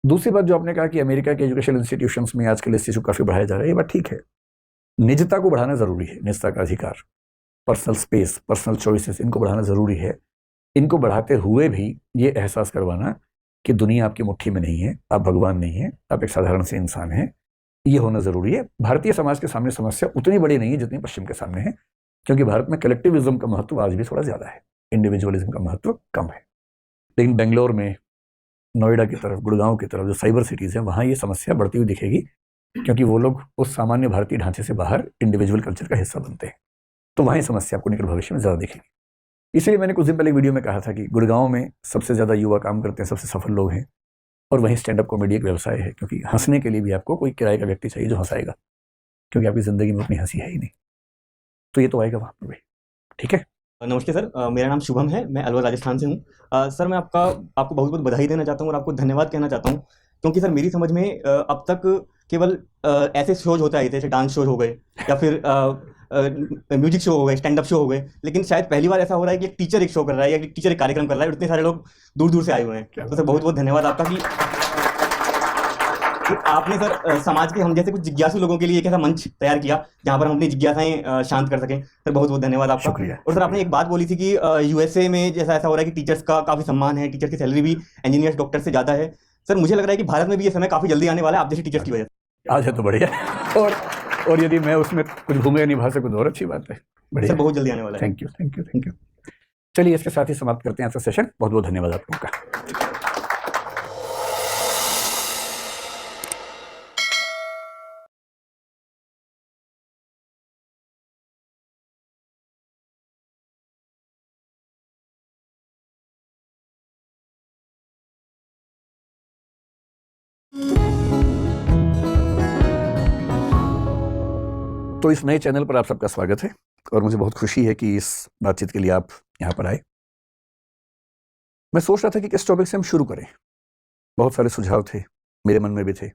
दूसरी बात जो आपने कहा कि अमेरिका के एजुकेशनल इंस्टीट्यूशंस में आजकल इस चीज़ को काफ़ी बढ़ाया जा रहा है, ये बात ठीक है। निजता को बढ़ाना ज़रूरी है, निजता का अधिकार, पर्सनल स्पेस, पर्सनल चॉइसेस, इनको बढ़ाना ज़रूरी है। इनको बढ़ाते हुए भी ये एहसास करवाना कि दुनिया आपकी मुट्ठी में नहीं है, आप भगवान नहीं हैं, आप एक साधारण से इंसान हैं, ये होना ज़रूरी है। भारतीय समाज के सामने समस्या उतनी बड़ी नहीं है जितनी पश्चिम के सामने है, क्योंकि भारत में कलेक्टिविज्म का महत्व आज भी थोड़ा ज़्यादा है। इंडिविजुअलिज्म का महत्व कम है। लेकिन बेंगलोर में, नोएडा की तरफ, गुड़गांव की तरफ जो साइबर सिटीज़ हैं, वहाँ ये समस्या बढ़ती हुई दिखेगी, क्योंकि वो लोग उस सामान्य भारतीय ढांचे से बाहर इंडिविजुअल कल्चर का हिस्सा बनते हैं। तो वहाँ ये समस्या आपको निकट भविष्य में ज़्यादा दिखेगी। इसलिए मैंने कुछ दिन पहले वीडियो में कहा था कि गुड़गांव में सबसे ज़्यादा युवा काम करते हैं, सबसे सफल लोग हैं, और वहीं स्टैंड अप कॉमेडी एक व्यवसाय है, क्योंकि हंसने के लिए भी आपको कोई किराए का व्यक्ति चाहिए जो हंसाएगा, क्योंकि आपकी ज़िंदगी में उतनी हंसी है ही नहीं। तो ये तो आएगा वहाँ पर भी। ठीक है। नमस्ते सर, मेरा नाम शुभम है, मैं अलवर राजस्थान से हूँ। सर मैं आपको बहुत बहुत बधाई देना चाहता हूँ और आपको धन्यवाद कहना चाहता हूँ, क्योंकि सर मेरी समझ में अब तक केवल ऐसे शोज होते आए थे, जैसे डांस शोज हो गए या फिर म्यूजिक शो हो गए, स्टैंड अप शो हो गए, लेकिन शायद पहली बार ऐसा हो रहा है कि एक टीचर एक शो कर रहा है या एक टीचर एक कार्यक्रम कर रहा है और इतने सारे लोग दूर दूर से आए हुए हैं। तो सर बहुत बहुत धन्यवाद आपका कि आपने सर समाज के हम जैसे कुछ जिज्ञासु लोगों के लिए एक ऐसा मंच तैयार किया जहाँ पर हम अपनी जिज्ञासाएं शांत कर सकें। सर बहुत बहुत धन्यवाद आपका। शुक्रिया। और सर आपने एक बात बोली थी कि यूएसए में जैसा ऐसा हो रहा है कि टीचर्स का काफ़ी सम्मान है, टीचर की सैलरी भी इंजीनियर्स डॉक्टर से ज़्यादा है। सर मुझे लग रहा है कि भारत में भी ये समय काफ़ी जल्दी आने वाला है आप जैसे टीचर्स की वजह से। आज है तो बढ़िया, और यदि मैं उसमें कुछ भूमिका निभा सकूं तो और अच्छी बात है। बढ़िया, सर बहुत जल्दी आने वाला है। Thank you, thank you, thank you. चलिए इसके साथ ही समाप्त करते हैं आज का सेशन। बहुत बहुत धन्यवाद आप लोगों का। तो इस नए चैनल पर आप सबका स्वागत है, और मुझे बहुत खुशी है कि इस बातचीत के लिए आप यहाँ पर आए। मैं सोच रहा था कि किस टॉपिक से हम शुरू करें। बहुत सारे सुझाव थे, मेरे मन में भी थे।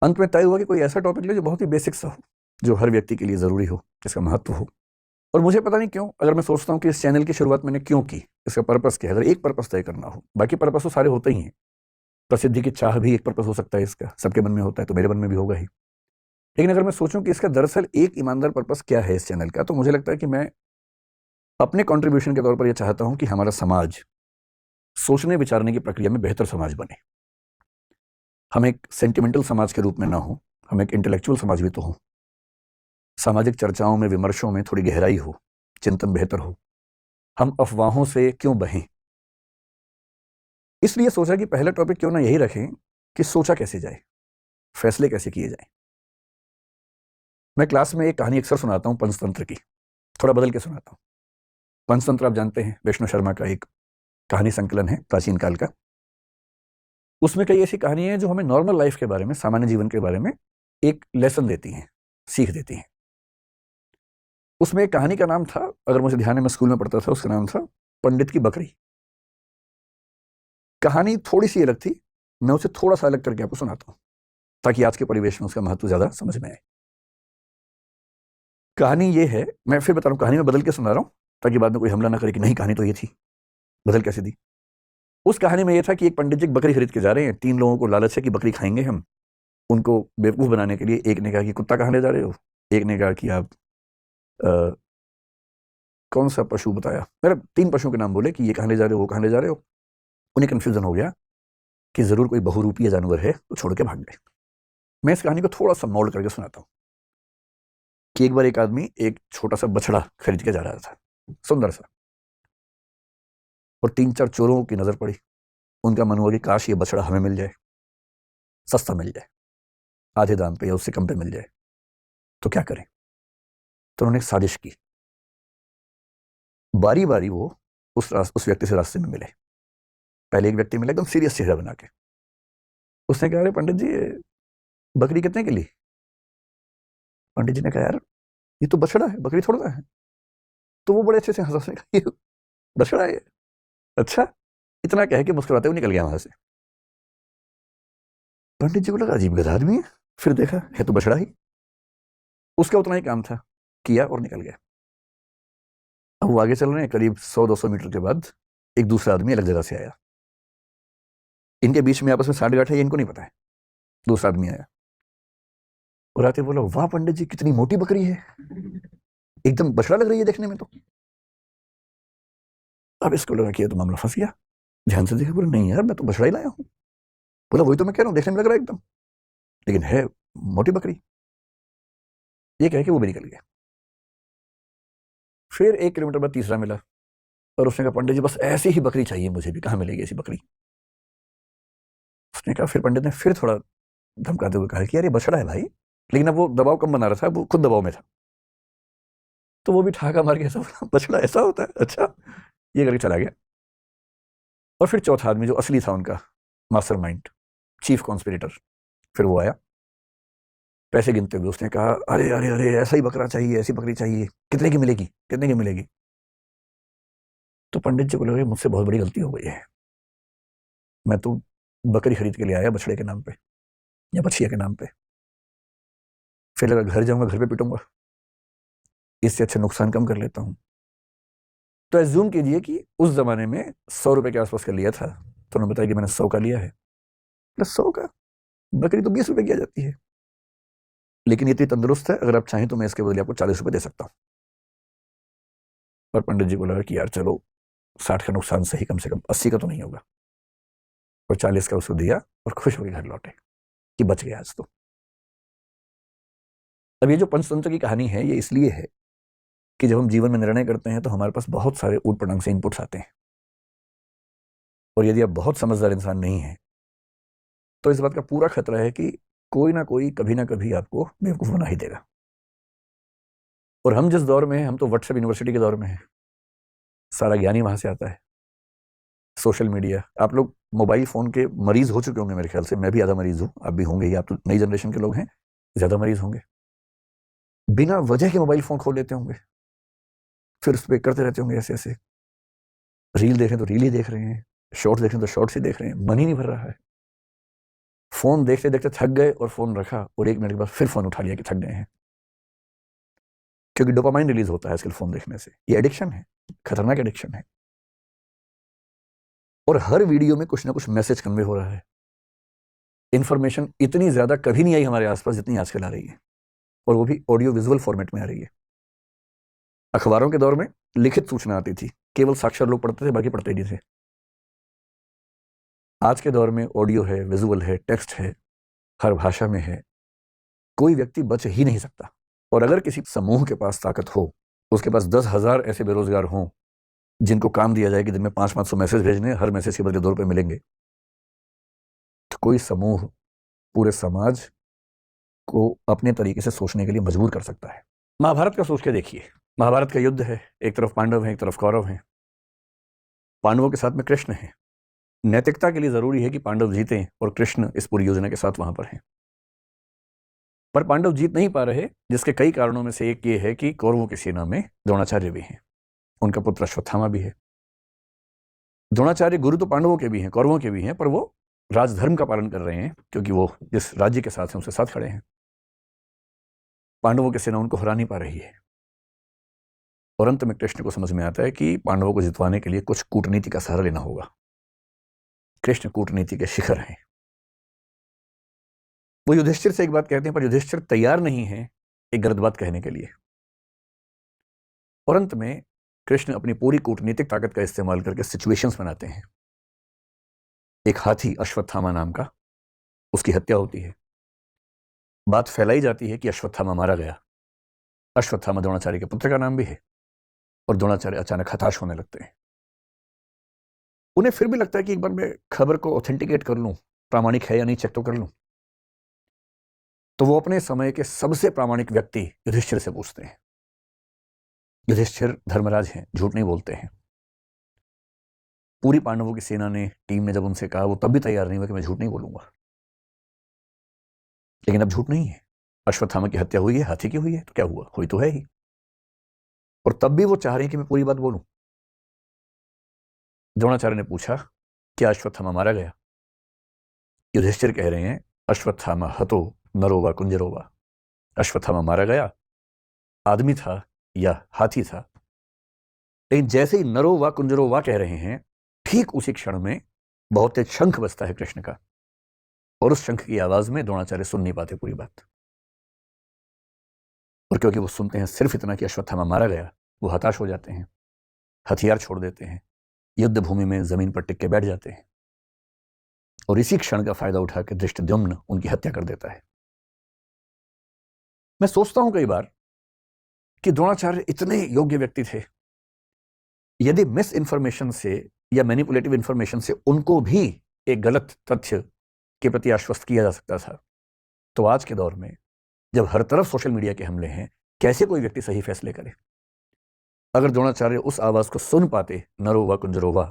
अंत में तय हुआ कि कोई ऐसा टॉपिक ले जो बहुत ही बेसिक सा हो, जो हर व्यक्ति के लिए ज़रूरी हो, जिसका महत्व हो। और मुझे पता नहीं क्यों, अगर मैं सोचता हूँ कि इस चैनल की शुरुआत मैंने क्यों की, इसका पर्पस क्या है, अगर एक पर्पस तय करना हो, बाकी पर्पस तो सारे होते ही हैं। प्रसिद्धि की चाह भी एक पर्पस हो सकता है, इसका सबके मन में होता है, तो मेरे मन में भी होगा ही। लेकिन अगर मैं सोचूं कि इसका दरअसल एक ईमानदार पर्पस क्या है इस चैनल का, तो मुझे लगता है कि मैं अपने कंट्रीब्यूशन के तौर पर यह चाहता हूं कि हमारा समाज सोचने विचारने की प्रक्रिया में बेहतर समाज बने। हम एक सेंटिमेंटल समाज के रूप में ना हो, हम एक इंटेलेक्चुअल समाज भी तो हो। सामाजिक चर्चाओं में, विमर्शों में थोड़ी गहराई हो, चिंतन बेहतर हो। हम अफवाहों से क्यों बहें। इसलिए सोचा कि पहला टॉपिक क्यों ना यही रखें कि सोचा कैसे जाए, फैसले कैसे किए जाए। मैं क्लास में एक कहानी अक्सर सुनाता हूँ पंचतंत्र की, थोड़ा बदल के सुनाता हूँ। पंचतंत्र आप जानते हैं, विष्णु शर्मा का एक कहानी संकलन है प्राचीन काल का। उसमें कई ऐसी कहानियां हैं जो हमें नॉर्मल लाइफ के बारे में, सामान्य जीवन के बारे में एक लेसन देती हैं, सीख देती हैं। उसमें एक कहानी का नाम था, अगर मुझे ध्यान है, मैं स्कूल में पढ़ता था, उसका नाम था पंडित की बकरी। कहानी थोड़ी सी अलग थी, मैं उसे थोड़ा सा अलग करके आपको सुनाता हूँ ताकि आज के परिवेश में उसका महत्व ज्यादा समझ में आए। कहानी ये है, मैं फिर बता रहा हूँ, कहानी में बदल के सुना रहा हूँ ताकि बाद में कोई हमला ना करे कि नहीं कहानी तो ये थी, बदल कैसे दी। उस कहानी में ये था कि एक पंडित जी एक बकरी खरीद के जा रहे हैं। 3 लोगों को लालच है कि बकरी खाएंगे हम। उनको बेवकूफ़ बनाने के लिए एक ने कहा कि कुत्ता कहाँ ले जा रहे हो, एक ने कहा कि आप कौन सा पशु बताया, मेरा 3 पशुओं के नाम बोले कि ये कहाँ ले जा रहे हो, वो कहाँ ले जा रहे हो। उन्हें कन्फ्यूजन हो गया कि ज़रूर कोई बहुरूपीय जानवर है, तो छोड़ के भाग गए। मैं इस कहानी को थोड़ा सा मोल्ड करके सुनाता हूँ कि एक बार एक आदमी एक छोटा सा बछड़ा खरीद के जा रहा था, सुंदर सा, और 3-4 चोरों की नज़र पड़ी। उनका मन हुआ कि काश ये बछड़ा हमें मिल जाए, सस्ता मिल जाए, आधे दाम पे या उससे कम पे मिल जाए, तो क्या करें। तो उन्होंने एक साजिश की। बारी बारी वो उस व्यक्ति से रास्ते में मिले। पहले एक व्यक्ति मिला एकदम सीरियस चेहरा बना के। उसने कहा, अरे पंडित जी ये बकरी कितने की ली। पंडित जी ने कहा, यार ये तो बछड़ा है, बकरी थोड़ा है। तो वो बड़े अच्छे से हंसा, ये बछड़ा है, अच्छा, इतना कह के मुस्कुराते हुए निकल गया वहां से। पंडित जी को लगा अजीब गधा आदमी है, फिर देखा है तो बछड़ा ही। उसका उतना ही काम था, किया और निकल गया। अब वो आगे चल रहे हैं, करीब 100-200 मीटर के बाद एक दूसरा आदमी अलग जगह से आया। इनके बीच में आपस में साठ-गांठ है, ये इनको नहीं पता है। दूसरा आदमी आया और आते बोला, वाह पंडित जी कितनी मोटी बकरी है, एकदम बछड़ा लग रही है देखने में तो। अब इसको लगा कि ये तो मामला फंस गया। ध्यान से देखा, बोला नहीं यार मैं तो बछड़ा ही लाया हूं। बोला वही तो मैं कह रहा हूं, देखने में लग रहा है एकदम, लेकिन है मोटी बकरी। ये कह के वो भी निकल गया। फिर 1 किलोमीटर बाद तीसरा मिला। और उसने कहा पंडित जी बस ऐसी ही बकरी चाहिए मुझे भी, कहाँ मिलेगी ऐसी बकरी? उसने कहा, फिर पंडित ने फिर थोड़ा धमकाते हुए कहा कि यार ये बछड़ा है भाई, लेकिन अब वो दबाव कम बना रहा था, वो खुद दबाव में था, तो वो भी ठहाका मार के ऐसा बोला, बछड़ा ऐसा होता है, अच्छा, ये करके चला गया। और फिर चौथा आदमी जो असली था उनका मास्टरमाइंड, चीफ कॉन्स्पिरेटर, फिर वो आया पैसे गिनते हुए। उसने कहा, अरे अरे अरे ऐसा ही बकरा चाहिए, ऐसी बकरी चाहिए, कितने की मिलेगी, कितने की मिलेगी? तो पंडित जी को लगा मुझसे बहुत बड़ी गलती हो गई है, मैं तो बकरी खरीद के ले आया बछड़े के नाम पे या बछिया के नाम पे, फिर लगा घर जाऊंगा घर पे पिटूंगा, इससे अच्छा नुकसान कम कर लेता हूं। तो एज्यूम कीजिए कि उस जमाने में 100 रुपए के आसपास का लिया था, तो उन्होंने बताया कि मैंने 100 का लिया है। प्लस 100 का, बकरी तो 20 रुपए की आ जाती है, लेकिन ये इतनी तंदुरुस्त है, अगर आप चाहें तो मैं इसके बदले आपको 40 रुपए दे सकता हूं। और पंडित जी को लगा कि यार चलो 60 का नुकसान सही, कम से कम 80 का तो नहीं होगा, और 40 का उसको दिया और खुश होकर घर लौटे कि बच गया आज तो। अब ये जो पंचतंत्र की कहानी है, ये इसलिए है कि जब हम जीवन में निर्णय करते हैं तो हमारे पास बहुत सारे ऊट पटांग से इनपुट्स आते हैं, और यदि आप बहुत समझदार इंसान नहीं हैं तो इस बात का पूरा खतरा है कि कोई ना कोई कभी ना कभी आपको बेवकूफ बना ही देगा। और हम जिस दौर में हैं, हम तो व्हाट्सएप यूनिवर्सिटी के दौर में हैं, सारा ज्ञान ही वहां से आता है, सोशल मीडिया। आप लोग मोबाइल फोन के मरीज हो चुके होंगे मेरे ख्याल से, मैं भी आधा मरीज हूं, आप भी होंगे ही, आप तो नई जनरेशन के लोग हैं, ज्यादा मरीज होंगे। बिना वजह के मोबाइल फोन खोल लेते होंगे, फिर उस पर करते रहते होंगे ऐसे ऐसे, रील देख रहे हैं तो रील ही देख रहे हैं, शॉर्ट्स देख रहे हैं तो शॉर्ट्स ही देख रहे हैं, मन ही नहीं भर रहा है। फोन देखते देखते थक गए और फोन रखा, और 1 मिनट के बाद फिर फोन उठा लिया कि थक गए हैं, क्योंकि डोपामाइन रिलीज होता है आजकल फोन देखने से। ये एडिक्शन है, खतरनाक एडिक्शन है। और हर वीडियो में कुछ ना कुछ मैसेज कन्वे हो रहा है। इंफॉर्मेशन इतनी ज्यादा कभी नहीं आई हमारे आसपास जितनी आजकल आ रही है, और वो भी ऑडियो विजुअल फॉर्मेट में आ रही है। अखबारों के दौर में लिखित सूचना आती थी, केवल साक्षर लोग पढ़ते थे, बाकी पढ़ते नहीं थे। आज के दौर में ऑडियो है, विजुअल है, टेक्स्ट है, हर भाषा में है, कोई व्यक्ति बच ही नहीं सकता। और अगर किसी समूह के पास ताकत हो, उसके पास 10,000 ऐसे बेरोजगार हों जिनको काम दिया जाए कि दिन में 500-500 मैसेज भेजने, हर मैसेज के बदले 2 रुपए मिलेंगे, तो कोई समूह पूरे समाज को अपने तरीके से सोचने के लिए मजबूर कर सकता है। महाभारत का सोच के देखिए, महाभारत का युद्ध है, एक तरफ पांडव हैं, एक तरफ कौरव हैं। पांडवों के साथ में कृष्ण है। नैतिकता के लिए जरूरी है कि पांडव जीतें, और कृष्ण इस पूरी योजना के साथ वहां पर हैं। पर पांडव जीत नहीं पा रहे, जिसके कई कारणों में से एक ये है कि कौरवों की सेना में द्रोणाचार्य भी हैं, उनका पुत्र अश्वत्थामा भी है। द्रोणाचार्य गुरु तो पांडवों के भी हैं, कौरवों के भी हैं, पर वो राजधर्म का पालन कर रहे हैं, क्योंकि वो जिस राज्य के साथ हैं उसके साथ खड़े हैं। पांडवों की सेना उनको हरा नहीं पा रही है, और अंत में कृष्ण को समझ में आता है कि पांडवों को जितवाने के लिए कुछ कूटनीति का सहारा लेना होगा। कृष्ण कूटनीति के शिखर हैं। वो युधिष्ठिर से एक बात कहते हैं, पर युधिष्ठिर तैयार नहीं है एक गलत बात कहने के लिए, और अंत में कृष्ण अपनी पूरी कूटनीतिक ताकत का इस्तेमाल करके सिचुएशंस बनाते हैं। एक हाथी अश्वत्थामा नाम का, उसकी हत्या होती है। बात फैलाई जाती है कि अश्वत्थामा मारा गया। अश्वत्थामा द्रोणाचार्य के पुत्र का नाम भी है, और द्रोणाचार्य अचानक हताश होने लगते हैं। उन्हें फिर भी लगता है कि एक बार मैं खबर को ऑथेंटिकेट कर लूं, प्रामाणिक है या नहीं चेक तो कर लूं। तो वो अपने समय के सबसे प्रामाणिक व्यक्ति युधिष्ठिर से पूछते हैं। युधिष्ठिर धर्मराज हैं, झूठ नहीं बोलते हैं। पूरी पांडवों की सेना ने, टीम ने जब उनसे कहा, वो तब भी तैयार नहीं हुआ कि मैं झूठ नहीं बोलूंगा। लेकिन अब झूठ नहीं है, अश्वत्थामा की हत्या हुई है, हाथी की हुई है, तो क्या हुआ, हुई तो है ही, और तब भी वो चाह रहे हैं कि मैं पूरी बात बोलूं। द्रोणाचार्य ने पूछा, क्या अश्वत्थामा मारा गया? युधिष्ठिर कह रहे हैं, अश्वत्थामा हतो नरोवा कुंजरोवा। अश्वत्थामा मारा गया, आदमी था या हाथी था। लेकिन जैसे ही नरोवा कुंजरोवा कह रहे हैं, ठीक उसी क्षण में बहुत तेज शंख बजता है कृष्ण का, और उस शंख की आवाज में द्रोणाचार्य सुन नहीं पाते पूरी बात। और क्योंकि वो सुनते हैं सिर्फ इतना कि अश्वत्थामा मारा गया, वो हताश हो जाते हैं, हथियार छोड़ देते हैं, युद्ध भूमि में जमीन पर टिक के बैठ जाते हैं, और इसी क्षण का फायदा उठाकर धृष्टद्युम्न उनकी हत्या कर देता है। मैं सोचता हूं कई बार कि द्रोणाचार्य इतने योग्य व्यक्ति थे, यदि मिस इन्फॉर्मेशन से या मैनिपुलेटिव इन्फॉर्मेशन से उनको भी एक गलत तथ्य के प्रति आश्वस्त किया जा सकता था, तो आज के दौर में जब हर तरफ सोशल मीडिया के हमले हैं, कैसे कोई व्यक्ति सही फैसले करे? अगर द्रोणाचार्य उस आवाज को सुन पाते, नरो व कुंजरो वा,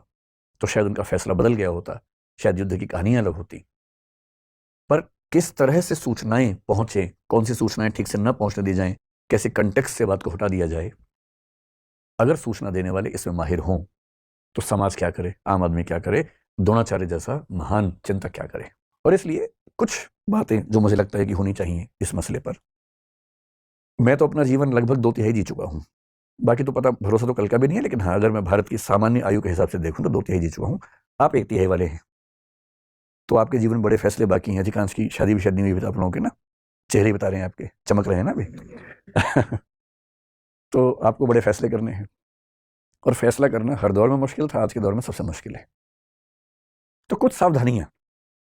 तो शायद उनका फैसला बदल गया होता, शायद युद्ध की कहानियां अलग होती। पर किस तरह से सूचनाएं पहुंचे, कौन सी सूचनाएं ठीक से न पहुंचने दी जाएं, कैसे कंटेक्स्ट से बात को हटा दिया जाए, अगर सूचना देने वाले इसमें माहिर हों तो समाज क्या करे, आम आदमी क्या करे, द्रोणाचार्य जैसा महान चिंतक क्या करे। और इसलिए कुछ बातें जो मुझे लगता है कि होनी चाहिए इस मसले पर। मैं तो अपना जीवन लगभग 2/3 जी चुका हूं, बाकी तो पता भरोसा तो कल का भी नहीं है, लेकिन हाँ, अगर मैं भारत की सामान्य आयु के हिसाब से देखूं तो 2/3 जी चुका हूं। आप 1/3 वाले हैं, तो आपके जीवन में बड़े फैसले बाकी हैं। अधिकांश की शादी भी नहीं हुई आप लोगों के ना, चेहरे बता रहे हैं आपके, चमक रहे हैं ना अभी तो आपको बड़े फैसले करने हैं, और फैसला करना हर दौर में मुश्किल था, आज के दौर में सबसे मुश्किल है। तो कुछ सावधानियां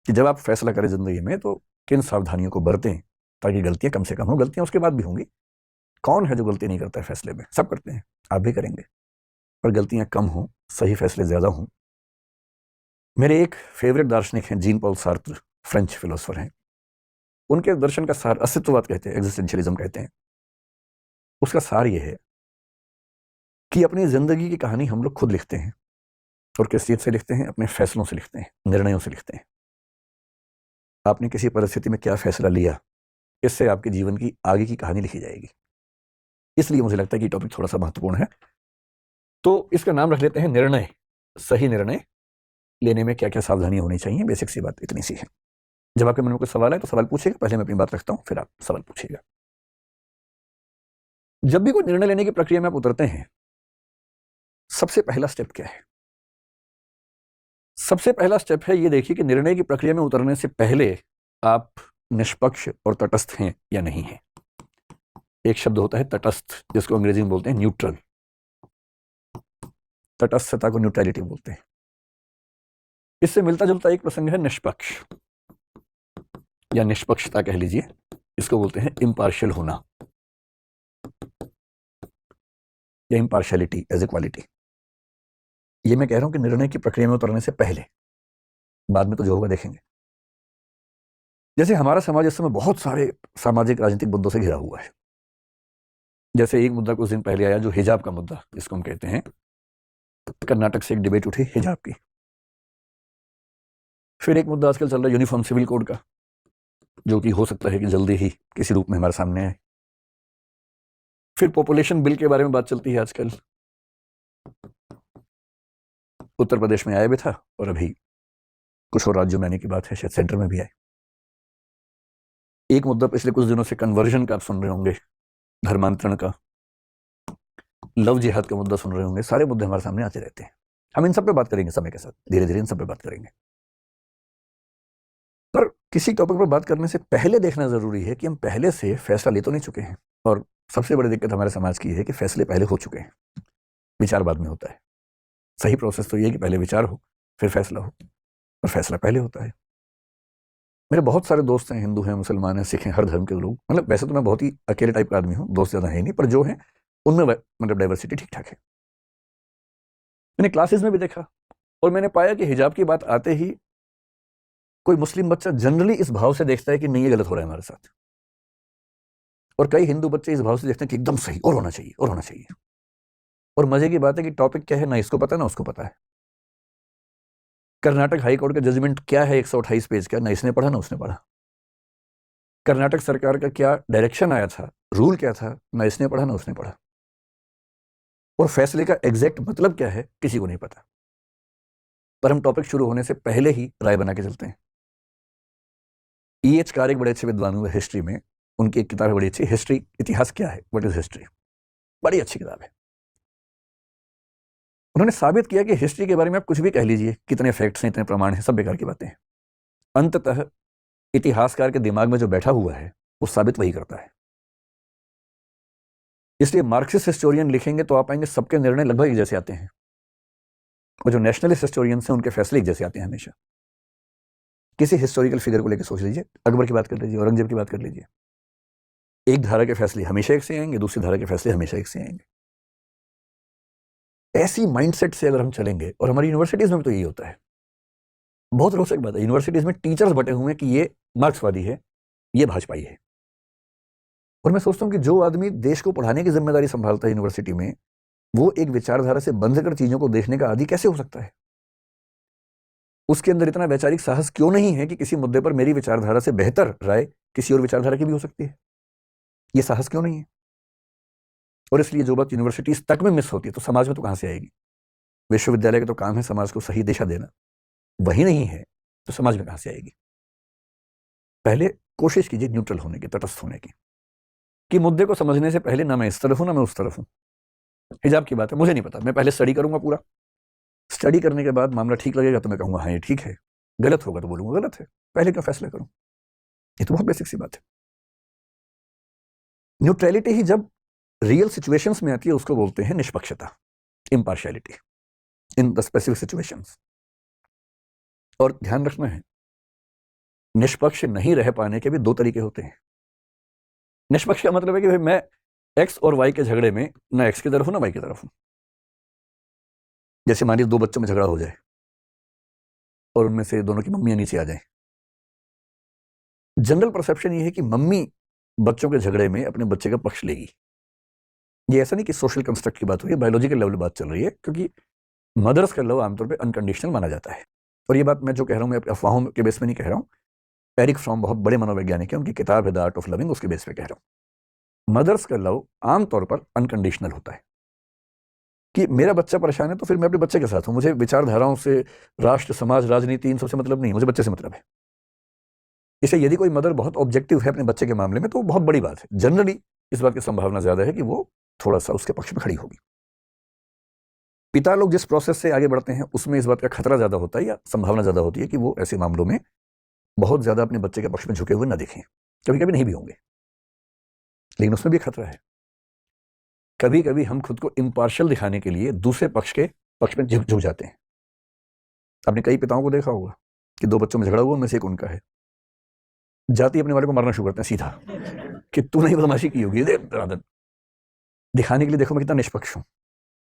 कि जब आप फैसला करें जिंदगी में तो किन सावधानियों को बरतें ताकि गलतियां कम से कम हो। गलतियां उसके बाद भी होंगी, कौन है जो गलती नहीं करता है फैसले में? सब करते हैं, आप भी करेंगे, पर गलतियां कम हो, सही फैसले ज्यादा हों। मेरे एक फेवरेट दार्शनिक हैं Jean Paul Sartre, French philosopher हैं। उनके दर्शन का सार अस्तित्ववाद कहते हैं, एग्जिस्टेंशियलिज्म कहते हैं। उसका सार यह है कि अपनी जिंदगी की कहानी हम लोग खुद लिखते हैं, और किस चीज से लिखते हैं? अपने फैसलों से लिखते हैं, निर्णयों से लिखते हैं। आपने किसी परिस्थिति में क्या फैसला लिया, इससे आपके जीवन की आगे की कहानी लिखी जाएगी। इसलिए मुझे लगता है कि टॉपिक थोड़ा सा महत्वपूर्ण है। तो इसका नाम रख लेते हैं निर्णय। सही निर्णय लेने में क्या क्या सावधानियां होनी चाहिए, बेसिक सी बात इतनी सी है। जब आपके मन में कोई सवाल है तो सवाल पूछिएगा, पहले मैं अपनी बात रखता हूं, फिर आप सवाल पूछिएगा। जब भी कोई निर्णय लेने की प्रक्रिया में आप उतरते हैं, सबसे पहला स्टेप क्या है? सबसे पहला स्टेप है ये देखिए कि निर्णय की प्रक्रिया में उतरने से पहले आप निष्पक्ष और तटस्थ हैं या नहीं हैं। एक शब्द होता है तटस्थ, जिसको अंग्रेजी में बोलते हैं न्यूट्रल। तटस्थता को न्यूट्रलिटी बोलते हैं। इससे मिलता जुलता एक प्रसंग है निष्पक्ष, या निष्पक्षता कह लीजिए, इसको बोलते हैं इम्पार्शियल होना, या इम्पार्शियलिटी एज ए क्वालिटी। ये मैं कह रहा हूं कि निर्णय की प्रक्रिया में उतरने से पहले, बाद में तो जो होगा देखेंगे। जैसे हमारा समाज इस समय बहुत सारे सामाजिक राजनीतिक मुद्दों से घिरा हुआ है। जैसे एक मुद्दा कुछ दिन पहले आया, जो हिजाब का मुद्दा, जिसको हम कहते हैं, कर्नाटक से एक डिबेट उठी हिजाब की। फिर एक मुद्दा आजकल चल रहा है यूनिफॉर्म सिविल कोड का, जो कि हो सकता है कि जल्दी ही किसी रूप में हमारे सामने आए। फिर पॉपुलेशन बिल के बारे में बात चलती है आजकल। उत्तर प्रदेश में आया भी था, और अभी कुछ और राज्यों में आने की बात है, शायद सेंटर में भी आए। एक मुद्दा पिछले कुछ दिनों से कन्वर्जन का आप सुन रहे होंगे, धर्मांतरण का, लव जिहाद का मुद्दा सुन रहे होंगे। सारे मुद्दे हमारे सामने आते रहते हैं। हम इन सब पे बात करेंगे समय के साथ, धीरे धीरे इन सब पे बात करेंगे। पर किसी टॉपिक पर बात करने से पहले देखना जरूरी है कि हम पहले से फैसला ले तो नहीं चुके हैं। और सबसे बड़ी दिक्कत हमारे समाज की है कि फैसले पहले हो चुके हैं, विचार बाद में होता है। सही प्रोसेस तो ये है कि पहले विचार हो, फिर फैसला हो, और फैसला पहले होता है। मेरे बहुत सारे दोस्त हैं, हिंदू हैं, मुसलमान हैं, सिख हैं, हर धर्म के लोग। मतलब वैसे तो मैं बहुत ही अकेले टाइप का आदमी हूँ, दोस्त ज़्यादा है नहीं, पर जो हैं उनमें मतलब डाइवर्सिटी ठीक ठाक है। मैंने क्लासेस में भी देखा, और मैंने पाया कि हिजाब की बात आते ही कोई मुस्लिम बच्चा जनरली इस भाव से देखता है कि नहीं, ये गलत हो रहा है हमारे साथ, और कई हिंदू बच्चे इस भाव से देखते हैं कि एकदम सही, और होना चाहिए, और होना चाहिए। और मजे की बात है कि टॉपिक क्या है ना इसको पता ना उसको पता है। कर्नाटक हाई कोर्ट का जजमेंट क्या है 128 पेज का, ना इसने पढ़ा ना उसने पढ़ा। कर्नाटक सरकार का क्या डायरेक्शन आया था, रूल क्या था, ना इसने पढ़ा ना उसने पढ़ा। और फैसले का एग्जैक्ट मतलब क्या है किसी को नहीं पता। पर हम टॉपिक शुरू होने से पहले ही राय बना के चलते हैं। E.H. कार एक बड़े अच्छे विद्वान हुए हिस्ट्री में, उनकी एक किताब है बड़ी अच्छी, हिस्ट्री, इतिहास क्या है, व्हाट इज हिस्ट्री। बड़ी अच्छी किताब है। उन्होंने साबित किया कि हिस्ट्री के बारे में आप कुछ भी कह लीजिए, कितने फैक्ट्स हैं, इतने प्रमाण हैं, सब बेकार की बातें हैं। अंततः इतिहासकार के दिमाग में जो बैठा हुआ है वो साबित वही करता है। इसलिए मार्क्सिस्ट हिस्टोरियन लिखेंगे तो आप पाएंगे सबके निर्णय लगभग एक जैसे आते हैं, और जो नेशनलिस्ट हिस्टोरियंस हैं उनके फैसले एक जैसे आते हैं हमेशा। किसी हिस्टोरिकल फिगर को लेकर सोच लीजिए, अकबर की बात कर लीजिए, औरंगजेब की बात कर लीजिए। एक धारा के फैसले हमेशा एक से आएंगे, दूसरी धारा के फैसले हमेशा एक से आएंगे। ऐसी माइंडसेट से अगर हम चलेंगे, और हमारी यूनिवर्सिटीज में भी तो यही होता है, बहुत रोचक बात है, यूनिवर्सिटीज में टीचर्स बटे हुए हैं कि ये मार्क्सवादी है, ये भाजपाई है। और मैं सोचता हूं कि जो आदमी देश को पढ़ाने की जिम्मेदारी संभालता है यूनिवर्सिटी में, वो एक विचारधारा से बंध कर चीजों को देखने का आदी कैसे हो सकता है? उसके अंदर इतना वैचारिक साहस क्यों नहीं है कि किसी मुद्दे पर मेरी विचारधारा से बेहतर राय किसी और विचारधारा की भी हो सकती है? ये साहस क्यों नहीं है? और इसलिए जो बात यूनिवर्सिटीज तक में मिस होती है, तो समाज में तो कहां से आएगी? विश्वविद्यालय का तो काम है समाज को सही दिशा देना, वही नहीं है तो समाज में कहां से आएगी? पहले कोशिश कीजिए न्यूट्रल होने की, तटस्थ होने की, कि मुद्दे को समझने से पहले ना मैं इस तरफ हूं ना मैं उस तरफ हूं। हिजाब की बात है, मुझे नहीं पता, मैं पहले स्टडी करूंगा पूरा, स्टडी करने के बाद मामला ठीक लगेगा तो मैं कहूंगा हाँ ये ठीक है, गलत होगा तो बोलूंगा गलत है, पहले क्यों फैसला करूं? ये तो बहुत बेसिक सी बात है। न्यूट्रलिटी ही जब रियल सिचुएशंस में आती है उसको बोलते हैं निष्पक्षता, impartiality in the specific situations. और ध्यान रखना है, निष्पक्ष नहीं रह पाने के भी दो तरीके होते हैं। निष्पक्ष का मतलब है कि भाई मैं एक्स और वाई के झगड़े में ना एक्स की तरफ हूं ना वाई की तरफ हूं। जैसे मान लीजिए दो बच्चों में झगड़ा हो जाए और उनमें से दोनों की मम्मियां नीचे आ जाएं। जनरल परसेप्शन ये है कि मम्मी बच्चों के झगड़े में अपने बच्चे का पक्ष लेगी। ये ऐसा नहीं कि सोशल कंस्ट्रक्ट की बात हो रही है, बायोलॉजिकल लेवल बात चल रही है, क्योंकि मदर्स का लव आमतौर पे अनकंडीशनल माना जाता है। और ये बात मैं जो कह रहा हूं मैं अफवाहों के बेस पे नहीं कह रहा हूं। एरिक फ्रॉम बहुत बड़े मनोवैज्ञानिक हैं, उनकी किताब है द आर्ट ऑफ लविंग, उसके बेस पे कह रहा हूं। मदर्स का लव आमतौर पर अनकंडीशनल होता है कि मेरा बच्चा परेशान है तो फिर मैं अपने बच्चे के साथ हूं, मुझे विचारधाराओं से, राष्ट्र, समाज, राजनीति, इन सबसे मतलब नहीं, मुझे बच्चे से मतलब है। इसलिए यदि कोई मदर बहुत ऑब्जेक्टिव है अपने बच्चे के मामले में तो बहुत बड़ी बात है। जनरली इस बात की संभावना ज्यादा है कि वो थोड़ा सा उसके पक्ष में खड़ी होगी। पिता लोग जिस प्रोसेस से आगे बढ़ते हैं उसमें इस बात का खतरा ज्यादा होता है या संभावना ज्यादा होती है कि वो ऐसे मामलों में बहुत ज्यादा अपने बच्चे के पक्ष में झुके हुए न दिखें। कभी कभी नहीं भी होंगे, लेकिन उसमें भी खतरा है। कभी कभी हम खुद को इम्पार्शियल दिखाने के लिए दूसरे पक्ष के पक्ष में झुक जाते हैं। आपने कई पिताओं को देखा होगा कि दो बच्चों में झगड़ा हुआ, उनमें से एक उनका है, जाति अपने वाले को मारना शुरू करते हैं सीधा कि तूने ही बदमाशी की होगी, दिखाने के लिए देखो मैं कितना निष्पक्ष हूं।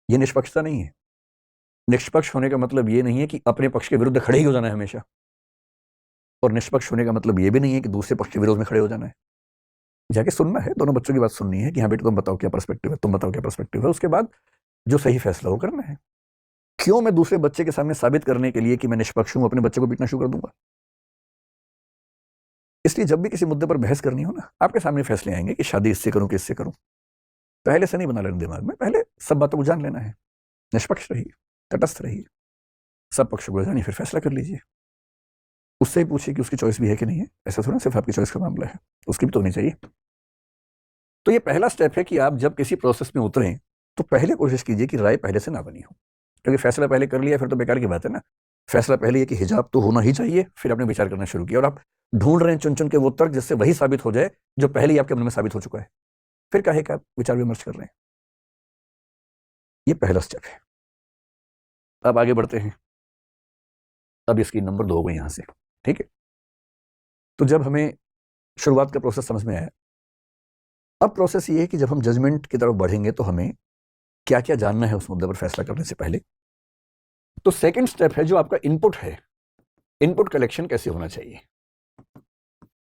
ये निष्पक्षता नहीं है। निष्पक्ष होने का मतलब ये नहीं है कि अपने पक्ष के विरुद्ध खड़े ही हो जाना है हमेशा, और निष्पक्ष होने का मतलब ये भी नहीं है कि दूसरे पक्ष के विरोध में खड़े हो जाना है। जाके सुनना है, दोनों बच्चों की बात सुननी है कि हाँ बेटे तुम बताओ क्या पर्सपेक्टिव है, तुम बताओ क्या पर्सपेक्टिव है, उसके बाद जो सही फैसला हो करना है। क्यों मैं दूसरे बच्चे के सामने साबित करने के लिए कि मैं निष्पक्ष हूं अपने बच्चे को पीटना शुरू कर दूंगा? इसलिए जब भी किसी मुद्दे पर बहस करनी हो ना, आपके सामने फैसले आएंगे कि शादी इससे करूं कि इससे करूं। पहले से नहीं बना लेना दिमाग में, पहले सब बातों को जान लेना है। निष्पक्ष रहिए, तटस्थ रहिए, सब पक्षों को जानिए, फिर फैसला कर लीजिए। उससे ही पूछिए कि उसकी चॉइस भी है कि नहीं है। ऐसा थोड़ा सिर्फ आपकी चॉइस का मामला है, उसकी भी तो होनी चाहिए। तो ये पहला स्टेप है कि आप जब किसी प्रोसेस में उतरें तो पहले कोशिश कीजिए कि राय पहले से ना बनी हो, क्योंकि फैसला पहले कर लिया फिर तो बेकार की बात है ना। फैसला पहले ये कि हिजाब तो होना ही चाहिए, फिर आपने विचार करना शुरू किया और आप ढूंढ रहे हैं चुन चुन के वो तर्क जिससे वही साबित हो जाए जो पहले ही आपके मन में साबित हो चुका है, फिर काहे का विचार विमर्श कर रहे हैं। ये पहला स्टेप है। अब आगे बढ़ते हैं। अब इसकी नंबर 2 हो गई यहां से, ठीक है। तो जब हमें शुरुआत का प्रोसेस समझ में आया, अब प्रोसेस ये है कि जब हम जजमेंट की तरफ बढ़ेंगे तो हमें क्या क्या जानना है उस मुद्दे पर फैसला करने से पहले। तो सेकंड स्टेप है जो आपका इनपुट है। इनपुट कलेक्शन कैसे होना चाहिए?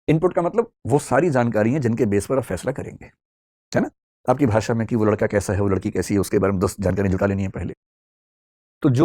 इनपुट का मतलब वो सारी जानकारी है जिनके बेस पर आप फैसला करेंगे, है ना। आपकी भाषा में कि वो लड़का कैसा है, वो लड़की कैसी है, उसके बारे में 10 जानकारी जुटा लेनी है पहले। तो जो